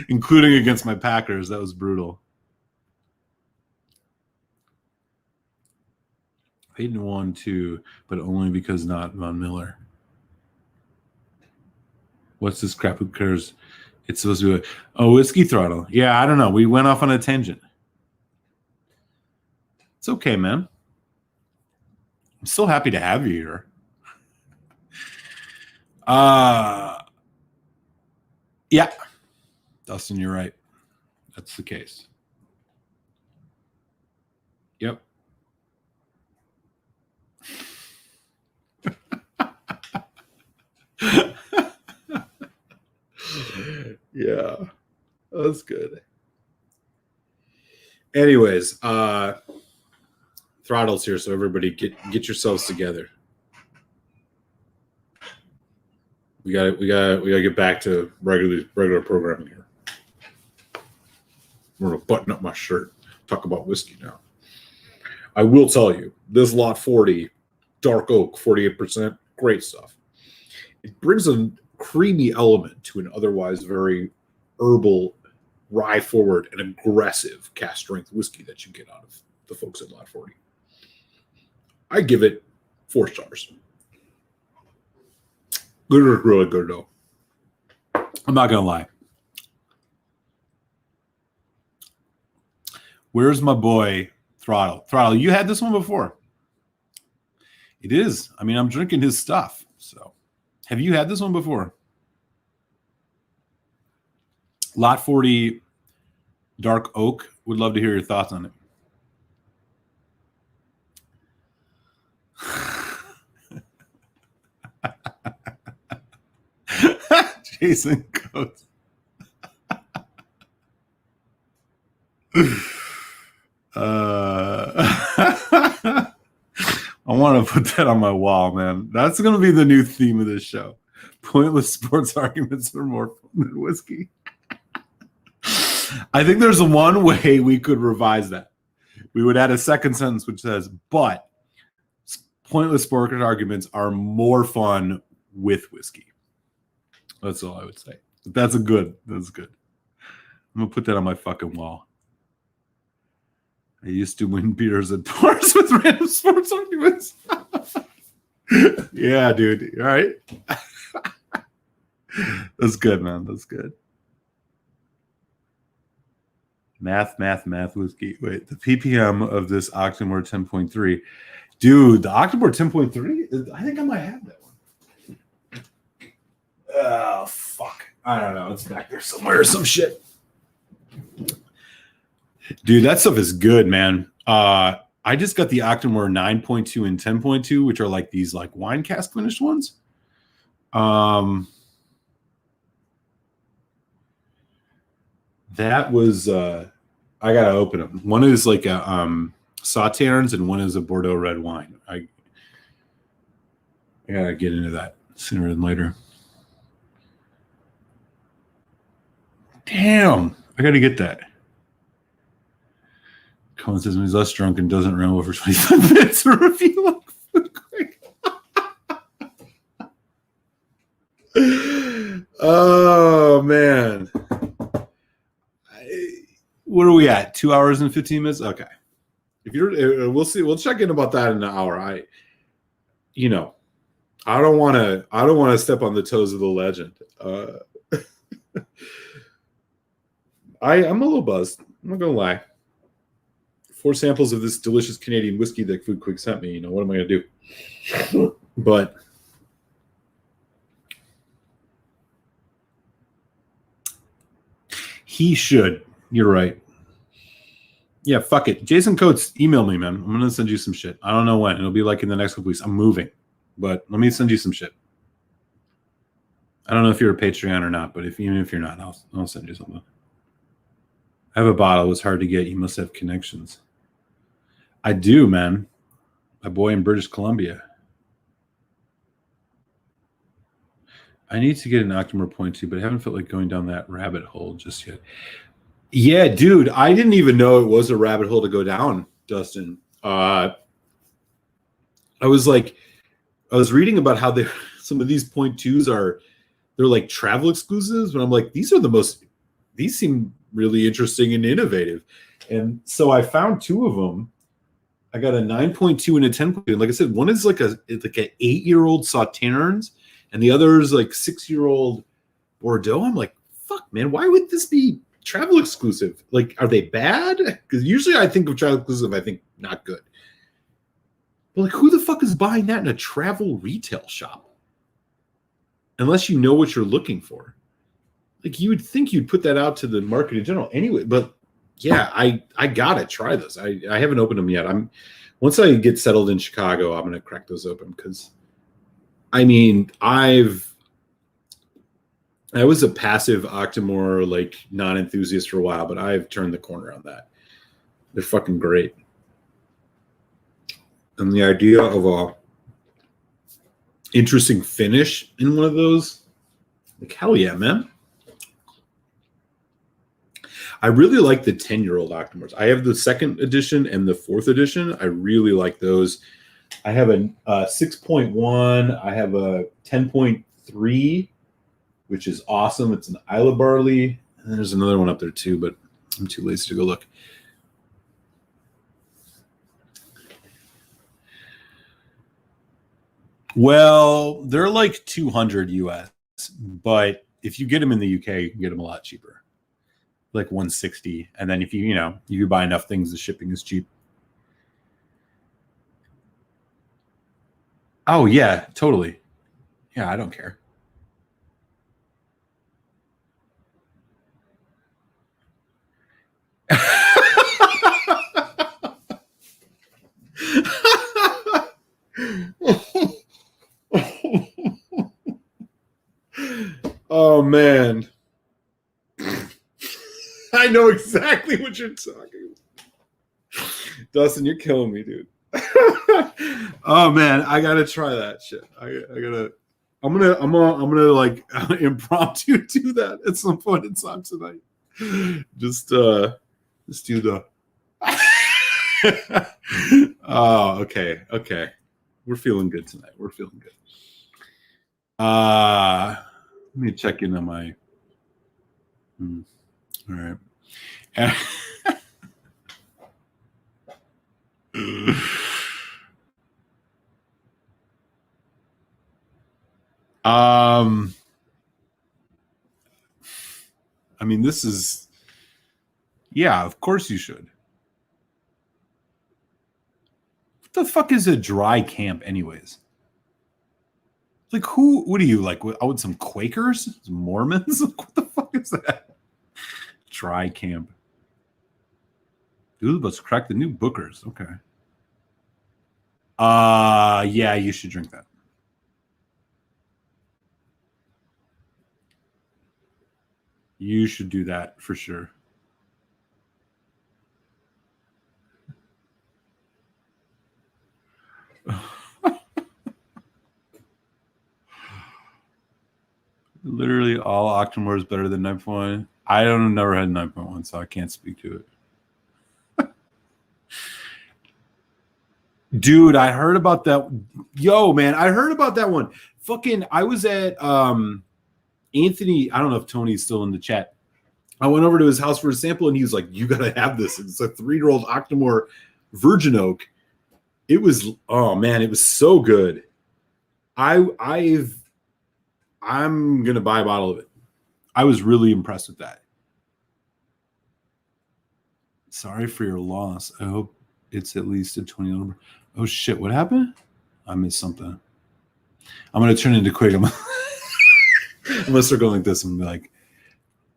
including against my Packers. That was brutal. Peyton won 2, but only because not Von Miller. What's this crap? Who cares? It's supposed to be whiskey throttle. Yeah, I don't know. We went off on a tangent. It's okay, man. I'm still happy to have you here. Yeah. Dustin, you're right. That's the case. Yep. Yeah. That's good. Anyways, Throttle's here, so everybody get yourselves together. We gotta get back to regular programming here. I'm gonna button up my shirt, talk about whiskey now. I will tell you, this Lot 40, dark oak, 48%, great stuff. It brings a creamy element to an otherwise very herbal, rye forward, and aggressive cast strength whiskey that you get out of the folks at Lot 40. I give it 4 stars. Good, really good though. I'm not gonna lie. Where's my boy Throttle? Throttle, you had this one before. It is. I mean, I'm drinking his stuff. So, have you had this one before? Lot 40 Dark Oak. Would love to hear your thoughts on it. Jason Coates. I want to put that on my wall, man. That's going to be the new theme of this show. Pointless sports arguments are more fun than whiskey. I think there's one way we could revise that. We would add a second sentence which says, but pointless sports arguments are more fun with whiskey. That's all I would say. That's good. I'm going to put that on my fucking wall. I used to win beers at bars with random sports arguments. Yeah, dude. All right. That's good, man. That's good. Math whiskey. Wait, the ppm of this Octamor 10.3. Dude, the Octamor 10.3? I think I might have that one. Oh, fuck. I don't know. It's back there somewhere or some shit. Dude, that stuff is good, man. I just got the Octamor 9.2 and 10.2, which are like these like wine cask finished ones. That was I gotta open them. One is like a Sauternes and one is a Bordeaux red wine. I gotta get into that sooner than later. Damn, I gotta get that. Cohen says when he's less drunk and doesn't ramble for 25 minutes to review like Foodquig. Oh man. What are we at? 2 hours and 15 minutes? Okay. If you're we'll see. We'll check in about that in an hour. I don't want to step on the toes of the legend. I'm a little buzzed. I'm not gonna lie. 4 samples of this delicious Canadian whiskey that Foodquig sent me. What am I going to do? But he should. You're right. Yeah, fuck it. Jason Coates, email me, man. I'm going to send you some shit. I don't know when. It'll be like in the next couple weeks. I'm moving. But let me send you some shit. I don't know if you're a Patreon or not, but even if you're not, I'll send you something. I have a bottle. It was hard to get. You must have connections. I do, man. My boy in British Columbia. I need to get an Octamor point too, but I haven't felt like going down that rabbit hole just yet. Yeah, dude, I didn't even know it was a rabbit hole to go down, Dustin. I was reading about how some of these point twos they're like travel exclusives, but I'm like, these seem really interesting and innovative. And so I found 2 of them. I got a 9.2 and a 10.2. Like I said, one is like an 8-year-old Sauternes, and the other is like 6-year-old Bordeaux. I'm like, fuck, man, why would this be travel exclusive? Like, are they bad? Because usually I think of travel exclusive, I think not good. But like, who the fuck is buying that in a travel retail shop? Unless you know what you're looking for. Like, you would think you'd put that out to the market in general anyway. But yeah, I gotta try this. I haven't opened them yet. Once I get settled in Chicago, I'm gonna crack those open because I mean, I was a passive Octamor, like, non-enthusiast for a while, but I've turned the corner on that. They're fucking great. And the idea of a interesting finish in one of those, like, hell yeah, man. I really like the 10-year-old Octamors. I have the 2nd edition and the 4th edition. I really like those. I have a 6.1. I have a 10.3, which is awesome. It's an Isla Barley. And there's another one up there too, but I'm too lazy to go look. Well, they're like 200 US, but if you get them in the UK, you can get them a lot cheaper. Like 160. And then if you buy enough things, the shipping is cheap. Oh yeah, totally. Yeah, I don't care. Oh man. I know exactly what you're talking about. Dustin, you're killing me, dude. Oh man, I gotta try that shit. I'm gonna like impromptu do that at some point in time tonight. Just do the oh, okay. We're feeling good tonight. We're feeling good. Let me check in on my all right. I mean, this is, yeah, of course you should. What the fuck is a dry camp anyways? Like, what are you, like, with some Quakers? Some Mormons? What the fuck is that? Dry camp. Dude, let's crack the new Bookers. Okay. Yeah, you should drink that. You should do that for sure. Literally all Octamor is better than 9.1. I never had 9.1, so I can't speak to it. Dude, I heard about that. Yo, man, I heard about that one. Fucking, I was at Anthony. I don't know if Tony's still in the chat. I went over to his house for a sample, and he was like, "You gotta have this." It's a 3-year-old Octamor Virgin Oak. It was, oh man, it was so good. I'm gonna buy a bottle of it. I was really impressed with that. Sorry for your loss. I hope it's at least a 20 number. Oh shit, what happened? I missed something. I'm gonna turn into Quig. I'm gonna start going like this and be like,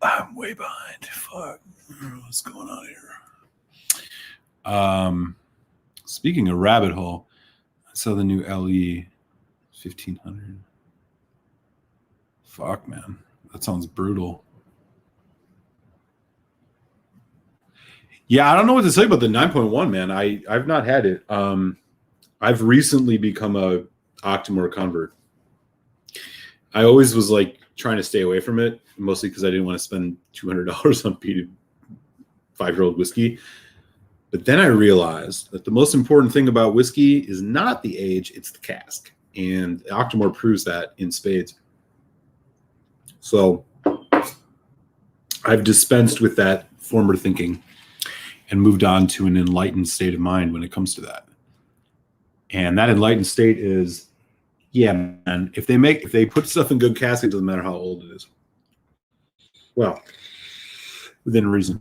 I'm way behind. Fuck. What's going on here? Speaking of rabbit hole, I saw the new LE 1500. Fuck, man. That sounds brutal. Yeah, I don't know what to say about the 9.1, man. I've not had it. I've recently become a Octamor convert. I always was like trying to stay away from it, mostly because I didn't want to spend $200 on peated 5-year-old whiskey. But then I realized that the most important thing about whiskey is not the age, it's the cask. And Octamor proves that in spades. So I've dispensed with that former thinking and moved on to an enlightened state of mind when it comes to that. And that enlightened state is, yeah, man, if they put stuff in good cask, it doesn't matter how old it is. Well, within reason.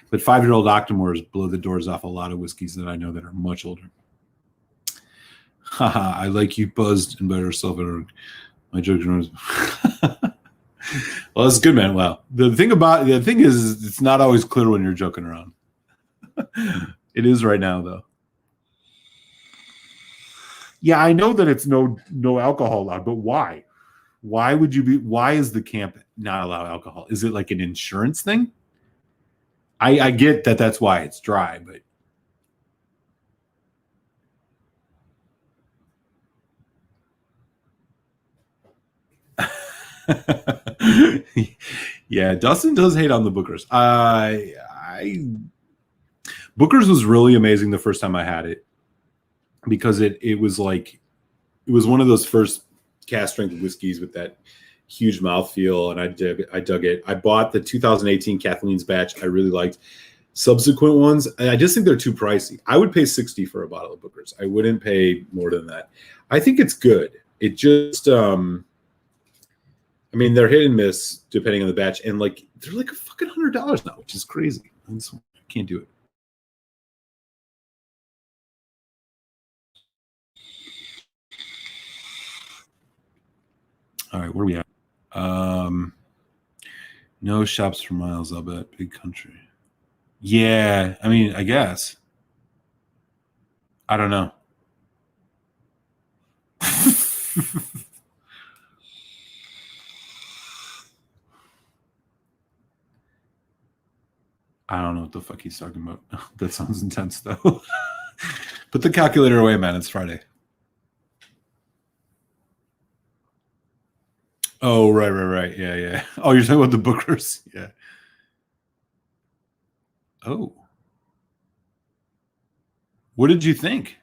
But 5-year-old Octamors blow the doors off a lot of whiskeys that I know that are much older. Haha, I like you buzzed and better self. My joke is well, that's good, man. Well, the thing is it's not always clear when you're joking around. It is right now, though. Yeah, I know that it's no alcohol allowed, but why? Why is the camp not allow alcohol? Is it like an insurance thing? I get that that's why it's dry, but yeah, Dustin does hate on the Bookers. Booker's was really amazing the first time I had it because it was one of those first cast strength whiskeys with that huge mouthfeel, and I dug it. I bought the 2018 Kathleen's batch. I really liked. Subsequent ones, I just think they're too pricey. I would pay $60 for a bottle of Booker's. I wouldn't pay more than that. I think it's good. It just I mean, they're hit and miss depending on the batch, and like they're like a fucking $100 now, which is crazy. I can't do it. All right, where are we at? No shops for miles, I'll bet. Big country. Yeah, I mean, I guess. I don't know. I don't know what the fuck he's talking about. That sounds intense, though. Put the calculator away, man. It's Friday. Oh, right. Yeah. Oh, you're talking about the Bookers? Yeah. Oh. What did you think?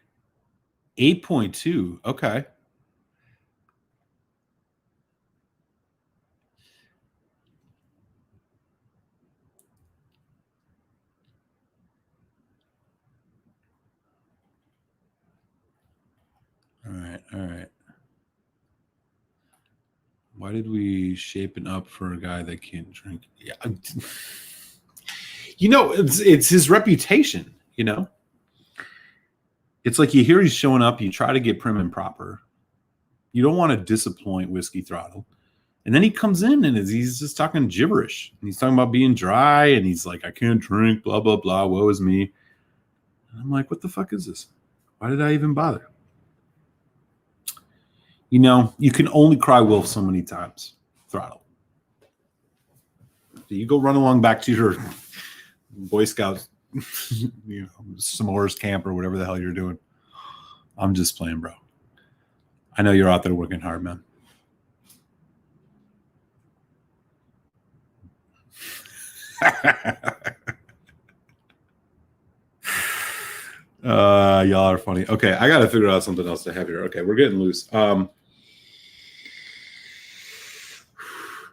8.2. Okay. All right. Why did we shaping up for a guy that can't drink? Yeah. You know, it's his reputation, you know? It's like you hear he's showing up, you try to get prim and proper. You don't want to disappoint Whiskey Throttle. And then he comes in and he's just talking gibberish. And he's talking about being dry, and he's like, I can't drink, blah, blah, blah, woe is me. And I'm like, what the fuck is this? Why did I even bother? You know, you can only cry wolf so many times, Throttle. So you go run along back to your Boy Scout, you know, s'mores camp or whatever the hell you're doing. I'm just playing, bro. I know you're out there working hard, man. Y'all are funny. Okay, I gotta figure out something else to have here. Okay, we're getting loose.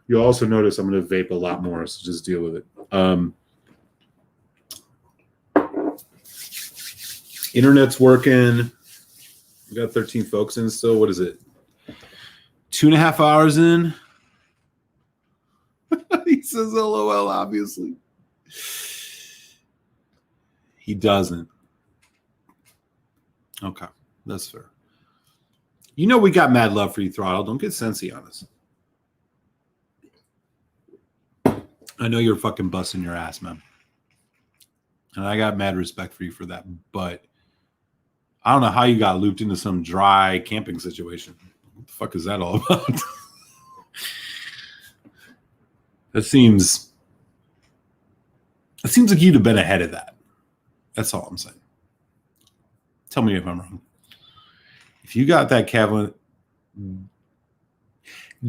You'll also notice I'm gonna vape a lot more, so just deal with it. Internet's working. We got 13 folks in still. What is it? 2.5 hours in. He says LOL, obviously. He doesn't. Okay, that's fair. You know we got mad love for you, Throttle. Don't get sensy on us. I know you're fucking busting your ass, man. And I got mad respect for you for that. But I don't know how you got looped into some dry camping situation. What the fuck is that all about? It seems like you'd have been ahead of that. That's all I'm saying. Tell me if I'm wrong. If you got that cabin,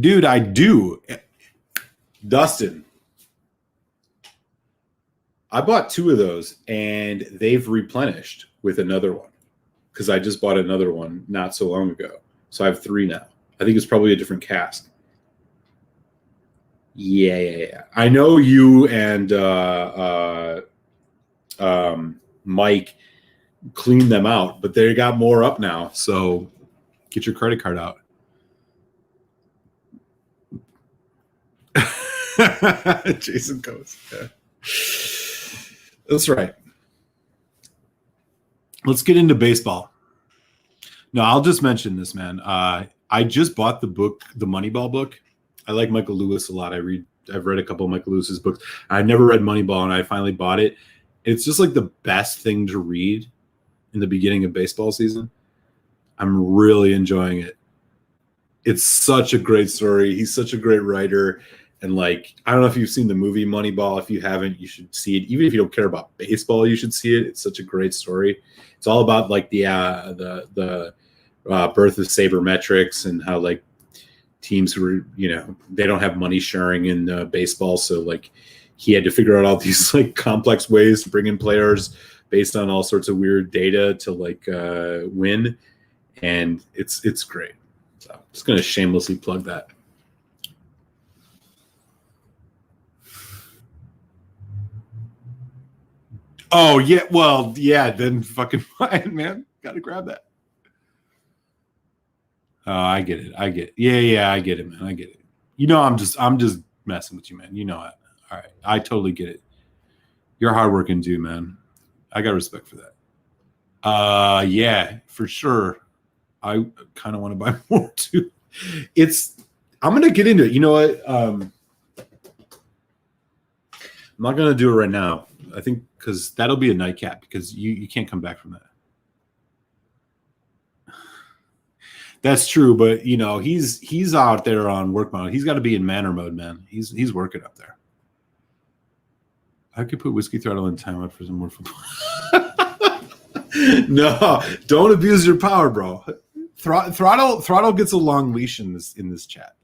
dude, I do. Dustin, I bought 2 of those and they've replenished with another one because I just bought another one not so long ago. So I have 3 now. I think it's probably a different cask. Yeah. I know you and Mike cleaned them out, but they got more up now. So get your credit card out. Jason goes. Yeah. That's right. Let's get into baseball. No, I'll just mention this, man. I just bought the book, the Moneyball book. I like Michael Lewis a lot. I've read a couple of Michael Lewis's books. I never read Moneyball, and I finally bought it. It's just like the best thing to read in the beginning of baseball season. I'm really enjoying it. It's such a great story. He's such a great writer. And like, I don't know if you've seen the movie Moneyball. If you haven't, you should see it. Even if you don't care about baseball, you should see it. It's such a great story. It's all about like the birth of sabermetrics and how like teams who were, they don't have money sharing in baseball. So like he had to figure out all these like complex ways to bring in players based on all sorts of weird data to like win. And it's great. So I'm just going to shamelessly plug that. Oh, yeah. Well, yeah, then fucking fine, man. Got to grab that. Oh, I get it. I get it. Yeah, I get it, man. I get it. I'm just messing with you, man. You know it. All right. I totally get it. You're a hardworking dude, man. I got respect for that. Yeah, for sure. I kind of want to buy more too. I'm going to get into it. You know what? I'm not going to do it right now. I think because that'll be a nightcap because you can't come back from that. That's true, but he's out there on work mode. He's got to be in manner mode, man. He's working up there. I could put Whiskey Throttle in timeout for some more football. No, don't abuse your power, bro. Throttle gets a long leash in this chat.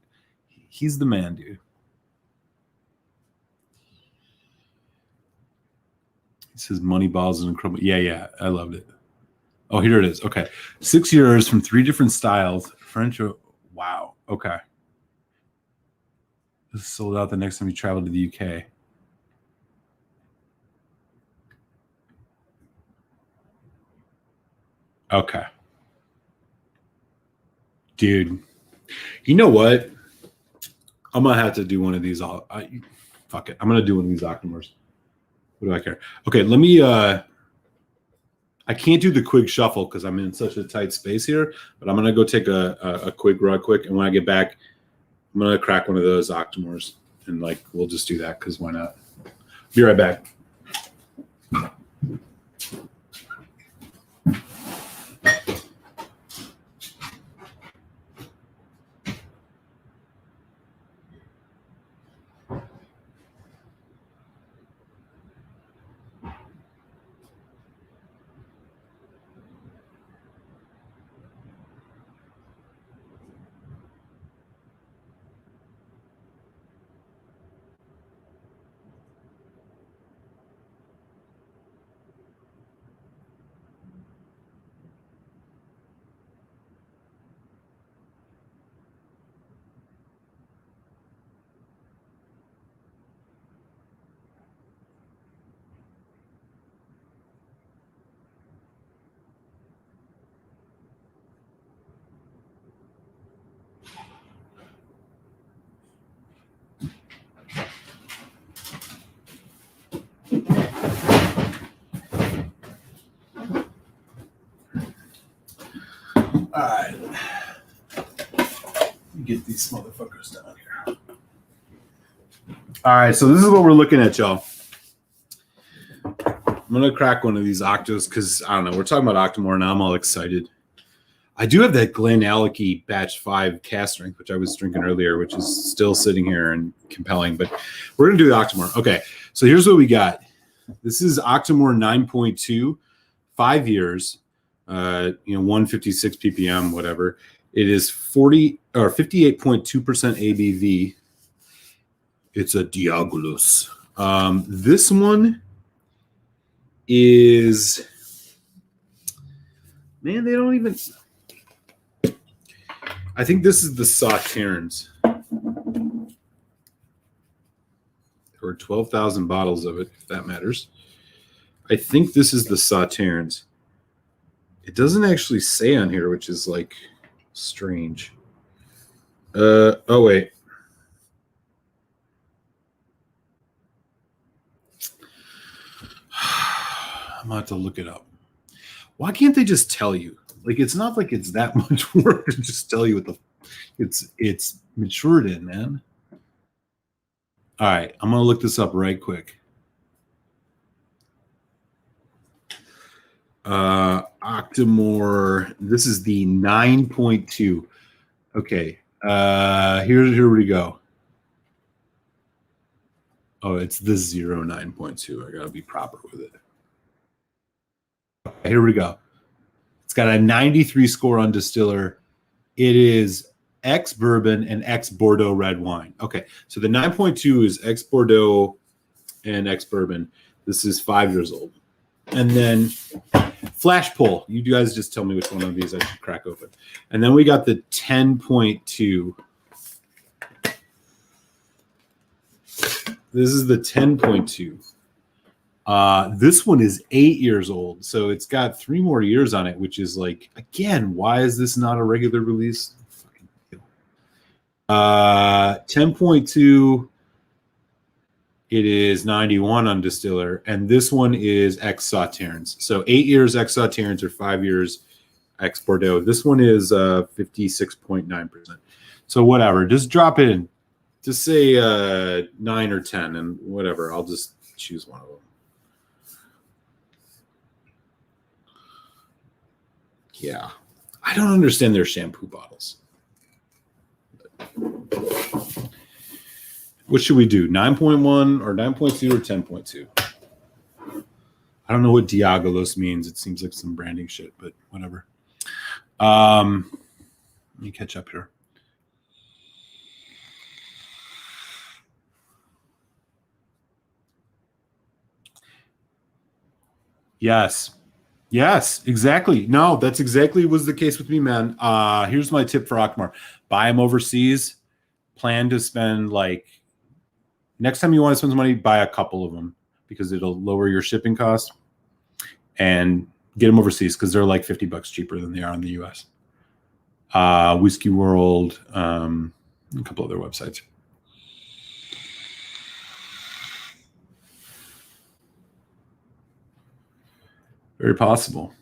He's the man, dude. He says Moneyballs and incredible. Yeah, I loved it. Oh, here it is. Okay. 6 years from 3 different styles. French. Wow. Okay. This is sold out the next time you travel to the UK. Okay. Dude. You know what? I'm going to have to do one of these. Fuck it. I'm going to do one of these Octamors. What do I care? Okay, let me... I can't do the Quig shuffle because I'm in such a tight space here, but I'm going to go take a Quig real quick, and when I get back, I'm going to crack one of those Octamors, and we'll just do that because why not? Be right back. get these motherfuckers down here. All right, so this is what we're looking at, y'all. I'm gonna crack one of these Octos because I don't know. We're talking about Octamor now. I'm all excited. I do have that Glenallachie Batch 5 cast strength, which I was drinking earlier, which is still sitting here and compelling. But we're gonna do the Octamor. Okay, so here's what we got. This is Octamor 9.2, 5 years. 156 ppm, whatever. It is 58.2% ABV. It's a Diabolus. This one is, man, they don't even. I think this is the Sauternes. There were 12,000 bottles of it, if that matters. I think this is the Sauternes. It doesn't actually say on here, which is like strange. Oh wait. I'm about to look it up. Why can't they just tell you? Like, it's not like it's that much work to just tell you what the it's matured in, man. All right, I'm gonna look this up right quick. Octamor. This is the 9.2. Okay. Here we go. Oh, it's the 9.2. I gotta be proper with it. Okay, here we go. It's got a 93 score on distiller. It is ex bourbon and ex Bordeaux red wine. Okay, so the 9.2 is ex Bordeaux and ex bourbon. This is 5 years old. And then flash pull. You guys just tell me which one of these I should crack open. And then we got the 10.2. This is the 10.2. This one is 8 years old, so it's got 3 more years on it, which is like, again, why is this not a regular release? 10.2. It is 91 on distiller, and this one is ex Sauternes. So 8 years ex Sauternes or 5 years ex Bordeaux. This one is 56.9%. So whatever, just drop it in. Just say 9 or 10, and whatever. I'll just choose one of them. Yeah, I don't understand their shampoo bottles. What should we do? 9.1 or 9.2 or 10.2? I don't know what Diabolos means. It seems like some branding shit, but whatever. Let me catch up here. Yes, exactly. No, that's exactly was the case with me, man. Here's my tip for Octamor. Buy them overseas. Plan to spend like, next time you want to spend some money, buy a couple of them because it'll lower your shipping cost, and get them overseas because they're like $50 cheaper than they are in the US. Whiskey World, a couple other websites. Very possible.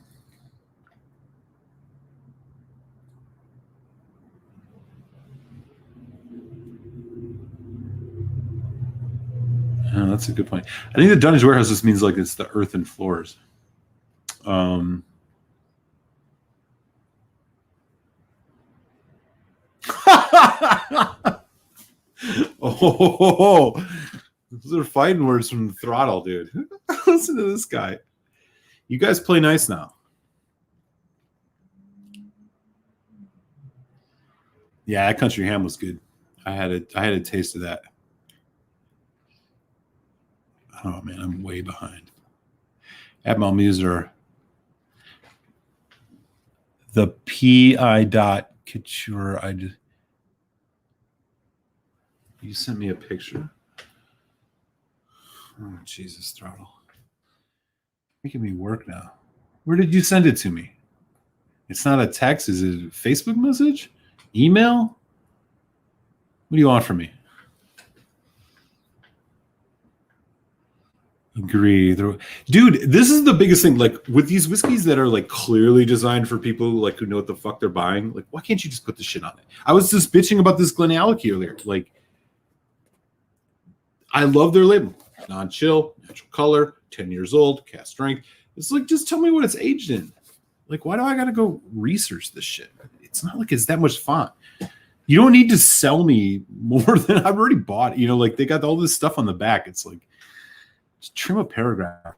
Oh, that's a good point. I think the dunnage warehouse just means like it's the earthen floors. Oh, those are fighting words from the throttle, dude. Listen to this guy. You guys play nice now. Yeah, that country ham was good. I had a taste of that. Oh man, I'm way behind. Admiral Muser. The PI dot couture. You sent me a picture. Oh Jesus, throttle. Making me work now. Where did you send it to me? It's not a text. Is it a Facebook message? Email? What do you want from me? Agree. Dude, this is the biggest thing. Like with these whiskeys that are like clearly designed for people like who know what the fuck they're buying. Like, why can't you just put the shit on it? I was just bitching about this Glenallachie earlier. Like, I love their label. Non-chill, natural color, 10 years old, cask strength. It's like, just tell me what it's aged in. Like, why do I gotta go research this shit? It's not like it's that much fun. You don't need to sell me more than I've already bought. You know, like they got all this stuff on the back. It's like, just trim a paragraph.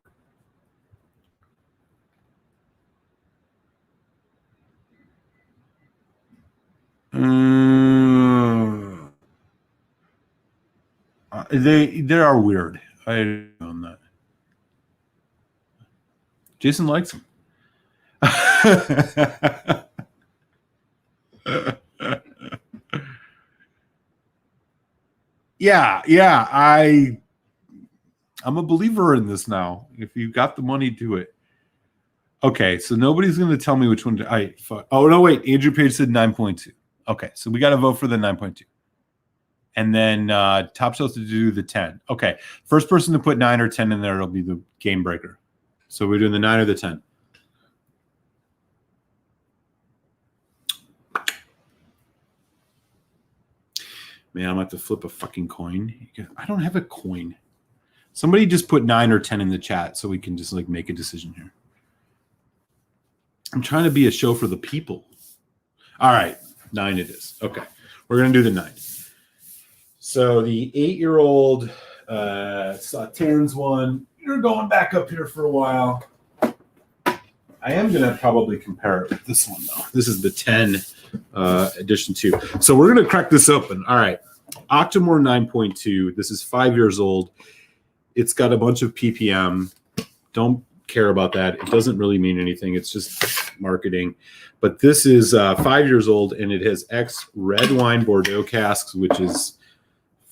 They are weird. I know that. Jason likes them. Yeah. I'm a believer in this now. If you got the money, do it. Okay, so nobody's going to tell me which one. Oh, no, wait. Andrew Page said 9.2. Okay, so we got to vote for the 9.2. And then Top Shelf to do the 10. Okay, first person to put 9 or 10 in there will be the game breaker. So we're doing the 9 or the 10. Man, I'm going to have to flip a fucking coin. I don't have a coin. Somebody just put 9 or 10 in the chat so we can just like make a decision here. I'm trying to be a show for the people. All right, 9 it is. Okay, we're going to do the 9. So the 8-year-old Sauternes one, you're going back up here for a while. I am going to probably compare it with this one, though. This is the 10 edition 2. So we're going to crack this open. All right. Octamor 9.2. This is 5 years old. It's got a bunch of ppm. Don't care about that. It doesn't really mean anything. It's just marketing. But this is 5 years old, and it has X red wine Bordeaux casks, which is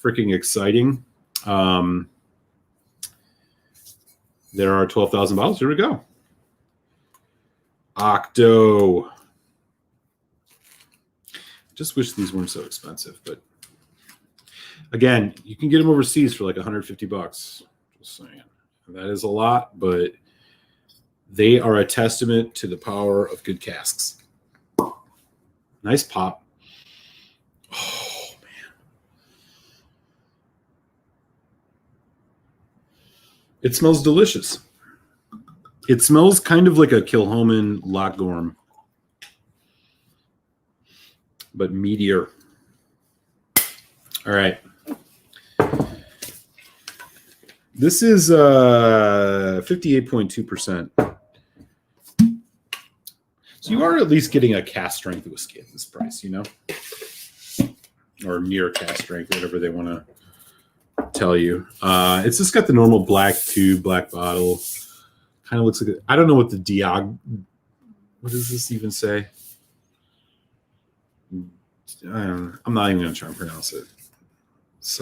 freaking exciting. There are 12,000 bottles. Here we go. Octo. Just wish these weren't so expensive, but again, you can get them overseas for like $150. Just saying. That is a lot, but they are a testament to the power of good casks. Nice pop. Oh, man. It smells delicious. It smells kind of like a Kilchoman Lochgorm, but meatier. All right. This is 58.2%. So you are at least getting a cask strength whiskey at this price, you know? Or near cask strength, whatever they want to tell you. It's just got the normal black tube, black bottle. Kind of looks like I don't know what the Diag. What does this even say? I'm not even going to try and pronounce it. It's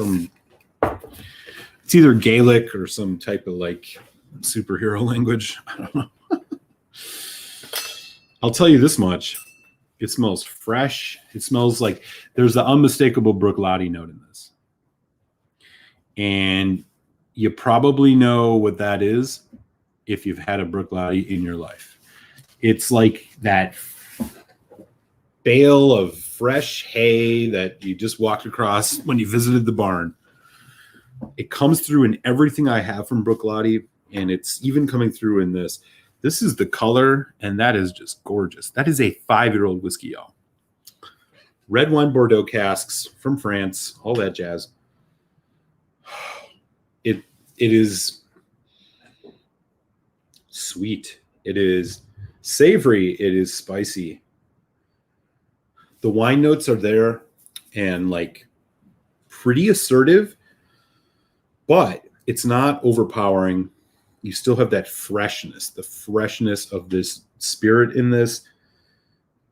either Gaelic or some type of like superhero language. I don't know. I'll tell you this much. It smells fresh. It smells like there's the unmistakable Brooklady note in this. And you probably know what that is if you've had a Brooklady in your life. It's like that bale of fresh hay that you just walked across when you visited the barn. It comes through in everything I have from Brooklady, and it's even coming through in this. This is the color, and that is just gorgeous. That is a 5-year-old whiskey, y'all. Red wine Bordeaux casks from France, all that jazz. It is sweet. It is savory. It is spicy. The wine notes are there and like pretty assertive, but it's not overpowering. You still have that freshness, the freshness of this spirit in this.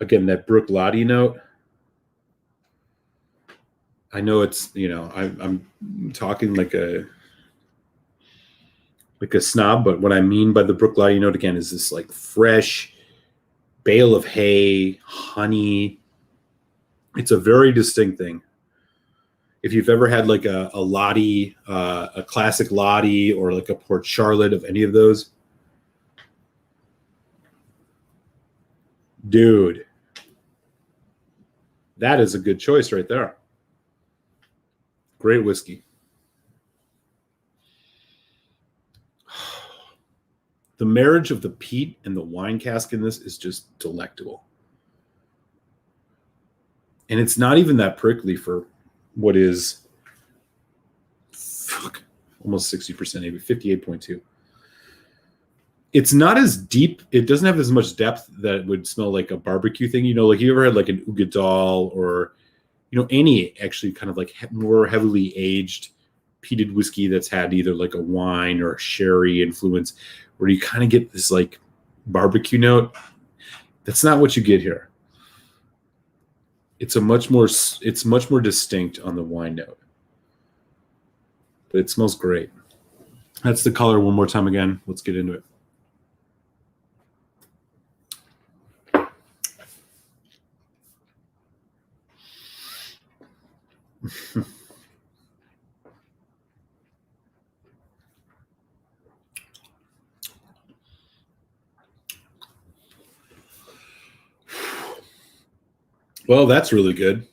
Again, that Brooklady note. I know it's, you know, I'm talking like a snob, but what I mean by the Brooklady note again is this like fresh bale of hay, honey. It's a very distinct thing. If you've ever had like a Lottie, a classic Lottie, or like a Port Charlotte of any of those, dude, that is a good choice right there. Great whiskey. The marriage of the peat and the wine cask in this is just delectable. And it's not even that prickly for what is almost 60%, maybe 58.2. It's not as deep. It doesn't have as much depth that it would smell like a barbecue thing. You know, like you ever had like an Ugadal or, you know, any actually kind of like more heavily aged peated whiskey that's had either like a wine or a sherry influence, where you kind of get this like barbecue note. That's not what you get here. It's much more distinct on the wine note, but it smells great. That's the color one more time again. Let's get into it. Well, that's really good.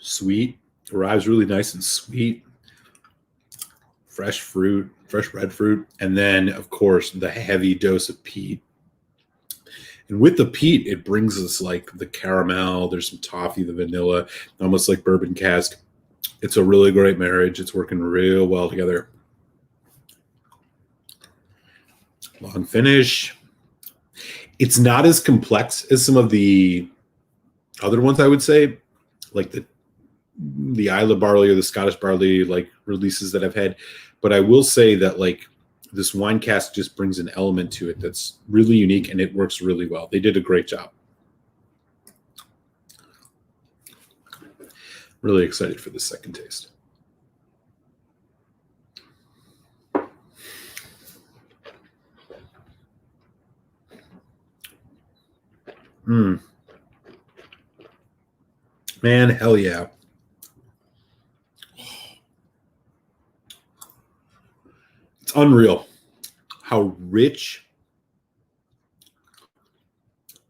Sweet. Arrives really nice and sweet. Fresh fruit, fresh red fruit. And then, of course, the heavy dose of peat. And with the peat, it brings us like the caramel. There's some toffee, the vanilla, almost like bourbon cask. It's a really great marriage. It's working real well together. Long finish. It's not as complex as some of the other ones, I would say, like the Islay barley or the Scottish barley like releases that I've had. But I will say that like this wine cask just brings an element to it that's really unique, and it works really well. They did a great job. Really excited for the second taste. Man, hell yeah. It's unreal how rich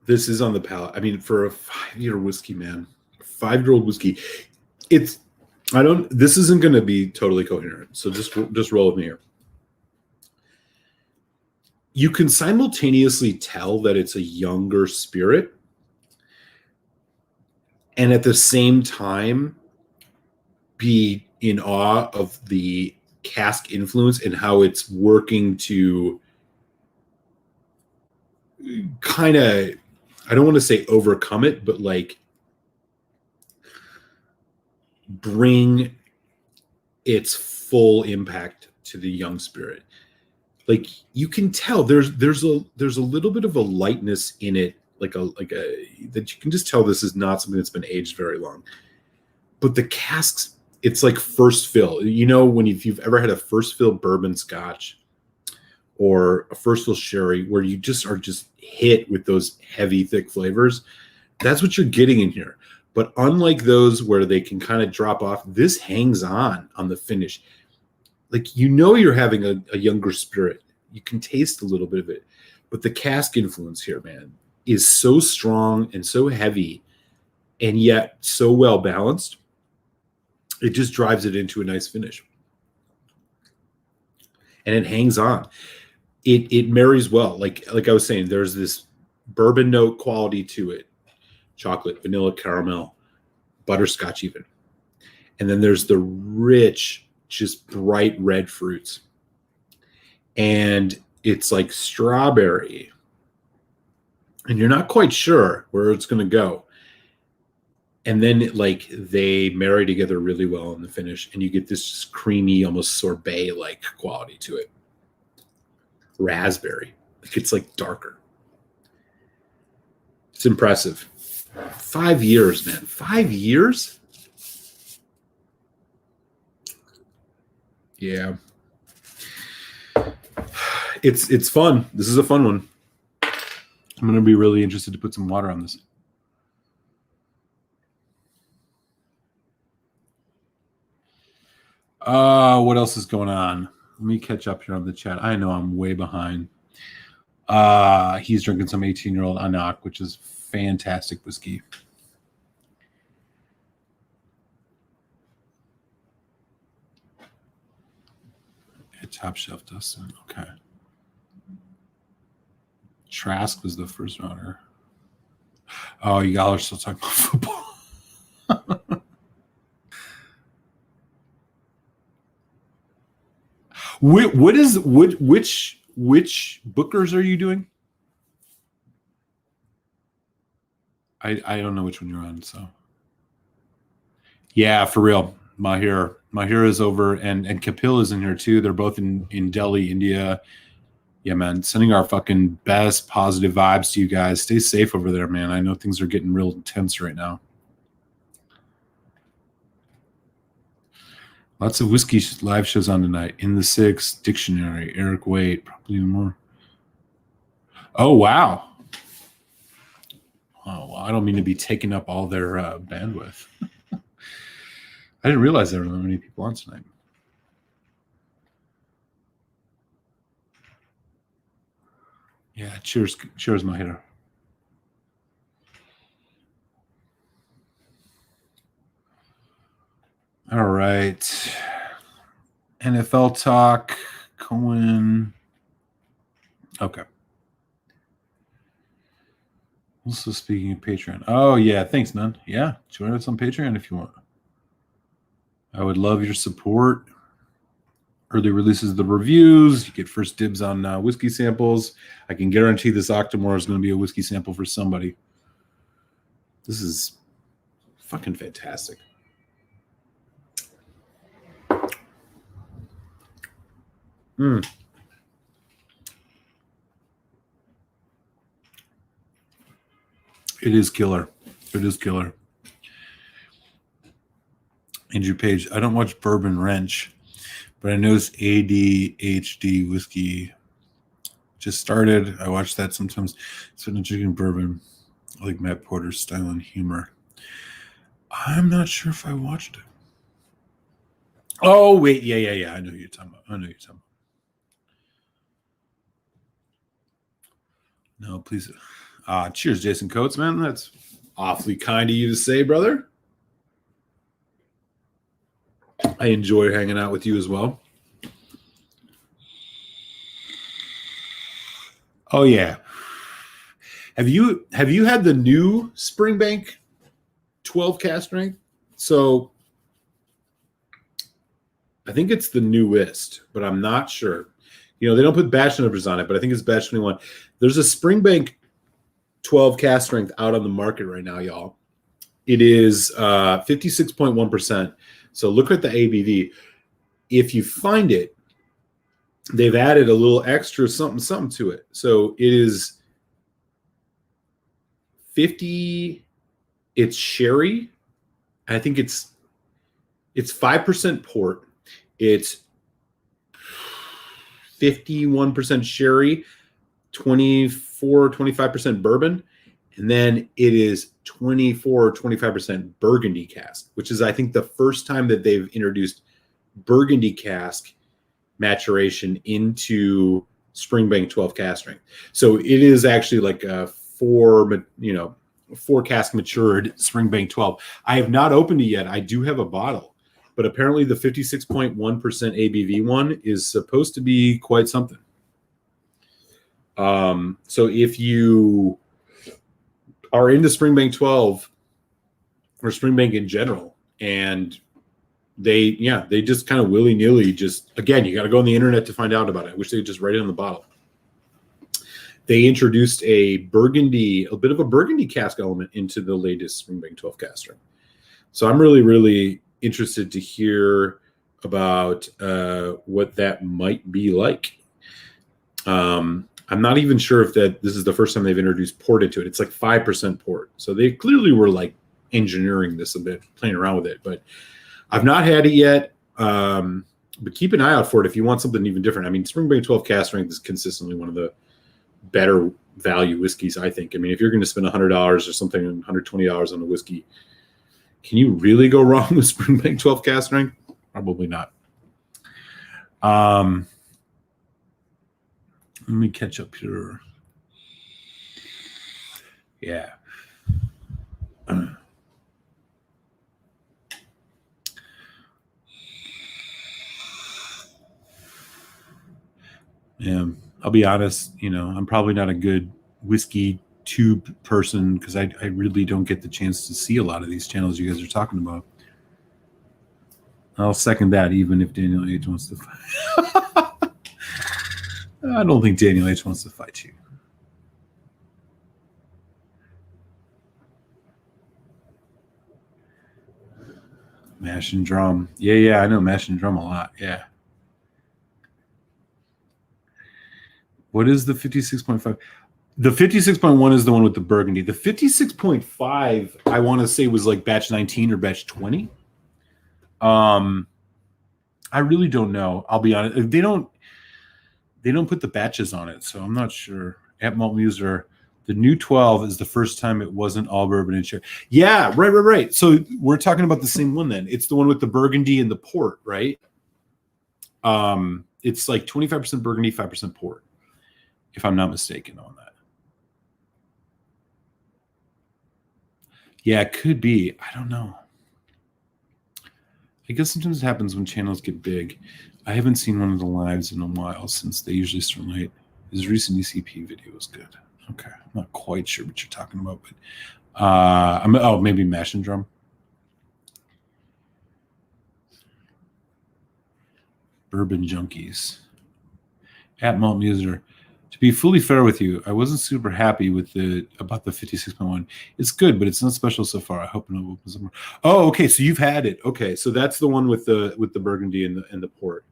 this is on the palate. I mean, for a 5-year whiskey, man, 5-year-old whiskey, this isn't going to be totally coherent. So just roll with me here. You can simultaneously tell that it's a younger spirit, and at the same time be in awe of the cask influence and how it's working to kind of, I don't want to say overcome it, but like bring its full impact to the young spirit. Like you can tell there's a little bit of a lightness in it, like a that you can just tell this is not something that's been aged very long. But the casks, it's like first fill. You know, if you've ever had a first fill bourbon scotch or a first fill sherry where you just are just hit with those heavy, thick flavors, that's what you're getting in here. But unlike those where they can kind of drop off, this hangs on the finish. Like, you know, you're having a younger spirit. You can taste a little bit of it. But the cask influence here, man, is so strong and so heavy and yet so well balanced. It just drives it into a nice finish. And it hangs on. It marries well. Like I was saying, there's this bourbon note quality to it. Chocolate, vanilla, caramel, butterscotch even. And then there's the rich, just bright red fruits, and it's like strawberry, and you're not quite sure where it's going to go, and then they marry together really well in the finish, and you get this just creamy, almost sorbet like quality to it. Raspberry, like it's like darker. It's impressive. 5 years, man. 5 years. Yeah. It's fun. This is a fun one. I'm going to be really interested to put some water on this. What else is going on? Let me catch up here on the chat. I know I'm way behind. He's drinking some 18-year-old Anak, which is fantastic whiskey. Yeah, Top Shelf Dustin. Okay. Trask was the first runner. Oh, y'all are still talking about football. Which Bookers are you doing? I don't know which one you're on. So yeah, for real. Mahir is over, and Kapil is in here too. They're both in Delhi, India. Yeah, man. Sending our fucking best positive vibes to you guys. Stay safe over there, man. I know things are getting real intense right now. Lots of whiskey live shows on tonight. In the Six, Dictionary, Eric Waite, probably more. Oh, wow. Oh, well, I don't mean to be taking up all their bandwidth. I didn't realize there were that many people on tonight. Yeah, cheers, Mahira. All right. NFL talk, Cohen. Okay. Also speaking of Patreon. Oh, yeah. Thanks, man. Yeah. Join us on Patreon if you want. I would love your support. Early releases of the reviews. You get first dibs on whiskey samples. I can guarantee this Octamor is going to be a whiskey sample for somebody. This is fucking fantastic. It is killer. It is killer. Andrew Page. I don't watch Bourbon Wrench, but I noticed ADHD whiskey just started. I watch that sometimes. It's been drinking bourbon. I like Matt Porter's style and humor. I'm not sure if I watched it. Oh, wait. Yeah. I know who you're talking about. No, please. Cheers, Jason Coates, man. That's awfully kind of you to say, brother. I enjoy hanging out with you as well. Oh, yeah. Have you had the new Springbank 12 cask strength? So I think it's the newest, but I'm not sure. You know, they don't put batch numbers on it, but I think it's batch 21. There's a Springbank 12 cask strength out on the market right now, y'all. It is 56.1%. So look at the ABV. If you find it, they've added a little extra something to it. So it is 50. It's sherry. I think it's 5% port. It's 51% sherry, 25% bourbon, and then it is 25% Burgundy cask, which is, I think, the first time that they've introduced Burgundy cask maturation into Springbank 12 cask strength. So it is actually like a four cask matured Springbank 12. I have not opened it yet. I do have a bottle, but apparently the 56.1% ABV one is supposed to be quite something. So if you are into Springbank 12 or Springbank in general, and they just kind of willy-nilly just, again, you got to go on the internet to find out about it. I wish they would just write it on the bottle. They introduced a bit of a Burgundy cask element into the latest Springbank 12 cask strength. So I'm really, really interested to hear about what that might be like. I'm not even sure if this is the first time they've introduced port into it. It's like 5% port. So they clearly were like engineering this a bit, playing around with it. But I've not had it yet. But keep an eye out for it if you want something even different. I mean, Springbank 12 cask strength is consistently one of the better value whiskeys, I think. I mean, if you're going to spend $100 or something, $120 on a whiskey, can you really go wrong with Springbank 12 cask strength? Probably not. Let me catch up here. Yeah. Yeah, I'll be honest, I'm probably not a good whiskey tube person because I really don't get the chance to see a lot of these channels you guys are talking about. I'll second that, even if Daniel H wants to fight. I don't think Daniel H wants to fight you. Mash and Drum. Yeah, I know Mash and Drum a lot. Yeah. What is the 56.5? The 56.1 is the one with the Burgundy. The 56.5, I want to say, was like batch 19 or batch 20. I really don't know. I'll be honest. They don't put the batches on it, so I'm not sure. At Malt Muser, the new 12 is the first time it wasn't all bourbon and sherry. Yeah, right. So we're talking about the same one then. It's the one with the Burgundy and the port, right? It's like 25% Burgundy, 5% port, if I'm not mistaken on that. Yeah, it could be. I don't know. I guess sometimes it happens when channels get big. I haven't seen one of the lives in a while since they usually start late. His recent ECP video was good. Okay, I'm not quite sure what you're talking about, but maybe Mash and Drum. Bourbon Junkies. At Malt Muser. To be fully fair with you, I wasn't super happy about the 56.1. It's good, but it's not special so far. I hope it opens up more. Oh, okay. So you've had it. Okay, so that's the one with the Burgundy and the port.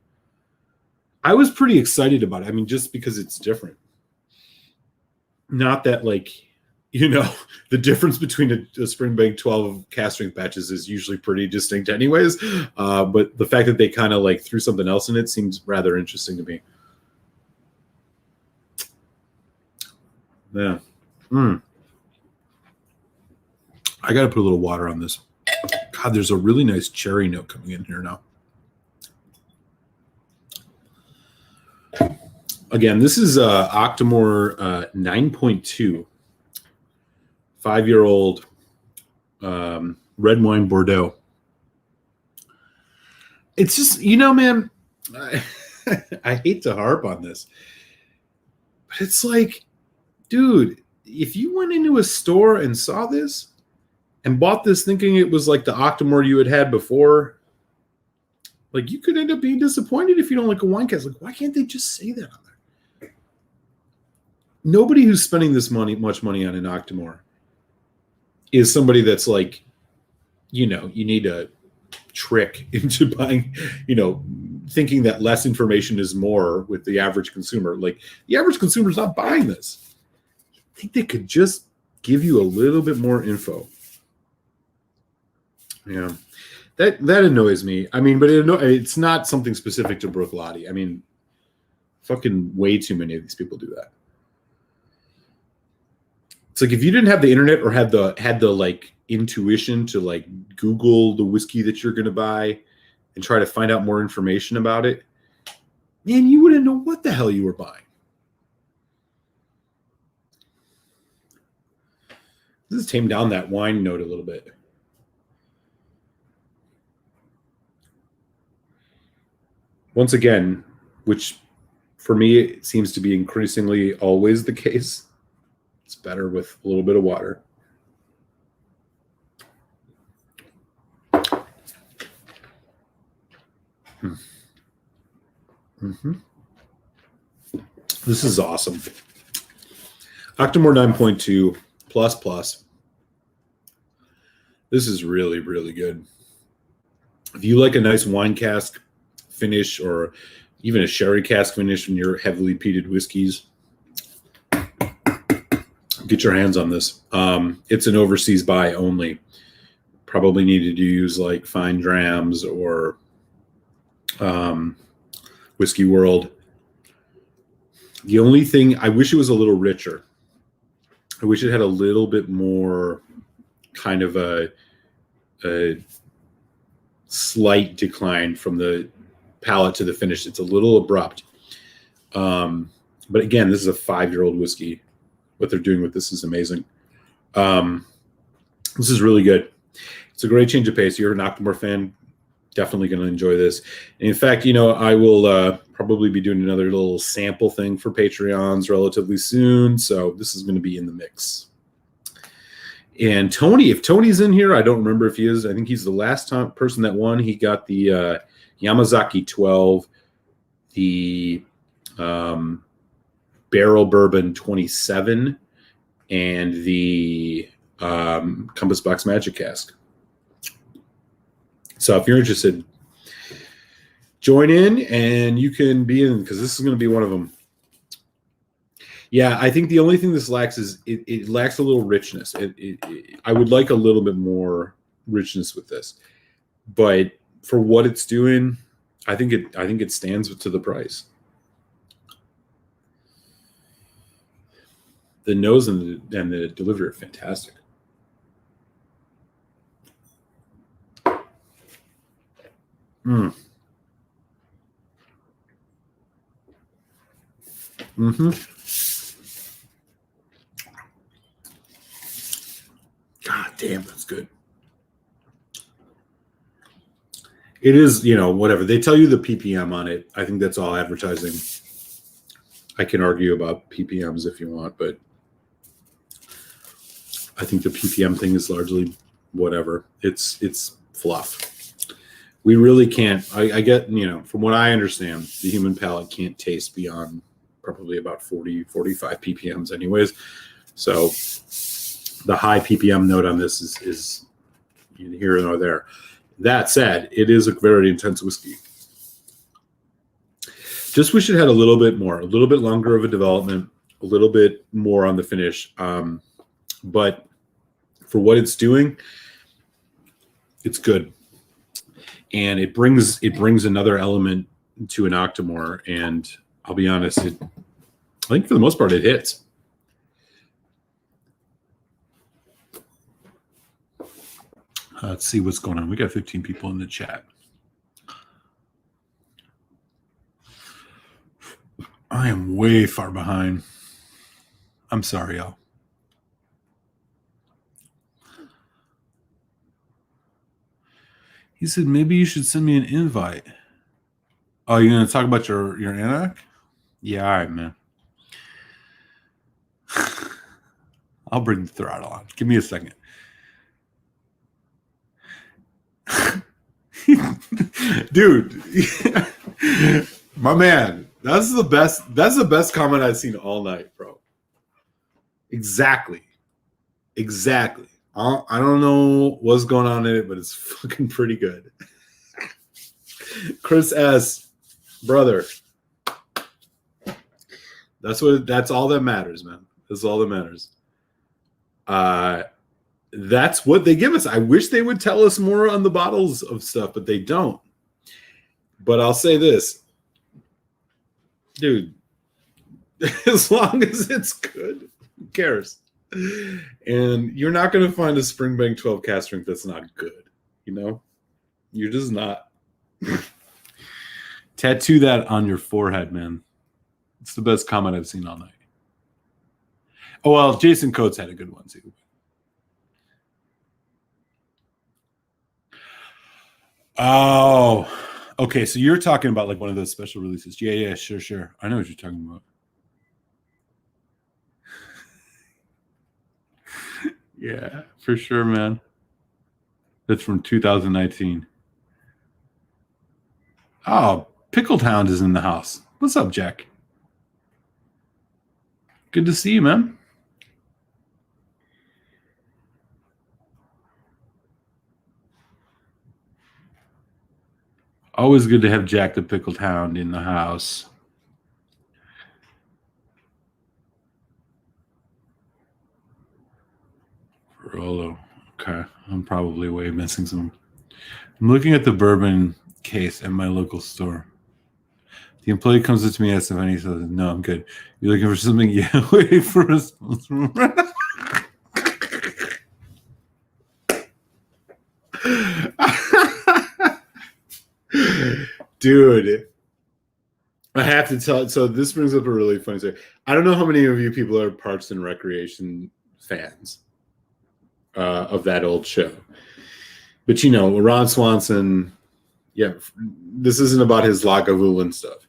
I was pretty excited about it. I mean, just because it's different. Not that the difference between a Springbank 12 cast strength batches is usually pretty distinct, anyways. But the fact that they kind of threw something else in it seems rather interesting to me. Yeah. I got to put a little water on this. God, there's a really nice cherry note coming in here now. Again, this is Octamor 9.2, 5-year-old red wine Bordeaux. It's just, man, I hate to harp on this, but it's like, dude, if you went into a store and saw this and bought this thinking it was like the Octamor you had before, you could end up being disappointed if you don't like a wine cast. Why can't they just say that on there? Nobody who's spending this much money on an Octamor is somebody that's you need a trick into buying, thinking that less information is more with the average consumer. The average consumer's not buying this. I think they could just give you a little bit more info. Yeah, that annoys me. I mean, but it's not something specific to Bruichladdich. I mean, fucking way too many of these people do that. It's if you didn't have the internet or had the intuition to Google the whiskey that you're going to buy and try to find out more information about it, man, you wouldn't know what the hell you were buying. This has tamed down that wine note a little bit. Once again, which for me it seems to be increasingly always the case, it's better with a little bit of water. This is awesome. Octamor 9.2 plus. This is really, really good. If you like a nice wine cask finish or even a sherry cask finish in your heavily peated whiskeys, get your hands on this. It's an overseas buy only. Probably needed to use Fine Drams or Whiskey World. The only thing, I wish it was a little richer. I wish it had a little bit more kind of a slight decline from the palate to the finish. It's a little abrupt. But again, this is a 5-year-old whiskey. What they're doing with this is amazing. This is really good. It's a great change of pace. You're an Octamor fan, definitely going to enjoy this. And in fact, I will probably be doing another little sample thing for Patreons relatively soon. So this is going to be in the mix. And Tony, if Tony's in here, I don't remember if he is. I think he's the last person that won. He got the Yamazaki 12, the Barrel Bourbon 27, and the Compass Box Magic Cask. So if you're interested, join in and you can be in, because this is going to be one of them. Yeah, I think the only thing this lacks is it lacks a little richness. I would like a little bit more richness with this, but for what it's doing, I think it stands to the price. The nose and the delivery are fantastic. God damn, that's good. It is, whatever. They tell you the ppm on it. I think that's all advertising. I can argue about ppms if you want, but I think the ppm thing is largely whatever. It's fluff. We really can't. I get, from what I understand, the human palate can't taste beyond probably about 40, 45 ppms anyways. So the high ppm note on this is here nor there. That said, it is a very intense whiskey. Just wish it had a little bit longer of a development, a little bit more on the finish. But for what it's doing, it's good. And it brings another element to an Octamor. And I'll be honest, I think for the most part it hits. Let's see what's going on. We got 15 people in the chat. I am way far behind. I'm sorry, y'all. He said, maybe you should send me an invite. Oh, you're going to talk about your Anak? Yeah, all right, man. I'll bring the throttle on. Give me a second. Dude, my man, that's the best comment I've seen all night, bro. Exactly. I don't know what's going on in it, but it's fucking pretty good. Chris S, brother. That's all that matters, man. That's all that matters. That's what they give us. I wish they would tell us more on the bottles of stuff, but they don't. But I'll say this, dude, as long as it's good, who cares? And you're not going to find a Springbank 12 cask strength that's not good. You're just not. Tattoo that on your forehead, man. It's the best comment I've seen all night. Oh, well, Jason Coates had a good one, too. Oh, okay. So you're talking about like one of those special releases. Yeah, sure. I know what you're talking about. Yeah, for sure, man. That's from 2019. Oh, Pickled Hound is in the house. What's up, Jack? Good to see you, man. Always good to have Jack the Pickled Hound in the house. Rolo. Okay. I'm probably way missing some. I'm looking at the bourbon case at my local store. The employee comes up to me and asks if I need something. No, I'm good. You're looking for something? Yeah, waiting for a response. Dude, I have to tell. So this brings up a really funny story. I don't know how many of you people are Parks and Recreation fans of that old show, but you know, Ron Swanson. Yeah, this isn't about his Lagavulin stuff.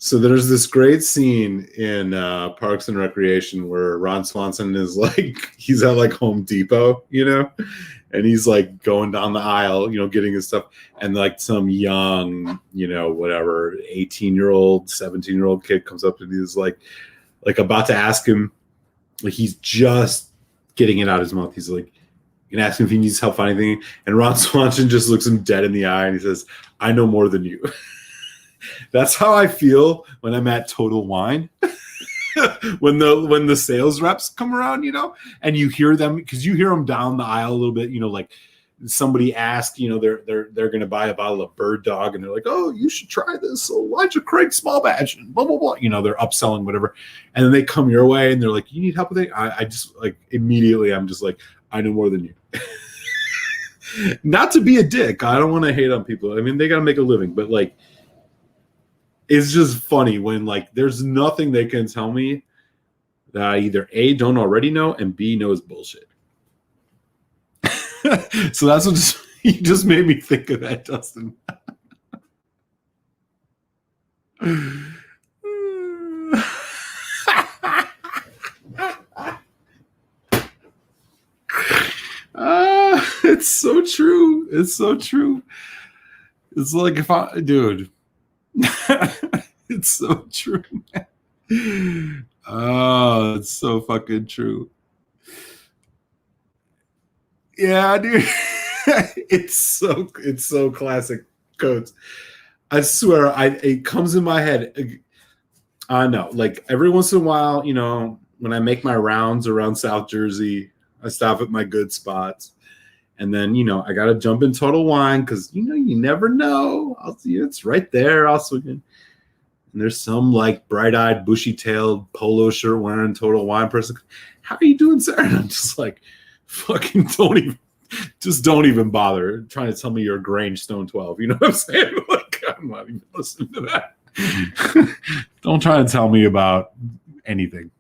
So there's this great scene in Parks and Recreation where Ron Swanson is like, he's at like Home Depot, you know, and he's like going down the aisle, you know, getting his stuff. And like some young, you know, whatever, 18-year-old, 17-year-old kid comes up and he's like about to ask him, like he's just getting it out of his mouth. He's like, you can ask him if he needs help finding anything. And Ron Swanson just looks him dead in the eye and he says, I know more than you. That's how I feel when I'm at Total Wine. when the sales reps come around, you know, and you hear them, because you hear them down the aisle a little bit, you know, like somebody asked, you know, they're going to buy a bottle of Bird Dog and they're like, oh, you should try this Elijah Craig small batch and blah, blah, blah. You know, they're upselling whatever. And then they come your way and they're like, you need help with it? I just like immediately I'm just like, I know more than you. Not to be a dick. I don't want to hate on people. I mean, they got to make a living, but like, it's just funny when like there's nothing they can tell me that I either A, don't already know, and B, knows bullshit. So that's what you just made me think of that, Dustin. It's so true. It's so true. It's like dude. It's so true, man. Oh, it's so fucking true. Yeah, dude. It's so classic codes. I swear, it comes in my head. I know, like every once in a while, you know, when I make my rounds around South Jersey, I stop at my good spots. And then, you know, I got to jump in Total Wine because, you know, you never know. I'll see it's right there. I'll swing in. And there's some like bright-eyed, bushy-tailed polo shirt wearing Total Wine person. How are you doing, sir? And I'm just like, fucking don't even bother trying to tell me you're a Grange Stone 12. You know what I'm saying? Like, I'm not even listening to that. Don't try to tell me about anything.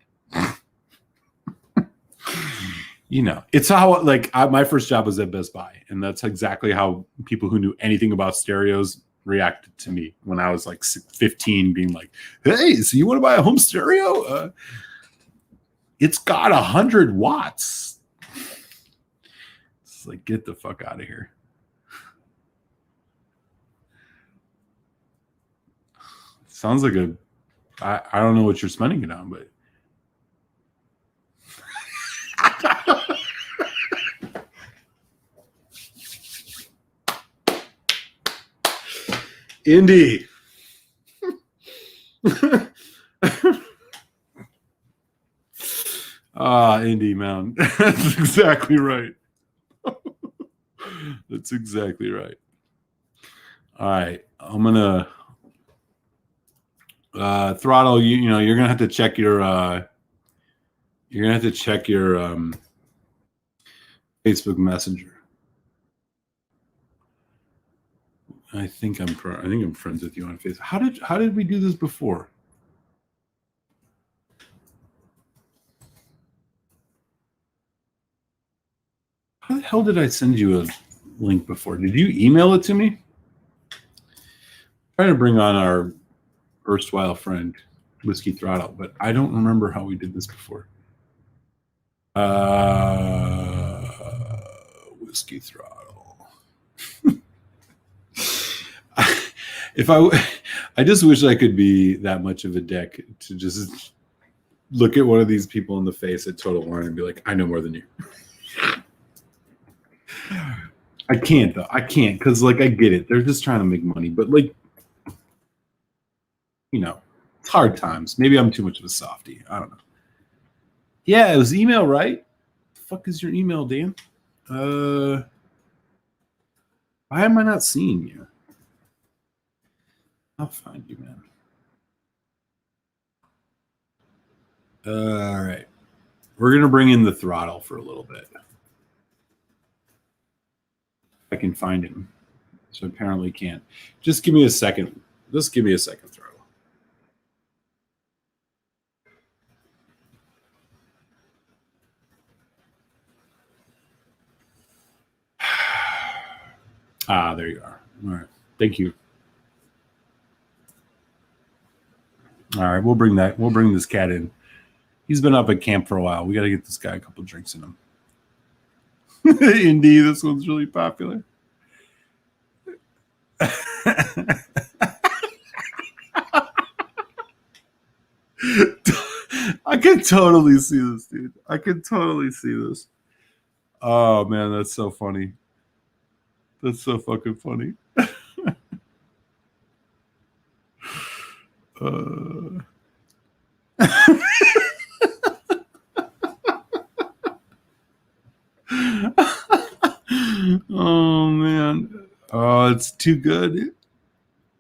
You know, it's how like my first job was at Best Buy, and that's exactly how people who knew anything about stereos reacted to me when I was like 15, being like, "Hey, so you want to buy a home stereo? It's got 100 watts." It's like, get the fuck out of here. Sounds like I don't know what you're spending it on, but. Indy. Indy, man. That's exactly right. That's exactly right. All right. I'm going to throttle you. You know, you're going to have to check your Facebook Messenger. I think I'm friends with you on Facebook. How did we do this before? How the hell did I send you a link before? Did you email it to me? Trying to bring on our erstwhile friend, Whiskey Throttle, but I don't remember how we did this before. Whiskey Throttle. I just wish I could be that much of a dick to just look at one of these people in the face at Total Wine and be like, I know more than you. I can't though. I can't because like I get it. They're just trying to make money, but like, you know, it's hard times. Maybe I'm too much of a softie. I don't know. Yeah, it was email, right? The fuck is your email, Dan? Why am I not seeing you? I'll find you, man. All right. We're going to bring in the throttle for a little bit. I can find him. So apparently can't. Just give me a second. Just give me a second throw. Ah, there you are. All right. Thank you. All right, we'll bring this cat in. He's been up at camp for a while. We got to get this guy a couple drinks in him. Indeed, this one's really popular. I can totally see this, dude. I can totally see this. Oh man, that's so funny. That's so fucking funny. Oh man. Oh, it's too good.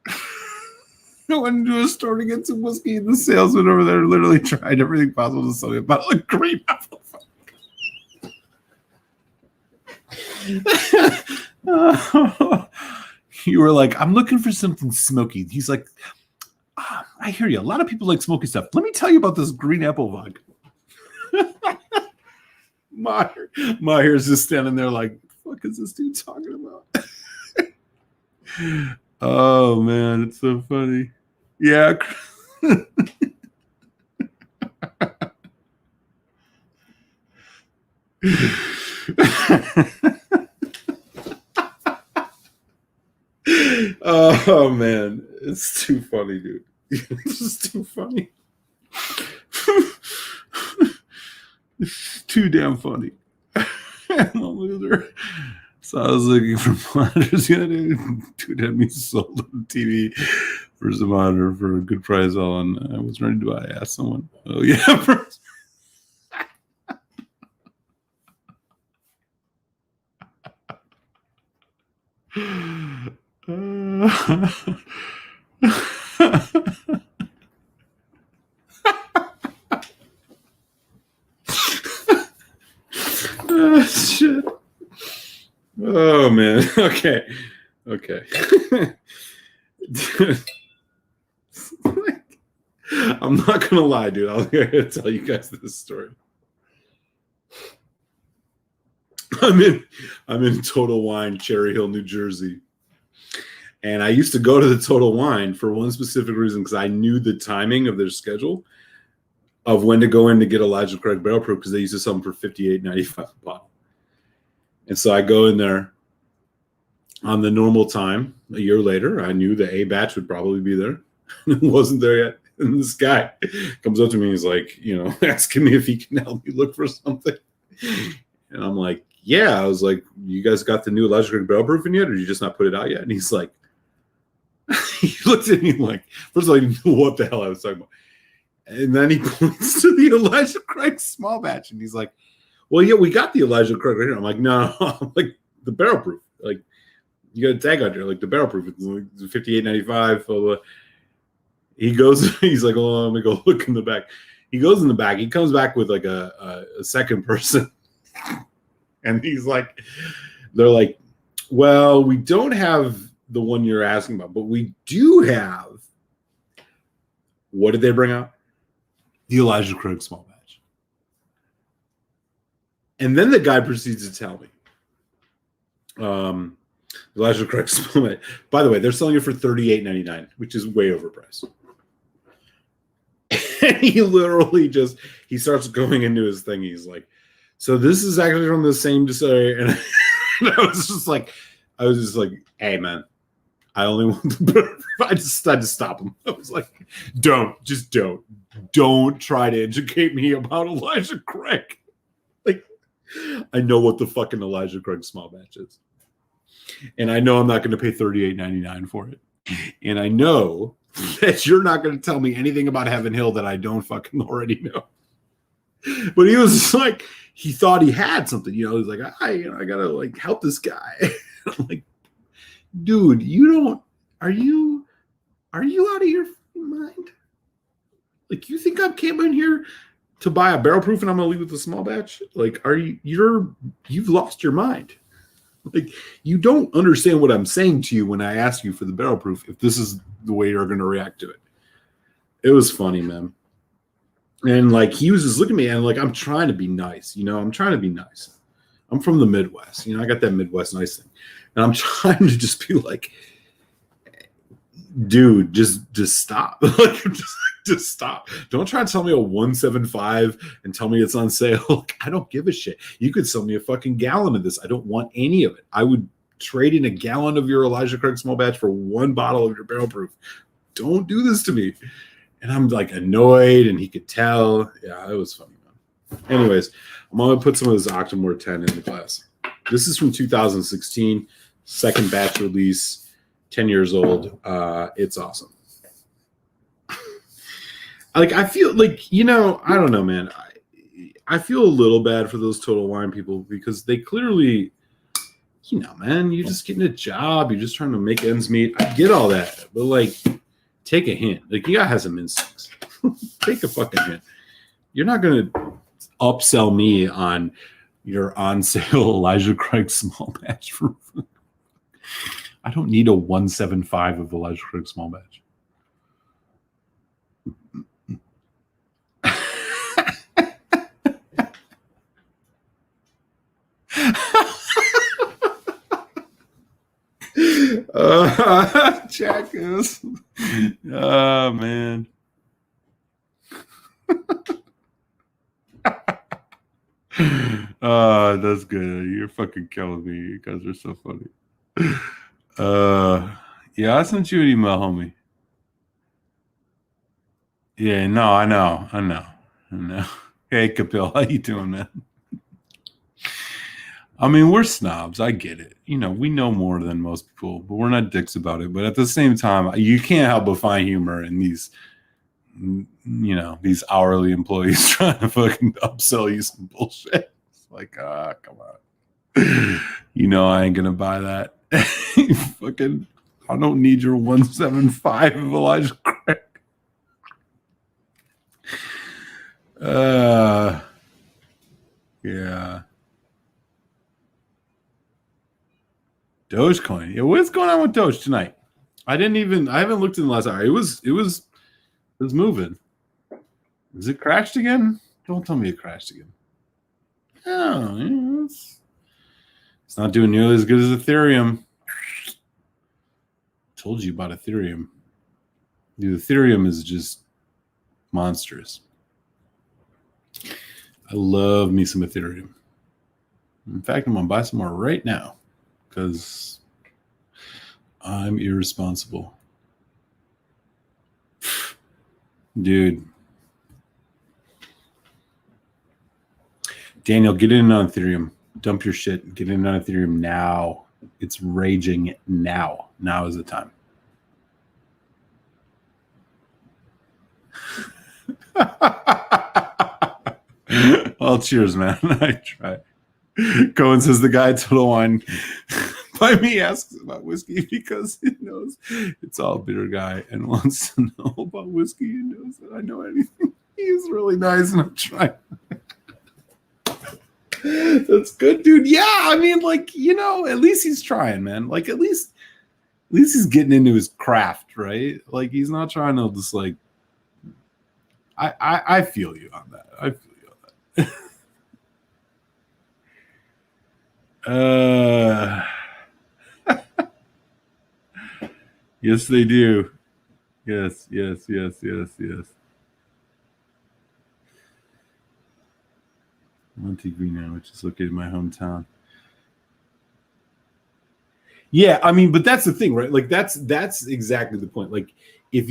I went into a store to get some whiskey, and the salesman over there literally tried everything possible to sell me a bottle of green apple. You were like, I'm looking for something smoky. He's like, I hear you. A lot of people like smoky stuff. Let me tell you about this green apple vodka. Maher's just standing there like, what is this dude talking about? Oh man, it's so funny. Yeah. Oh man, it's too funny, dude. It's just too funny. It's too damn funny. So I was looking for monitors the other day. Dude had me sold on TV for some monitor for a good price. And I was ready to buy. I asked someone, oh yeah. Shit. Oh man. Okay. I'm not gonna lie, dude. I'm gonna tell you guys this story. I'm in Total Wine, Cherry Hill, New Jersey. And I used to go to the Total Wine for one specific reason, because I knew the timing of their schedule of when to go in to get Elijah Craig Barrel Proof, because they used to sell them for $58.95 a bottle. And so I go in there on the normal time. A year later, I knew the A batch would probably be there. It wasn't there yet. And this guy comes up to me and he's like, asking me if he can help me look for something. And I'm like, yeah. I was like, you guys got the new Elijah Craig Barrel Proof in yet, or did you just not put it out yet? And he's like, he looked at me like, first of all, he didn't know what the hell I was talking about. And then he points to the Elijah Craig small batch, and he's like, well, yeah, we got the Elijah Craig right here. I'm like, no, I'm like, the barrel proof. Like, you got a tag on there, like the barrel proof. It's like $58.95. He goes, he's like, oh, let me go look in the back. He goes in the back. He comes back with like a second person. And he's like, they're like, well, we don't have the one you're asking about, but we do have. What did they bring out? The Elijah Craig small batch. And then the guy proceeds to tell me, Elijah Craig small batch. By the way, they're selling it for $38.99, which is way overpriced. And he literally he starts going into his thing. He's like, so this is actually from the same distillery. And I was just like, hey man, I only want the I just had to stop him. I was like, don't try to educate me about Elijah Craig. Like, I know what the fucking Elijah Craig small batch is. And I know I'm not going to pay $38.99 for it. And I know that you're not going to tell me anything about Heaven Hill that I don't fucking already know. But he was just like, he thought he had something, He's like, I gotta like help this guy. I'm like, dude, are you out of your mind? Like, you think I'm coming here to buy a barrel proof and I'm gonna leave with a small batch? Like, you've lost your mind. Like, you don't understand what I'm saying to you when I ask you for the barrel proof if this is the way you're going to react to it. It was funny, man. And like, he was just looking at me and like, I'm trying to be nice. I'm trying to be nice. I'm from the Midwest. I got that Midwest nice thing. And I'm trying to just be like, dude, just stop. Like, just stop. Don't try to tell me a 175 and tell me it's on sale. Like, I don't give a shit. You could sell me a fucking gallon of this. I don't want any of it. I would trade in a gallon of your Elijah Craig small batch for one bottle of your barrel proof. Don't do this to me. And I'm like annoyed, and he could tell. Yeah, it was funny, man. Anyways, I'm going to put some of this Octamor 10 in the glass. This is from 2016, second batch release, 10 years old. It's awesome. Like, I feel like, I don't know, man. I feel a little bad for those Total Wine people because they clearly, man, you're just getting a job. You're just trying to make ends meet. I get all that. But, like, take a hint. Like, you gotta have some instincts. Take a fucking hint. You're not going to upsell me on your on sale Elijah Craig small batch. I don't need a 175 of Elijah Craig small batch. Jack is. Oh, man. That's good. You're fucking killing me. You guys are so funny. Yeah, I sent you an email, homie. Yeah, no, I know. Hey, Kapil, how you doing, man? I mean, we're snobs. I get it. We know more than most people, but we're not dicks about it. But at the same time, you can't help but find humor in these, these hourly employees trying to fucking upsell you some bullshit. It's like, come on. I ain't gonna buy that. Fucking, I don't need your 175 of Elijah Craig. Yeah. Dogecoin. Yeah, what's going on with Doge tonight? I haven't looked in the last hour. It was moving. Is it crashed again? Don't tell me it crashed again. Oh, it's not doing nearly as good as Ethereum. Told you about Ethereum. Dude, Ethereum is just monstrous. I love me some Ethereum. In fact, I'm going to buy some more right now because I'm irresponsible. Dude. Daniel, get in on Ethereum. Dump your shit. Get in on Ethereum now. It's raging now. Now is the time. Well, cheers, man. I try. Cohen says the guy Total Wine by me asks about whiskey because he knows it's all bitter guy and wants to know about whiskey and knows that I know anything. He's really nice and I'm trying. That's good, dude. Yeah, I mean, like, at least he's trying, man. Like, at least he's getting into his craft, right? Like, he's not trying to just like. I feel you on that. I feel you on that. Yes, they do. Yes. Montegrino, which is located in my hometown. Yeah, I mean, but that's the thing, right? Like, that's exactly the point. Like, if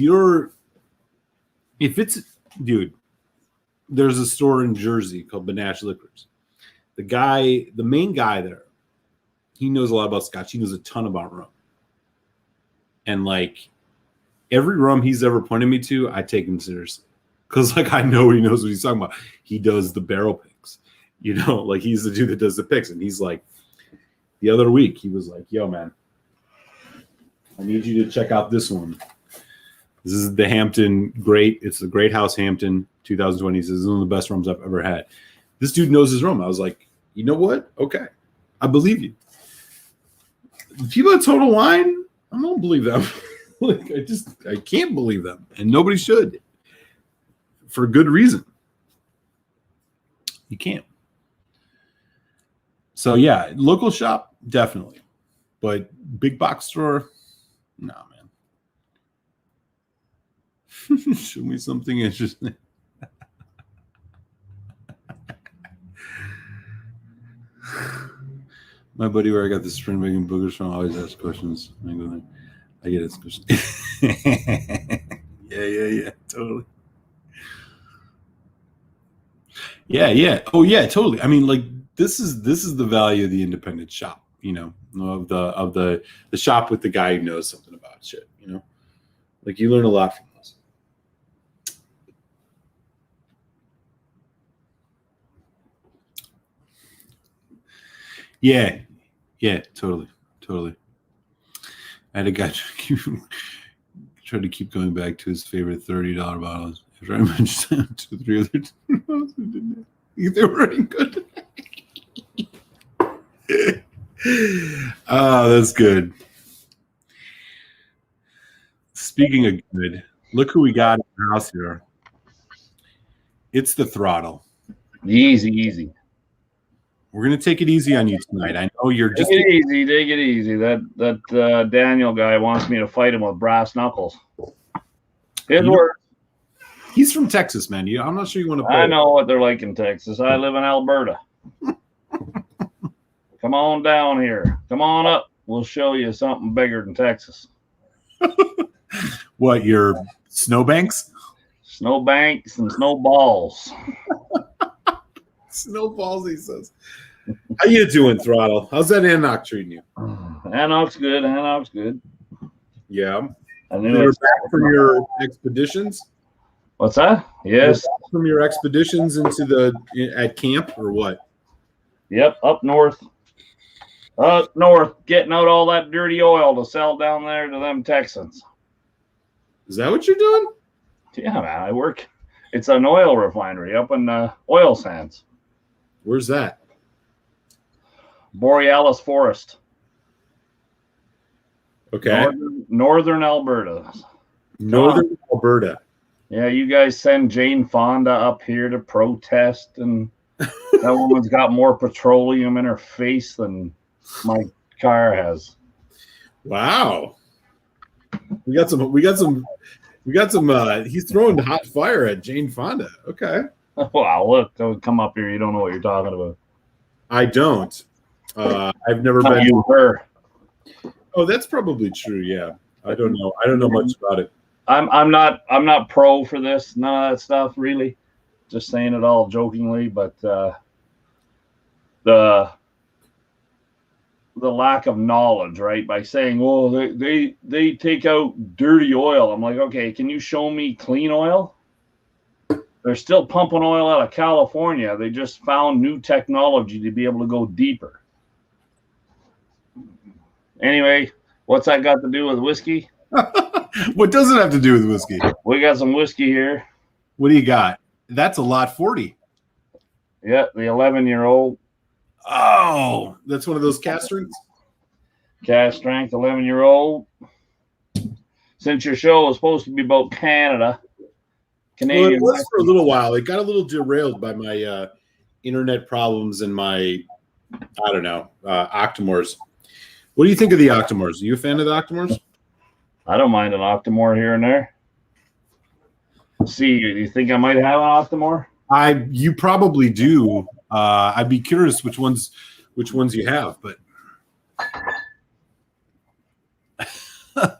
it's, dude, there's a store in Jersey called Benash Liquors. The main guy there, he knows a lot about Scotch. He knows a ton about rum. And, like, every rum he's ever pointed me to, I take him seriously. Because, like, I know he knows what he's talking about. He does the barrel picks. Like, he's the dude that does the picks. And he's like, the other week, he was like, yo, man, I need you to check out this one. This is the Hampton Great. It's the Great House Hampton 2020. He says, this is one of the best rums I've ever had. This dude knows his rum. I was like, you know what? Okay. I believe you. people at Total Wine, I don't believe them. Like I can't believe them, and nobody should, for good reason. You can't. So yeah, local shop definitely, but big box store, no, man. Show me something interesting. My buddy where I got the spring bacon boogers from always asks questions. I get his question. Yeah, totally. Yeah. Oh yeah, totally. I mean, like this is the value of the independent shop, you know, of the shop with the guy who knows something about shit, you know. Like you learn a lot from those. Yeah, totally. I had a guy try to keep going back to his favorite $30 bottles. After I mentioned 2 or 3 other bottles, they were running good. Oh, that's good. Speaking of good, look who we got in the house here. It's the throttle. Easy. We're gonna take it easy on you tonight. I know you're just take it easy. That Daniel guy wants me to fight him with brass knuckles. His word. He's from Texas, man. I'm not sure you want to. I know what they're like in Texas. I live in Alberta. Come on down here. Come on up. We'll show you something bigger than Texas. What, your snowbanks? Snowbanks and snowballs. Snowballs, he says. How you doing, Throttle? How's that Annock treating you? Annock's good. Yeah. You're back from your expeditions? What's that? Yes. From your expeditions at camp or what? Yep, up north. Up north, getting out all that dirty oil to sell down there to them Texans. Is that what you're doing? Yeah, man, I work. It's an oil refinery up in oil sands. Where's that? Borealis Forest. Okay. Northern Alberta. Northern Alberta. Yeah, you guys send Jane Fonda up here to protest, and that woman's got more petroleum in her face than my car has. Wow. We got some. He's throwing hot fire at Jane Fonda. Okay. Wow, look, come up here. You don't know what you're talking about. I don't. I've never been. You her. Oh, that's probably true. Yeah. I don't know. I don't know much about it. I'm not pro for this. None of that stuff, really. Just saying it all jokingly, but the lack of knowledge, right? By saying, "Oh, they take out dirty oil." I'm like, okay, can you show me clean oil? They're still pumping oil out of California. They just found new technology to be able to go deeper. Anyway, what's that got to do with whiskey? What does it have to do with whiskey? We got some whiskey here. What do you got? That's a lot 40. Yeah, the 11-year-old. Oh, that's one of those cast strengths? Cast strength 11-year-old. Since your show was supposed to be about Canada, Canadian. Well, it was for a little while. It got a little derailed by my internet problems and my, I don't know, Octamors. What do you think of the Octamors? Are you a fan of the Octamors? I don't mind an Octamor here and there. See, do you think I might have an Octamor? You probably do. I'd be curious which ones you have, but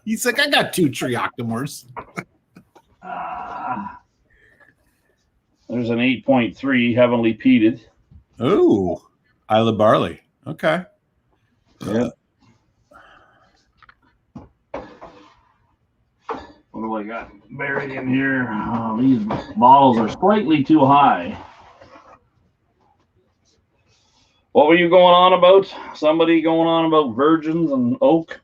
he's like, I got 2 tree Octamors. There's an 8.3 heavily peated. Oh, Isla Barley. Okay. Yeah. What do I got buried in here? These bottles are slightly too high. What were you going on about? Somebody going on about virgins and oak?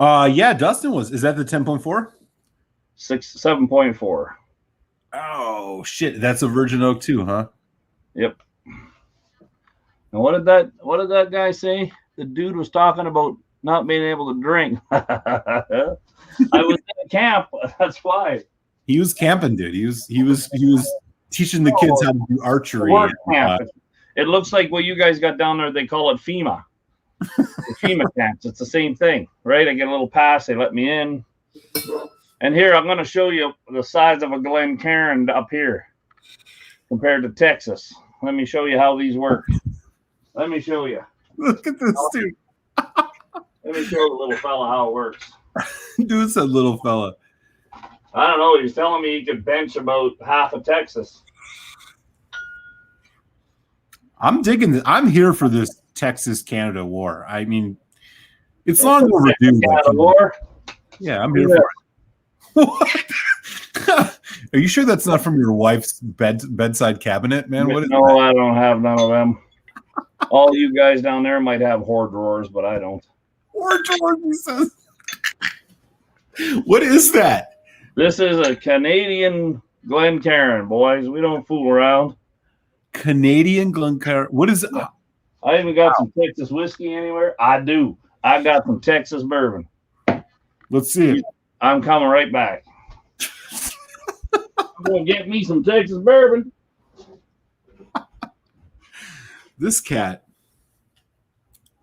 Yeah, Dustin was. Is that the 10.4? 7.4. Oh shit, that's a virgin oak too, huh? Yep. And what did that guy say? the dude was talking about not being able to drink. I was in camp. That's why. He was camping, dude. He was teaching the kids how to do archery. Work camp. It looks like what you guys got down there. They call it FEMA. The FEMA camps. It's the same thing, right? I get a little pass. They let me in. And here, I'm going to show you the size of a Glencairn up here compared to Texas. Let me show you how these work. Let me show you. Look at this dude. Let me show the little fella how it works. Dude, it's a little fella. I don't know. He's telling me he could bench about half of Texas. I'm digging this. I'm here for this Texas-Canada war. I mean, it's long overdue. Canada war? Yeah, I'm here for it. What? Are you sure that's not from your wife's bedside cabinet, man? What is no, that? I don't have none of them. All you guys down there might have whore drawers, but I don't. Whore drawers, he says. What is that? This is a Canadian Glencairn, boys. We don't fool around. Canadian Glencairn. What is it? I even got some Texas whiskey anywhere. I do. I got some Texas bourbon. Let's see it. I'm coming right back. I'm going to get me some Texas bourbon. This cat,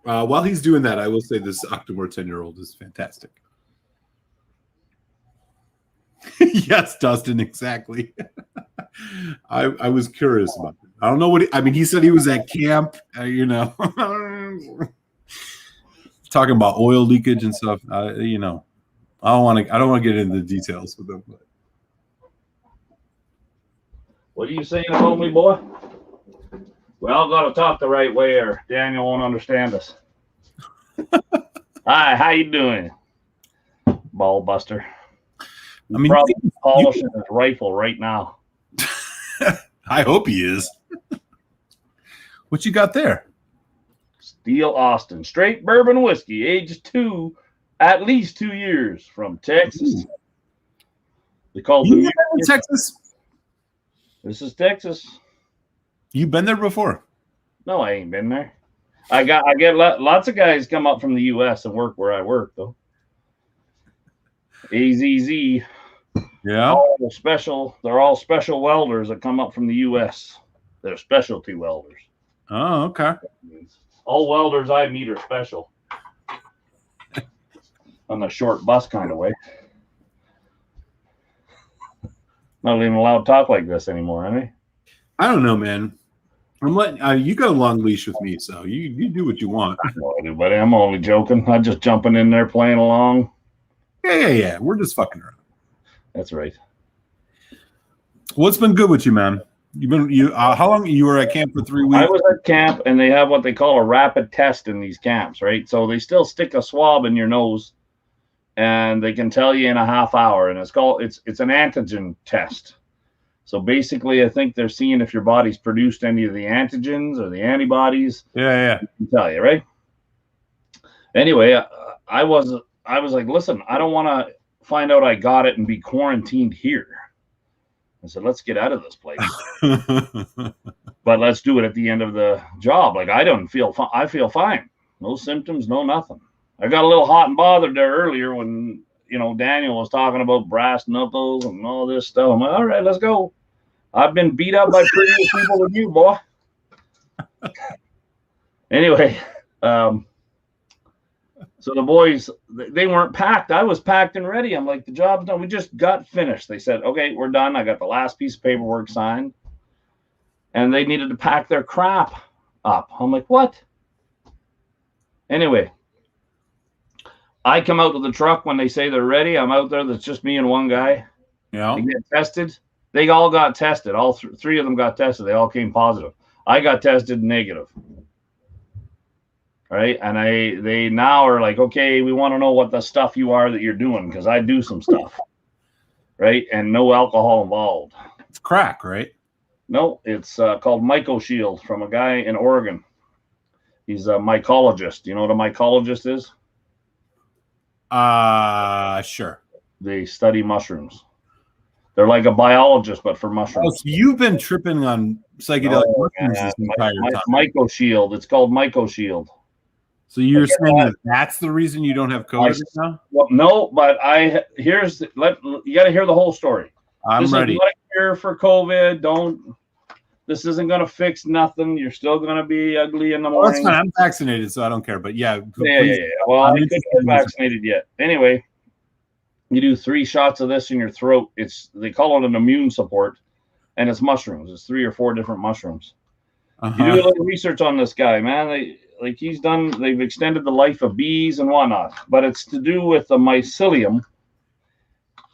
while he's doing that, I will say this Octamor 10-year-old is fantastic. Yes, Dustin, exactly. I was curious about it. I don't know what he said he was at camp, you know, talking about oil leakage and stuff. You know, I don't want to get into the details with them. But. What are you saying about me, boy? We all got to talk the right way, or Daniel won't understand us. Hi, how you doing, ball buster? I mean, probably polishing his rifle right now. I hope he is. What you got there? Steel Austin, straight bourbon whiskey, aged at least 2 years, from Texas. Ooh. They call you in Texas. This is Texas. You been there before? No, I ain't been there. I get lots of guys come up from the U.S. and work where I work, though. AZZ. Yeah. They're all special welders that come up from the U.S. They're specialty welders. Oh, okay. All welders I meet are special. On a short bus kind of way. Not even allowed to talk like this anymore, are they? I don't know, man. I'm letting you got a long leash with me, so you do what you want. No, I do, buddy. I'm only joking. I'm just jumping in there playing along. Yeah. We're just fucking around. That's right. What's been good with you, man? How long you were at camp for 3 weeks? I was at camp, and they have what they call a rapid test in these camps, right? So they still stick a swab in your nose, and they can tell you in a half hour, and it's an antigen test. So basically, I think they're seeing if your body's produced any of the antigens or the antibodies. Yeah. I can tell you, right? Anyway, I was like, listen, I don't want to find out I got it and be quarantined here. I said, let's get out of this place. But let's do it at the end of the job. Like, I feel fine. No symptoms, no nothing. I got a little hot and bothered there earlier when, Daniel was talking about brass knuckles and all this stuff. I'm like, all right, let's go. I've been beat up by prettier people than you, boy. Anyway, so the boys, they weren't packed. I was packed and ready. I'm like, the job's done. We just got finished. They said, okay, we're done. I got the last piece of paperwork signed. And they needed to pack their crap up. I'm like, what? Anyway, I come out to the truck when they say they're ready. I'm out there. That's just me and one guy. Yeah. They get tested. They all got tested. All three of them got tested. They all came positive. I got tested negative. Right. And they now are like, okay, we want to know what the stuff you are that you're doing, because I do some stuff. Right. And no alcohol involved. It's crack, right? No, it's called MycoShield from a guy in Oregon. He's a mycologist. You know what a mycologist is? Sure. They study mushrooms. They're like a biologist, but for mushrooms. Oh, so you've been tripping on psychedelic mushrooms this entire time. MycoShield. It's called MycoShield. So you're saying that that's the reason you don't have COVID now? Well, no, but you got to hear the whole story. I'm ready. This is not a cure for COVID. This isn't going to fix nothing. You're still going to be ugly in the morning. That's fine. I'm vaccinated, so I don't care. But yeah. Yeah. Well, I couldn't get vaccinated yet. Anyway, you do 3 shots of this in your throat. They call it an immune support, and it's mushrooms. It's 3 or 4 different mushrooms. You do a little research on this guy, man. They've extended the life of bees and whatnot, but it's to do with the mycelium,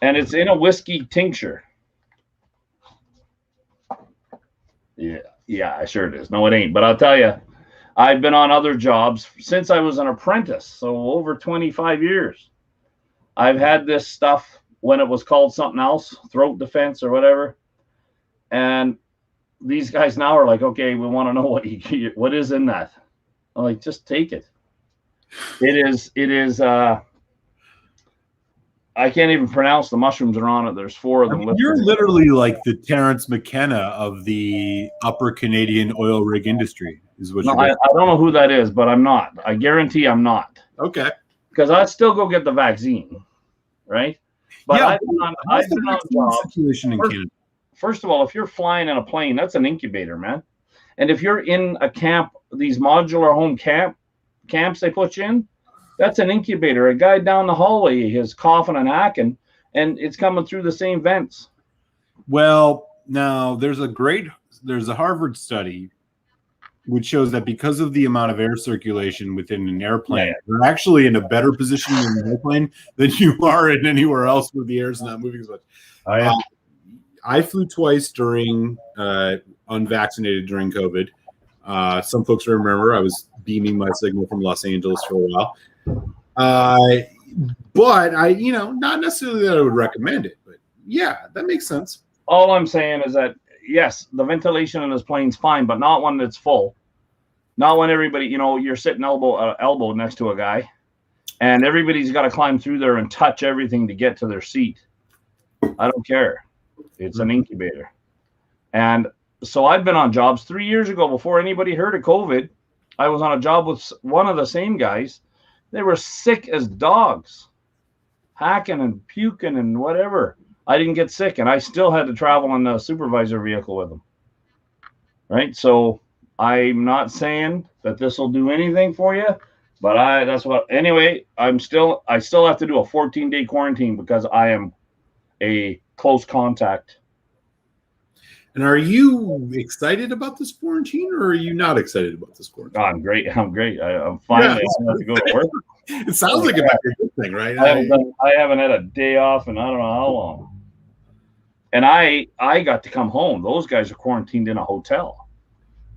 and it's in a whiskey tincture. Yeah, sure it is. No, it ain't. But I'll tell you, I've been on other jobs since I was an apprentice, so over 25 years. I've had this stuff when it was called something else, throat defense or whatever, and these guys now are like, okay, we want to know what is in that. I'm like, just take it. It is. I can't even pronounce the mushrooms that are on it. There's 4 of them. You're literally like the Terrence McKenna of the upper Canadian oil rig industry, is what you're. I don't know who that is, but I'm not. I guarantee I'm not. Okay. Because I'd still go get the vaccine, right? But yeah, I've been on jobs. Situation in Canada. First of all, if you're flying in a plane, that's an incubator, man. And if you're in a camp, these modular home camps they put you in, that's an incubator. A guy down the hallway is coughing and hacking, and it's coming through the same vents. Well, now there's a Harvard study which shows that because of the amount of air circulation within an airplane, you're actually in a better position in an airplane than you are in anywhere else where the air's not moving as much. Oh, yeah. I flew twice during unvaccinated during COVID. Some folks remember I was beaming my signal from Los Angeles for a while. But I, not necessarily that I would recommend it, but yeah, that makes sense. All I'm saying is that, yes, the ventilation in this plane's fine, but not when it's full. Not when everybody, you're sitting elbow next to a guy, and everybody's got to climb through there and touch everything to get to their seat. I don't care. It's an incubator. And so I've been on jobs 3 years ago before anybody heard of COVID. I was on a job with one of the same guys. They were sick as dogs, hacking and puking and whatever. I didn't get sick, and I still had to travel in the supervisor vehicle with them. Right? So I'm not saying that this will do anything for you, but anyway, I still have to do a 14-day quarantine because I am a close contact. And are you excited about this quarantine, or are you not excited about this quarantine? Oh, I'm great. I'm finally have to go to work. It sounds like a good thing, right? I haven't had a day off in I don't know how long. And I got to come home. Those guys are quarantined in a hotel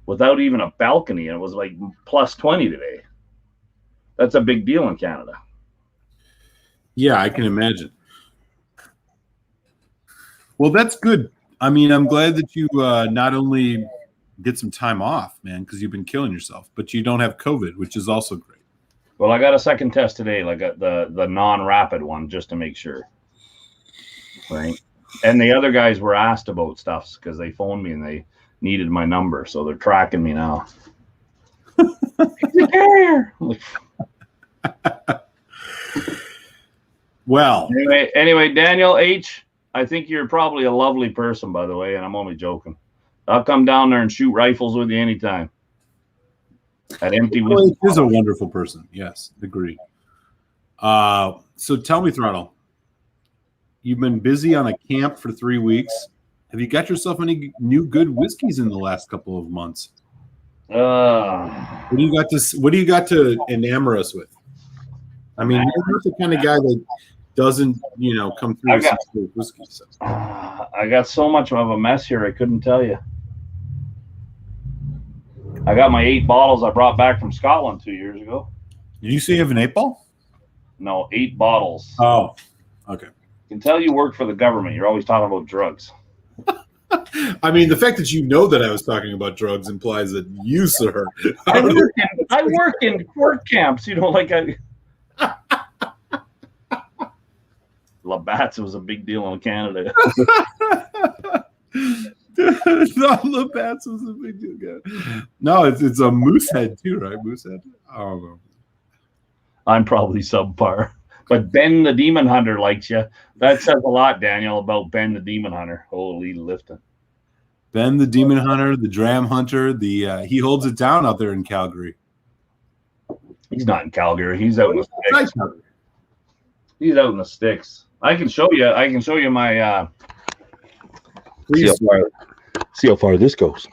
without even a balcony, and it was like plus 20 today. That's a big deal in Canada. Yeah, I can imagine. Well, that's good. I mean, I'm glad that you not only get some time off, man, because you've been killing yourself, but you don't have COVID, which is also great. Well, I got a second test today, like the non-rapid one, just to make sure. Right. And the other guys were asked about stuff because they phoned me and they needed my number, so they're tracking me now. The carrier. Well. Anyway, Daniel H., I think you're probably a lovely person, by the way, and I'm only joking. I'll come down there and shoot rifles with you anytime. At empty. Well, he is a wonderful person. Yes, agree. So tell me, Throttle, you've been busy on a camp for 3 weeks. Have you got yourself any new good whiskeys in the last couple of months? What do you got to enamor us with? I mean, you're not the kind of guy that doesn't, come through with whiskey. So. I got so much of a mess here, I couldn't tell you. I got my 8 bottles I brought back from Scotland 2 years ago. Did you say you have an 8-ball? No, 8 bottles. Oh, okay. I can tell you work for the government. You're always talking about drugs. I mean, the fact that you know that I was talking about drugs implies that you, sir. I work in work camps, Labatt's was a big deal in Canada. Labatt's was a big deal. No, it's a moose head too, right? Moose head. I don't know. I'm probably subpar. But Ben the Demon Hunter likes you. That says a lot, Daniel, about Ben the Demon Hunter. Holy lifting. Ben the Demon Hunter, the Dram Hunter, he holds it down out there in Calgary. He's not in Calgary. He's out in the sticks. He's out in the sticks. I can show you my see how far this goes.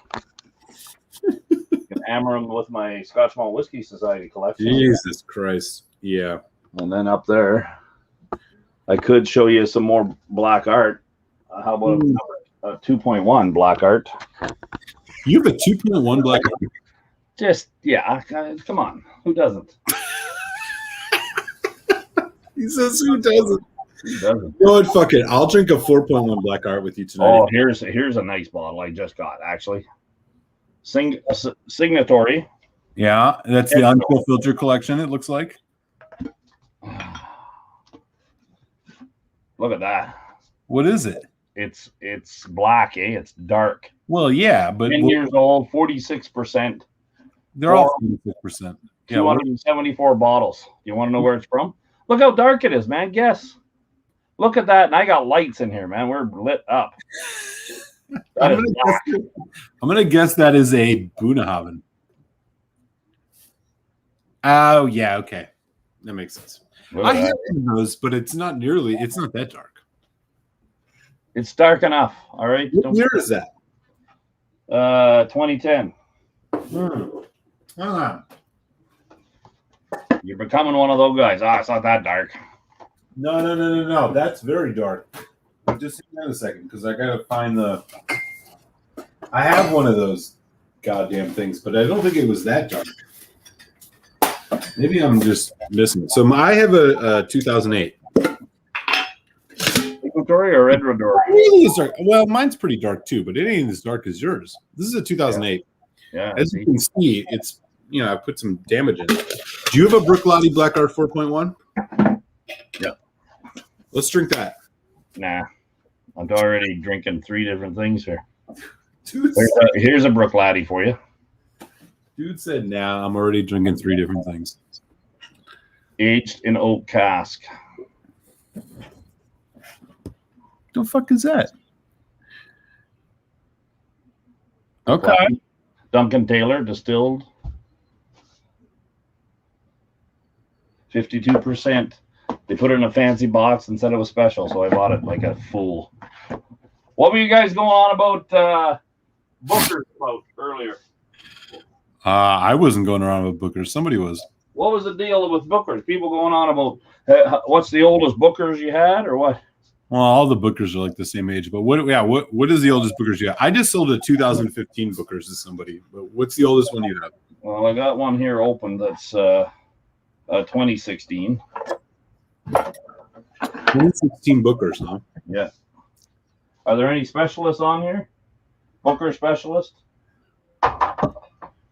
Can hammer him with my Scotch Malt Whiskey Society collection. Jesus Christ. Yeah. And then up there, I could show you some more black art. How about a 2.1 black art? You have a 2.1 black art? Just, yeah. Come on. Who doesn't? He says, who doesn't? Who doesn't? You know what? Fuck it. I'll drink a 4.1 black art with you tonight. Oh, here's a nice bottle I just got, actually. Signatory. Yeah, that's the Untitled Filter collection, it looks like. Look at that. What is it? It's black, eh? It's dark. Well, yeah, but 10 years old, 46%. They're all 46%. Yeah, 274 bottles. You want to know where it's from? Look how dark it is, man. Guess. Look at that. And I got lights in here, man. We're lit up. I'm gonna guess that is a Bunnahabhain. Oh, yeah, okay. That makes sense. I have one of those, but it's not that dark. It's dark enough, all right? What year is that? 2010. You're becoming one of those guys. It's not that dark. No. That's very dark. Just hang on a second, because I gotta find I have one of those goddamn things, but I don't think it was that dark. Maybe I'm just missing it. So I have a 2008. Equatorial or Edrador? Really is dark. Well, mine's pretty dark too, but it ain't as dark as yours. This is a 2008. Yeah. As you can see, it's I put some damage in it. Do you have a Glenallachie Black Art 4.1? Yeah. Let's drink that. Nah. I'm already drinking 3 different things here. Dude, here's a Glenallachie for you. Dude said, "Nah, I'm already drinking 3 different things." Aged in oak cask. The fuck is that? Okay. Duncan Taylor distilled. 52%. They put it in a fancy box and said it was special, so I bought it like a fool. What were you guys going on about Booker's about earlier? I wasn't going around with Bookers. Somebody was. What was the deal with Bookers? People going on about what's the oldest Bookers you had, or what? Well, all the Bookers are like the same age, but what is the oldest Bookers you have? I just sold a 2015 Bookers to somebody, but what's the oldest one you have? Well, I got one here open that's 2016. 2016 Bookers, huh? Yeah. Are there any specialists on here? Booker specialist? I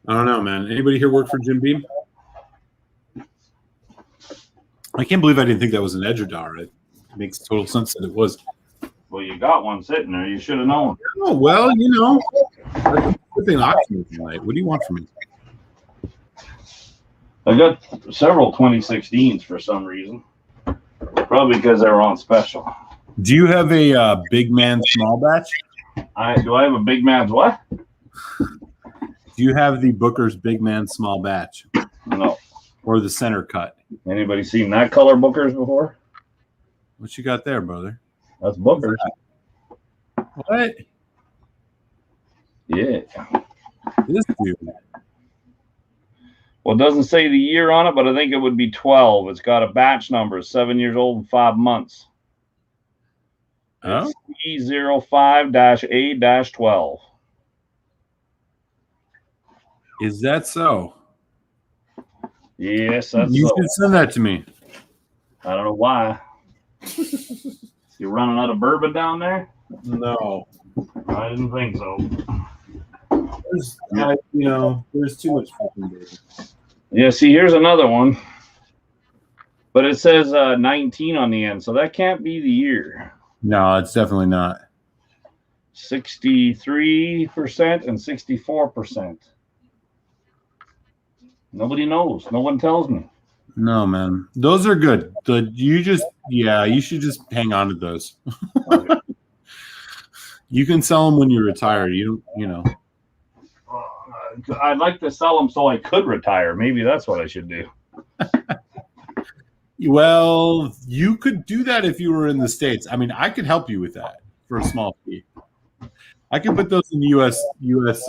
don't know, man. Anybody here work for Jim Beam? I can't believe I didn't think that was an Edradar. It makes total sense that it was. Well, you got one sitting there. You should have known. Oh, well, that's a good thing option tonight. What do you want from me? I got several 2016s for some reason. Probably because they were on special. Do you have a big man small batch? Do I have a big man's what? Do you have the Booker's big man small batch? No. Or the center cut? Anybody seen that color Booker's before? What you got there, brother? That's Booker's. What? Yeah. This dude. Well, it doesn't say the year on it, but I think it would be 12. It's got a batch number, 7 years old and 5 months. Oh? It's E05-A-12. Is that so? Yes, that's You so. should send that to me. I don't know why. You running out of bourbon down there? No. I didn't think so. There's too much fucking bourbon. Yeah, see, here's another one. But it says 19 on the end, so that can't be the year. No, it's definitely not. 63% and 64%. Nobody knows. No one tells me. No, man. Those are good. You should just hang on to those. You can sell them when you retire. You know. I'd like to sell them so I could retire. Maybe that's what I should do. Well, you could do that if you were in the States. I mean, I could help you with that for a small fee. I can put those in the U.S.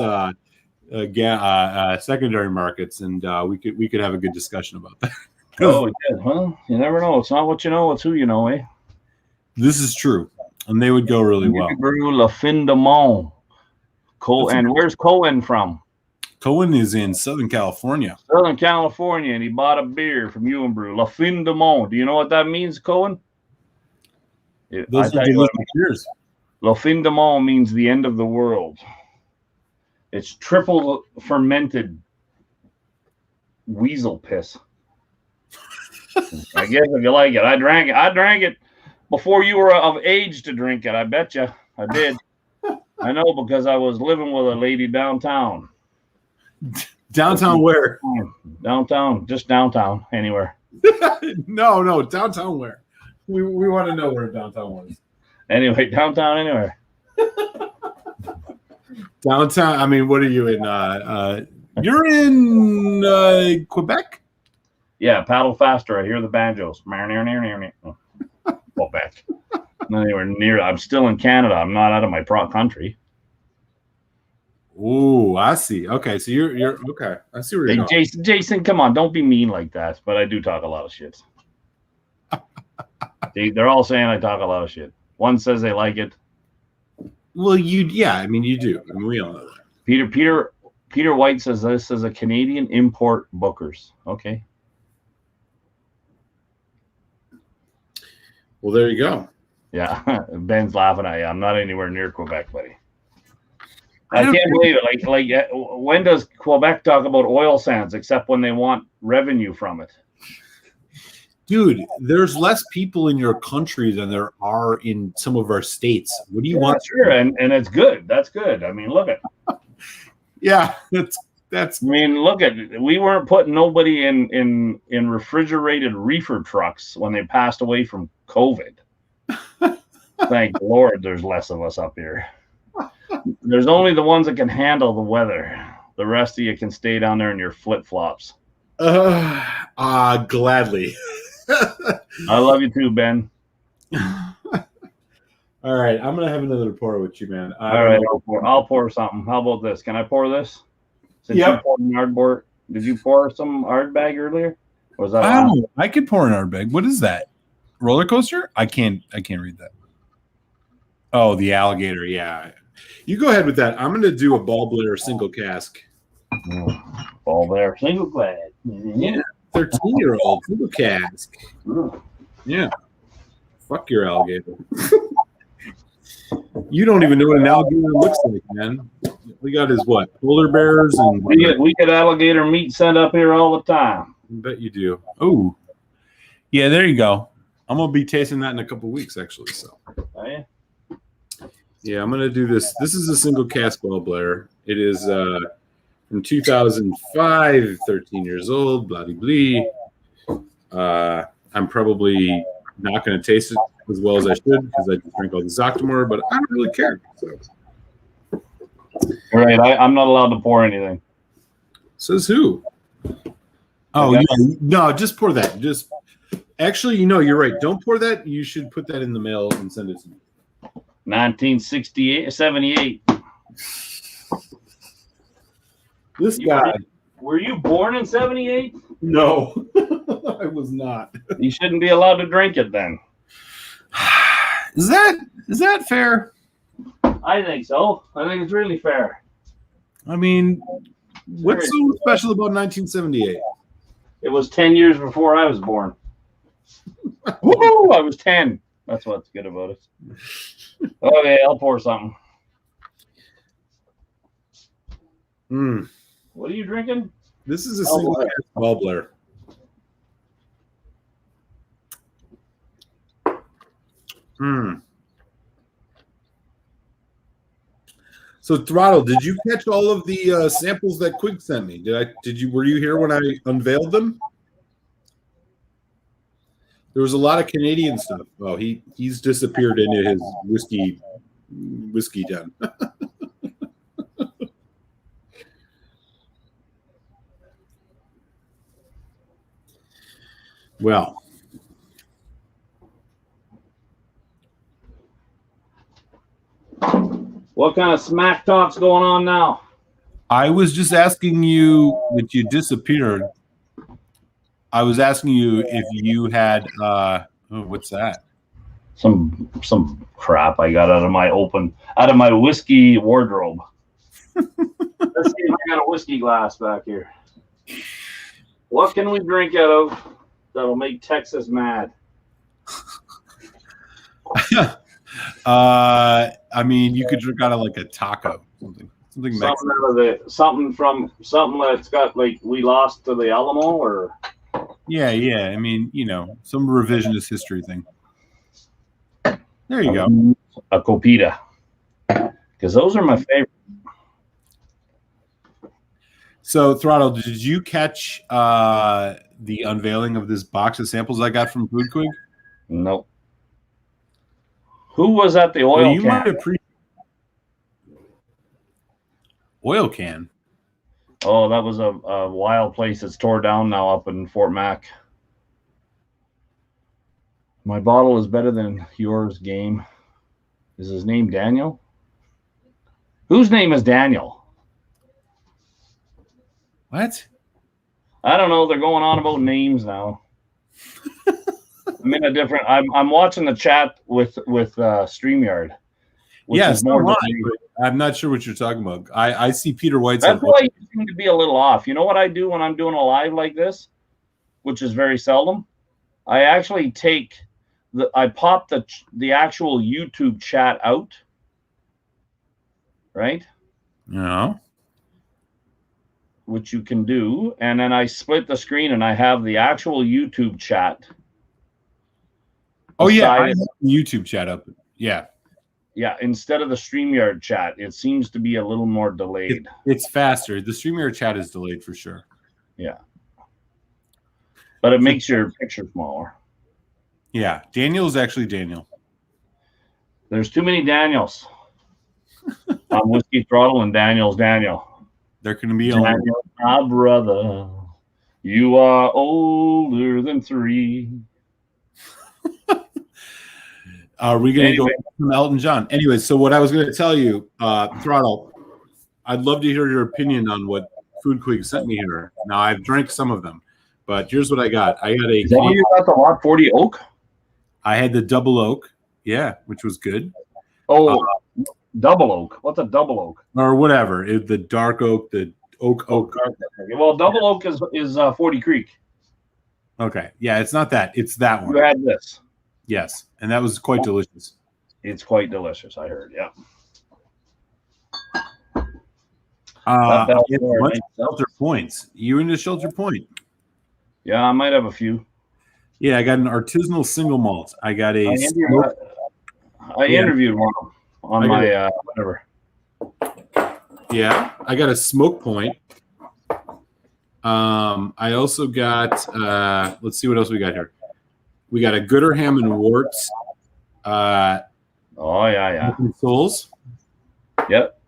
Secondary markets, and we could have a good discussion about that. Oh, yeah. Well, you never know. It's not what you know; it's who you know, eh? This is true, and they would go really well. La Fin de Monde. And where's Cohen from? Cohen is in Southern California. Southern California, and he bought a beer from you and Brew. La Fin de Monde. Do you know what that means, Cohen? Those are delicious beers. La Fin de Monde means the end of the world. It's triple fermented weasel piss. I guess if you like it. I drank it before you were of age to drink it. I bet you. I did. I know because I was living with a lady downtown. Downtown where? Downtown. Just downtown. Anywhere. No. Downtown where? We want to know where downtown was. Anyway, downtown anywhere. Downtown. I mean, what are you in? You're in Quebec? Yeah, paddle faster. I hear the banjos. Quebec. Not anywhere near. I'm still in Canada. I'm not out of my country. Oh, I see. Okay, so you're okay. I see where you're going. Jason, come on, don't be mean like that. But I do talk a lot of shit. They're all saying I talk a lot of shit. One says they like it. Well, you do. I mean, we all know that. Peter White says this is a Canadian import Booker's. Okay. Well, there you go. Yeah, Ben's laughing at you. I'm not anywhere near Quebec, buddy. I can't believe it. Like, when does Quebec talk about oil sands except when they want revenue from it? Dude, there's less people in your country than there are in some of our states. What do you want? Sure, and it's good. That's good. I mean, look at. Yeah, that's. I mean, look at. We weren't putting nobody in refrigerated reefer trucks when they passed away from COVID. Thank the Lord, there's less of us up here. There's only the ones that can handle the weather. The rest of you can stay down there in your flip-flops. Gladly. I love you too, Ben. All right, I'm gonna have another pour with you, man. All right, I'll pour something. How about this? Can I pour this? Since you poured an Ardbeg, did you pour some Ardbeg earlier? Or was that? I could pour an Ardbeg. What is that? Roller coaster? I can't read that. Oh, the alligator. Yeah, you go ahead with that. I'm gonna do a Ball Blair single cask. Ball Blair single cask. Yeah, 13-year-old single cask. Yeah. Fuck your alligator. You don't even know what an alligator looks like, man. We got his what? Polar bears and we get alligator meat sent up here all the time. I bet you do. Oh, yeah. There you go. I'm gonna be tasting that in a couple weeks, actually. So. Oh, yeah. Yeah, I'm gonna do this. This is a single cask Ball Blair. It is from 2005. 13 years old. Blah blah blah. I'm probably not gonna taste it as well as I should because I drank all this Octamor, but I don't really care. So. All right, I'm not allowed to pour anything. Says who? Oh yeah, no, just pour that. Just actually, you're right. Don't pour that. You should put that in the mail and send it to me. 78. This guy. Were you born in 78? No, I was not. You shouldn't be allowed to drink it then. Is that fair? I think so. I think it's really fair. I mean, what's so special about 1978? It was 10 years before I was born. Woo! I was 10. That's what's good about it. Okay, I'll pour something. What are you drinking? This is a single Ball Blair. So Throttle, did you catch all of the samples that Quig sent me? Were you here when I unveiled them? There was a lot of Canadian stuff. Oh, he's disappeared into his whiskey den. Well, what kind of smack talk's going on now? I was just asking you that you disappeared. I was asking you if you had what's that? Some crap I got out of my whiskey wardrobe. Let's see if I got a whiskey glass back here. What can we drink out of that'll make Texas mad? I mean, you could drink out of like a taco, something something that's got like we lost to the Alamo or. Yeah. I mean, some revisionist history thing. There you go. A Copita, because those are my favorite. So, Throttle, did you catch the unveiling of this box of samples I got from Foodquig? Nope. Who was at the oil you can? Might appreciate oil can. Oh, that was a wild place that's tore down now up in Fort Mac. My bottle is better than yours, game. Is his name Daniel? Whose name is Daniel? What? I don't know. They're going on about names now. I'm in a different. I'm watching the chat with StreamYard. Yes, I'm not sure what you're talking about. I see Peter White's. That's why you seem to be a little off. You know what I do when I'm doing a live like this, which is very seldom? I actually I pop the actual YouTube chat out, right? Yeah. Which you can do, and then I split the screen and I have the actual YouTube chat. Oh yeah, I have the YouTube chat up. Yeah. Yeah, instead of the StreamYard chat, it seems to be a little more delayed. It's faster. The StreamYard chat is delayed for sure. Yeah. But it makes your picture smaller. Yeah. Daniel is actually Daniel. There's too many Daniels. On Whiskey Throttle and Daniel's Daniel. There can be Daniel, my brother. You are older than 3. Are we going to go from Elton John? Anyway, so what I was going to tell you, Throttle, I'd love to hear your opinion on what Foodquig sent me here. Now, I've drank some of them, but here's what I got. I got Is that what you got, the Lot 40 Oak? I had the double oak, which was good. Oh, double oak. What's a double oak? Or whatever. The dark oak, the oak. Well, double oak is 40 Creek. Okay. Yeah, it's not that. It's that one. You had this. Yes, and that was quite delicious. It's quite delicious, I heard. Yeah. Shelter Points. You into Shelter Point? Yeah, I might have a few. Yeah, I got an artisanal single malt. I got a. I interviewed one on my whatever. Yeah, I got a Smoke Point. I also got. Let's see what else we got here. We got a Gooderham and Warts. Souls. Yep.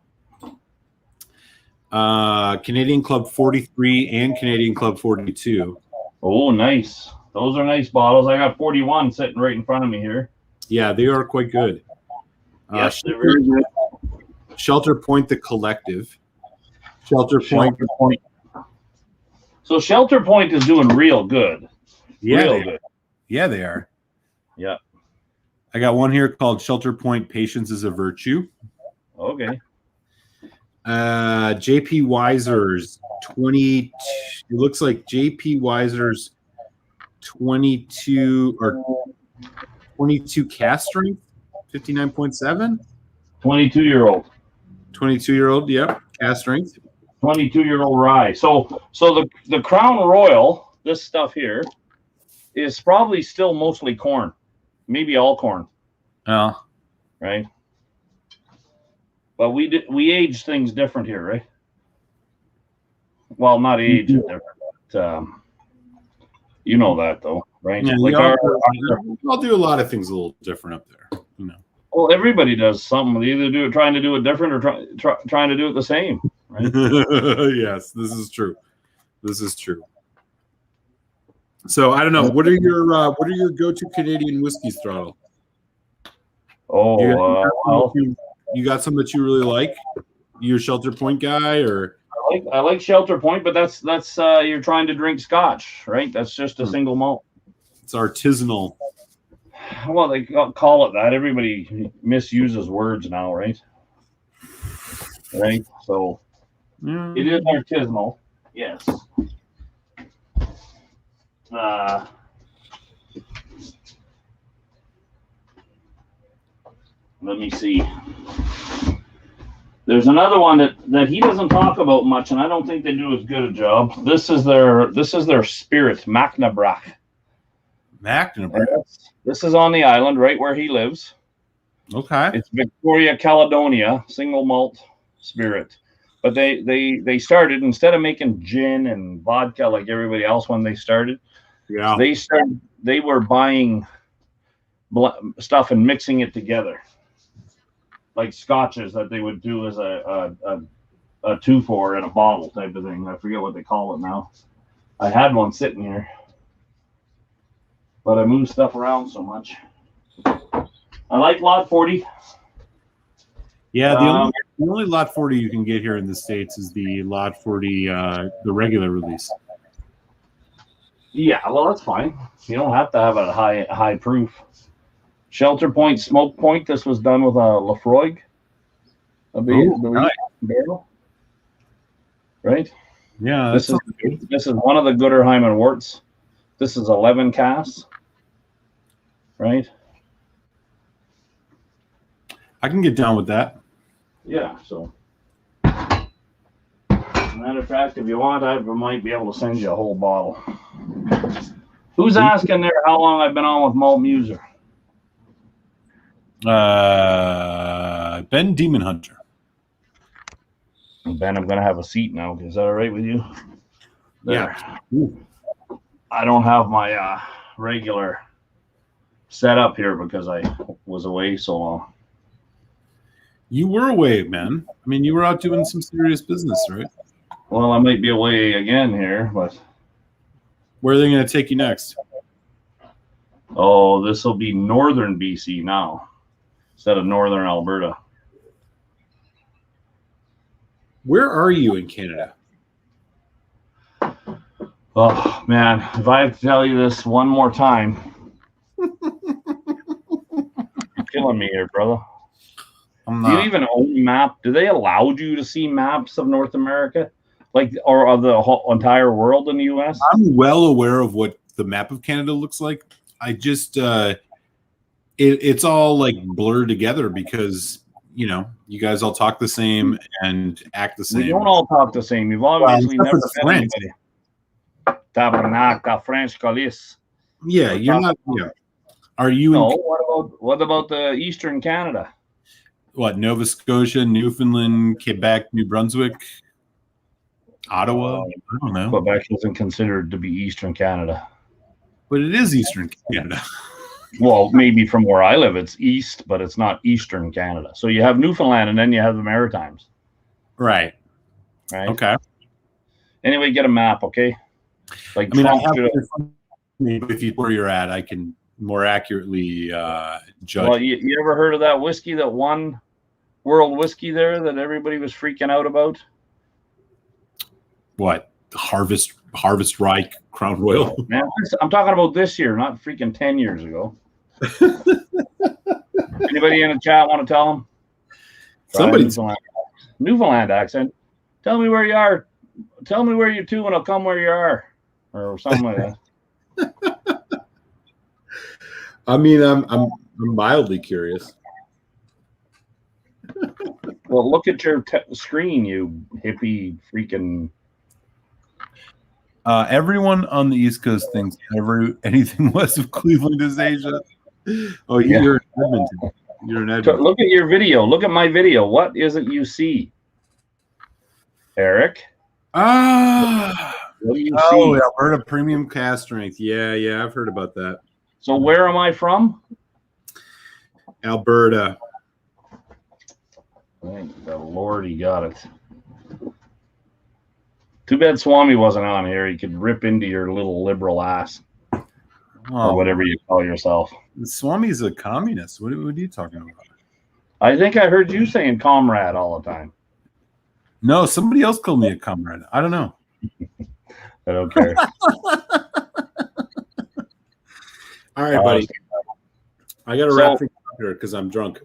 Canadian Club 43 and Canadian Club 42. Oh, nice. Those are nice bottles. I got 41 sitting right in front of me here. Yeah, they are quite good. Yes, they're very good. Shelter Point, the Collective. Shelter Point. So Shelter Point is doing real good. Yeah, real good. Yeah, they are. Yeah. I got one here called Shelter Point Patience is a Virtue. Okay. JP Weiser's 20. It looks like JP Weiser's 22 or 22 cast strength, 59.7. 22-year-old. 22-year-old, yep, cast strength. 22-year-old rye. So the Crown Royal, this stuff here, is probably still mostly corn, maybe all corn. Oh, right. But we age things different here, right? Well, not age different, but You know that though, right? Yeah, Like I'll do a lot of things a little different up there. You know. Well, everybody does something. They either do it trying to do it different or trying to do it the same. Right? Yes, this is true. This is true. So I don't know. What are your go-to Canadian whiskeys, Throttle? Oh, you got some that you really like? You're a Shelter Point guy, or I like Shelter Point, but that's you're trying to drink Scotch, right? That's just a single malt. It's artisanal. Well, they call it that. Everybody misuses words now, right? Right. So it is artisanal. Yes. Let me see. There's another one that he doesn't talk about much, and I don't think they do as good a job. This is their spirit, Macnabrach. Macnabrach. This is on the island, right where he lives. Okay. It's Victoria, Caledonia, single malt spirit. But they started, instead of making gin and vodka like everybody else when they started, they were buying stuff and mixing it together, like scotches that they would do as a 2-4 in a bottle type of thing. I forget what they call it now. I had one sitting here, but I moved stuff around so much. I like Lot 40. Yeah, the only Lot 40 you can get here in the States is the Lot 40, the regular release. Yeah, well, that's fine. You don't have to have a high proof. Shelter Point, Smoke Point. This was done with a Lafroig, barrel, right? Yeah, this is one of the Gooderheim and Worts. This is 11 casks, right? I can get down with that. Yeah. So, matter of fact, if you want, I might be able to send you a whole bottle. Who's asking there how long I've been on with Malt Muser? Ben Demon Hunter. Ben, I'm gonna have a seat now. Is that all right with you? There. Yeah. I don't have my regular setup here because I was away so long. You were away, man. I mean, you were out doing some serious business, right? Well, I might be away again here, but where are they going to take you next? Oh, this will be northern BC now instead of northern Alberta. Where are you in Canada? Oh, man, if I have to tell you this one more time, you're killing me here, brother. Do you even own a map? Do they allow you to see maps of North America, like, or of the whole entire world in the U.S.? I'm well aware of what the map of Canada looks like. I just, it's all like blurred together because, you know, you guys all talk the same and act the same. We don't all talk the same. You've obviously never met French. anybody. Tabernacle, French Calice. Yeah, you're not. Yeah. Are you? No. What about the Eastern Canada? What, Nova Scotia, Newfoundland, Quebec, New Brunswick, Ottawa? I don't know. Quebec isn't considered to be Eastern Canada. But it is Eastern Canada. Well, maybe from where I live, it's east, but it's not Eastern Canada. So you have Newfoundland, and then you have the Maritimes. Right. Right. Okay. Anyway, get a map, okay? Like, I mean, if you where you're at, I can more accurately judge. Well, you ever heard of that whiskey that won World Whiskey there that everybody was freaking out about? What? Harvest Rye Crown Royal? Man, I'm talking about this year, not freaking 10 years ago. Anybody in the chat want to tell them? Somebody. Newfoundland accent. Tell me where you are. Tell me where you're to, and I'll come where you are, or something like that. I mean, I'm mildly curious. Well, look at your screen, you hippie freaking. Everyone on the East Coast thinks anything west of Cleveland is Asia. Oh, Yeah. You're in Edmonton. You're in Edmonton. Look at your video. Look at my video. What is it you see, Eric? What do you Oh, see? Alberta Premium Cast Strength. Yeah, I've heard about that. So where am I from? Alberta. Thank the Lord he got it. Too bad Swami wasn't on here. He could rip into your little liberal ass. Or whatever you call yourself. Swami's a communist. What are you talking about? I think I heard you saying comrade all the time. No, somebody else called me a comrade. I don't know. I don't care. All right, buddy. I got to wrap things up here because I'm drunk.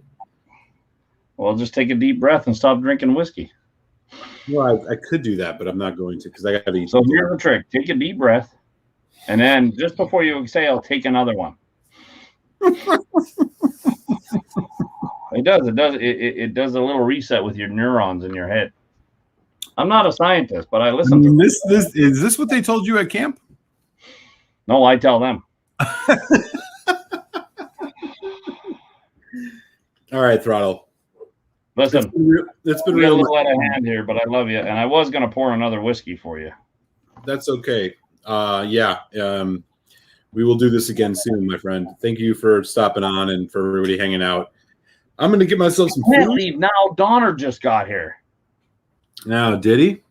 Well, just take a deep breath and stop drinking whiskey. Well, I could do that, but I'm not going to because I got to eat. So here's the trick. Take a deep breath. And then just before you exhale, take another one. It does a little reset with your neurons in your head. I'm not a scientist, but I listen to this. Is this what they told you at camp? No, I tell them. All right, Throttle. Listen, it's been real. real. A little out of hand here, but I love you, and I was going to pour another whiskey for you. That's okay. We will do this again soon, my friend. Thank you for stopping on and for everybody hanging out. I'm going to get myself some food. Can't leave now. Donner just got here. Now, did he?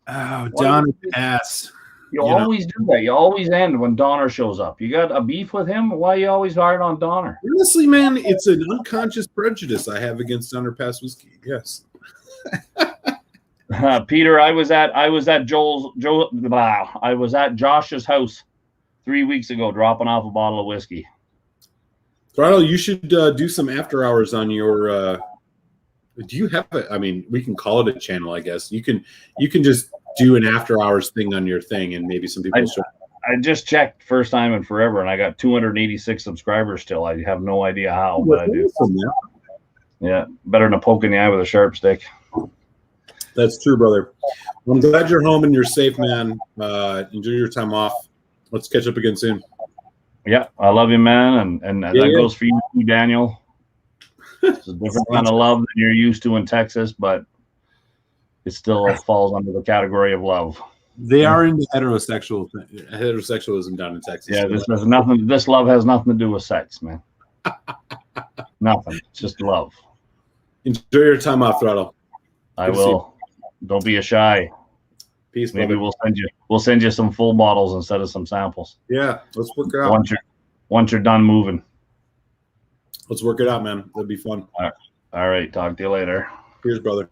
Oh, Donner ass. You always do that. You always end when Donner shows up. You got a beef with him? Why are you always hard on Donner? Honestly, man, it's an unconscious prejudice I have against Donner Pass whiskey. Yes. Peter, I was at Josh's house 3 weeks ago, dropping off a bottle of whiskey. Throttle, you should do some after hours on your. Do you have it? I mean, we can call it a channel, I guess. You can just do an after hours thing on your thing, and maybe some people. I just checked first time in forever, and I got 286 subscribers still. I have no idea how, but I do. Yeah, better than a poke in the eye with a sharp stick. That's true, brother. I'm glad you're home and you're safe, man. Enjoy your time off. Let's catch up again soon. Yeah, I love you, man, and that goes for you too, Daniel. It's a different kind of love than you're used to in Texas, but it still falls under the category of love. They are into heterosexualism down in Texas. Yeah, this love has nothing to do with sex, man. Nothing. It's just love. Enjoy your time off, Throttle. I will. Don't be a shy. Peace. Maybe brother. we'll send you some full bottles instead of some samples. Yeah, let's work it out. Once you're done moving. Let's work it out, man. That'd be fun. All right. Talk to you later. Cheers, brother.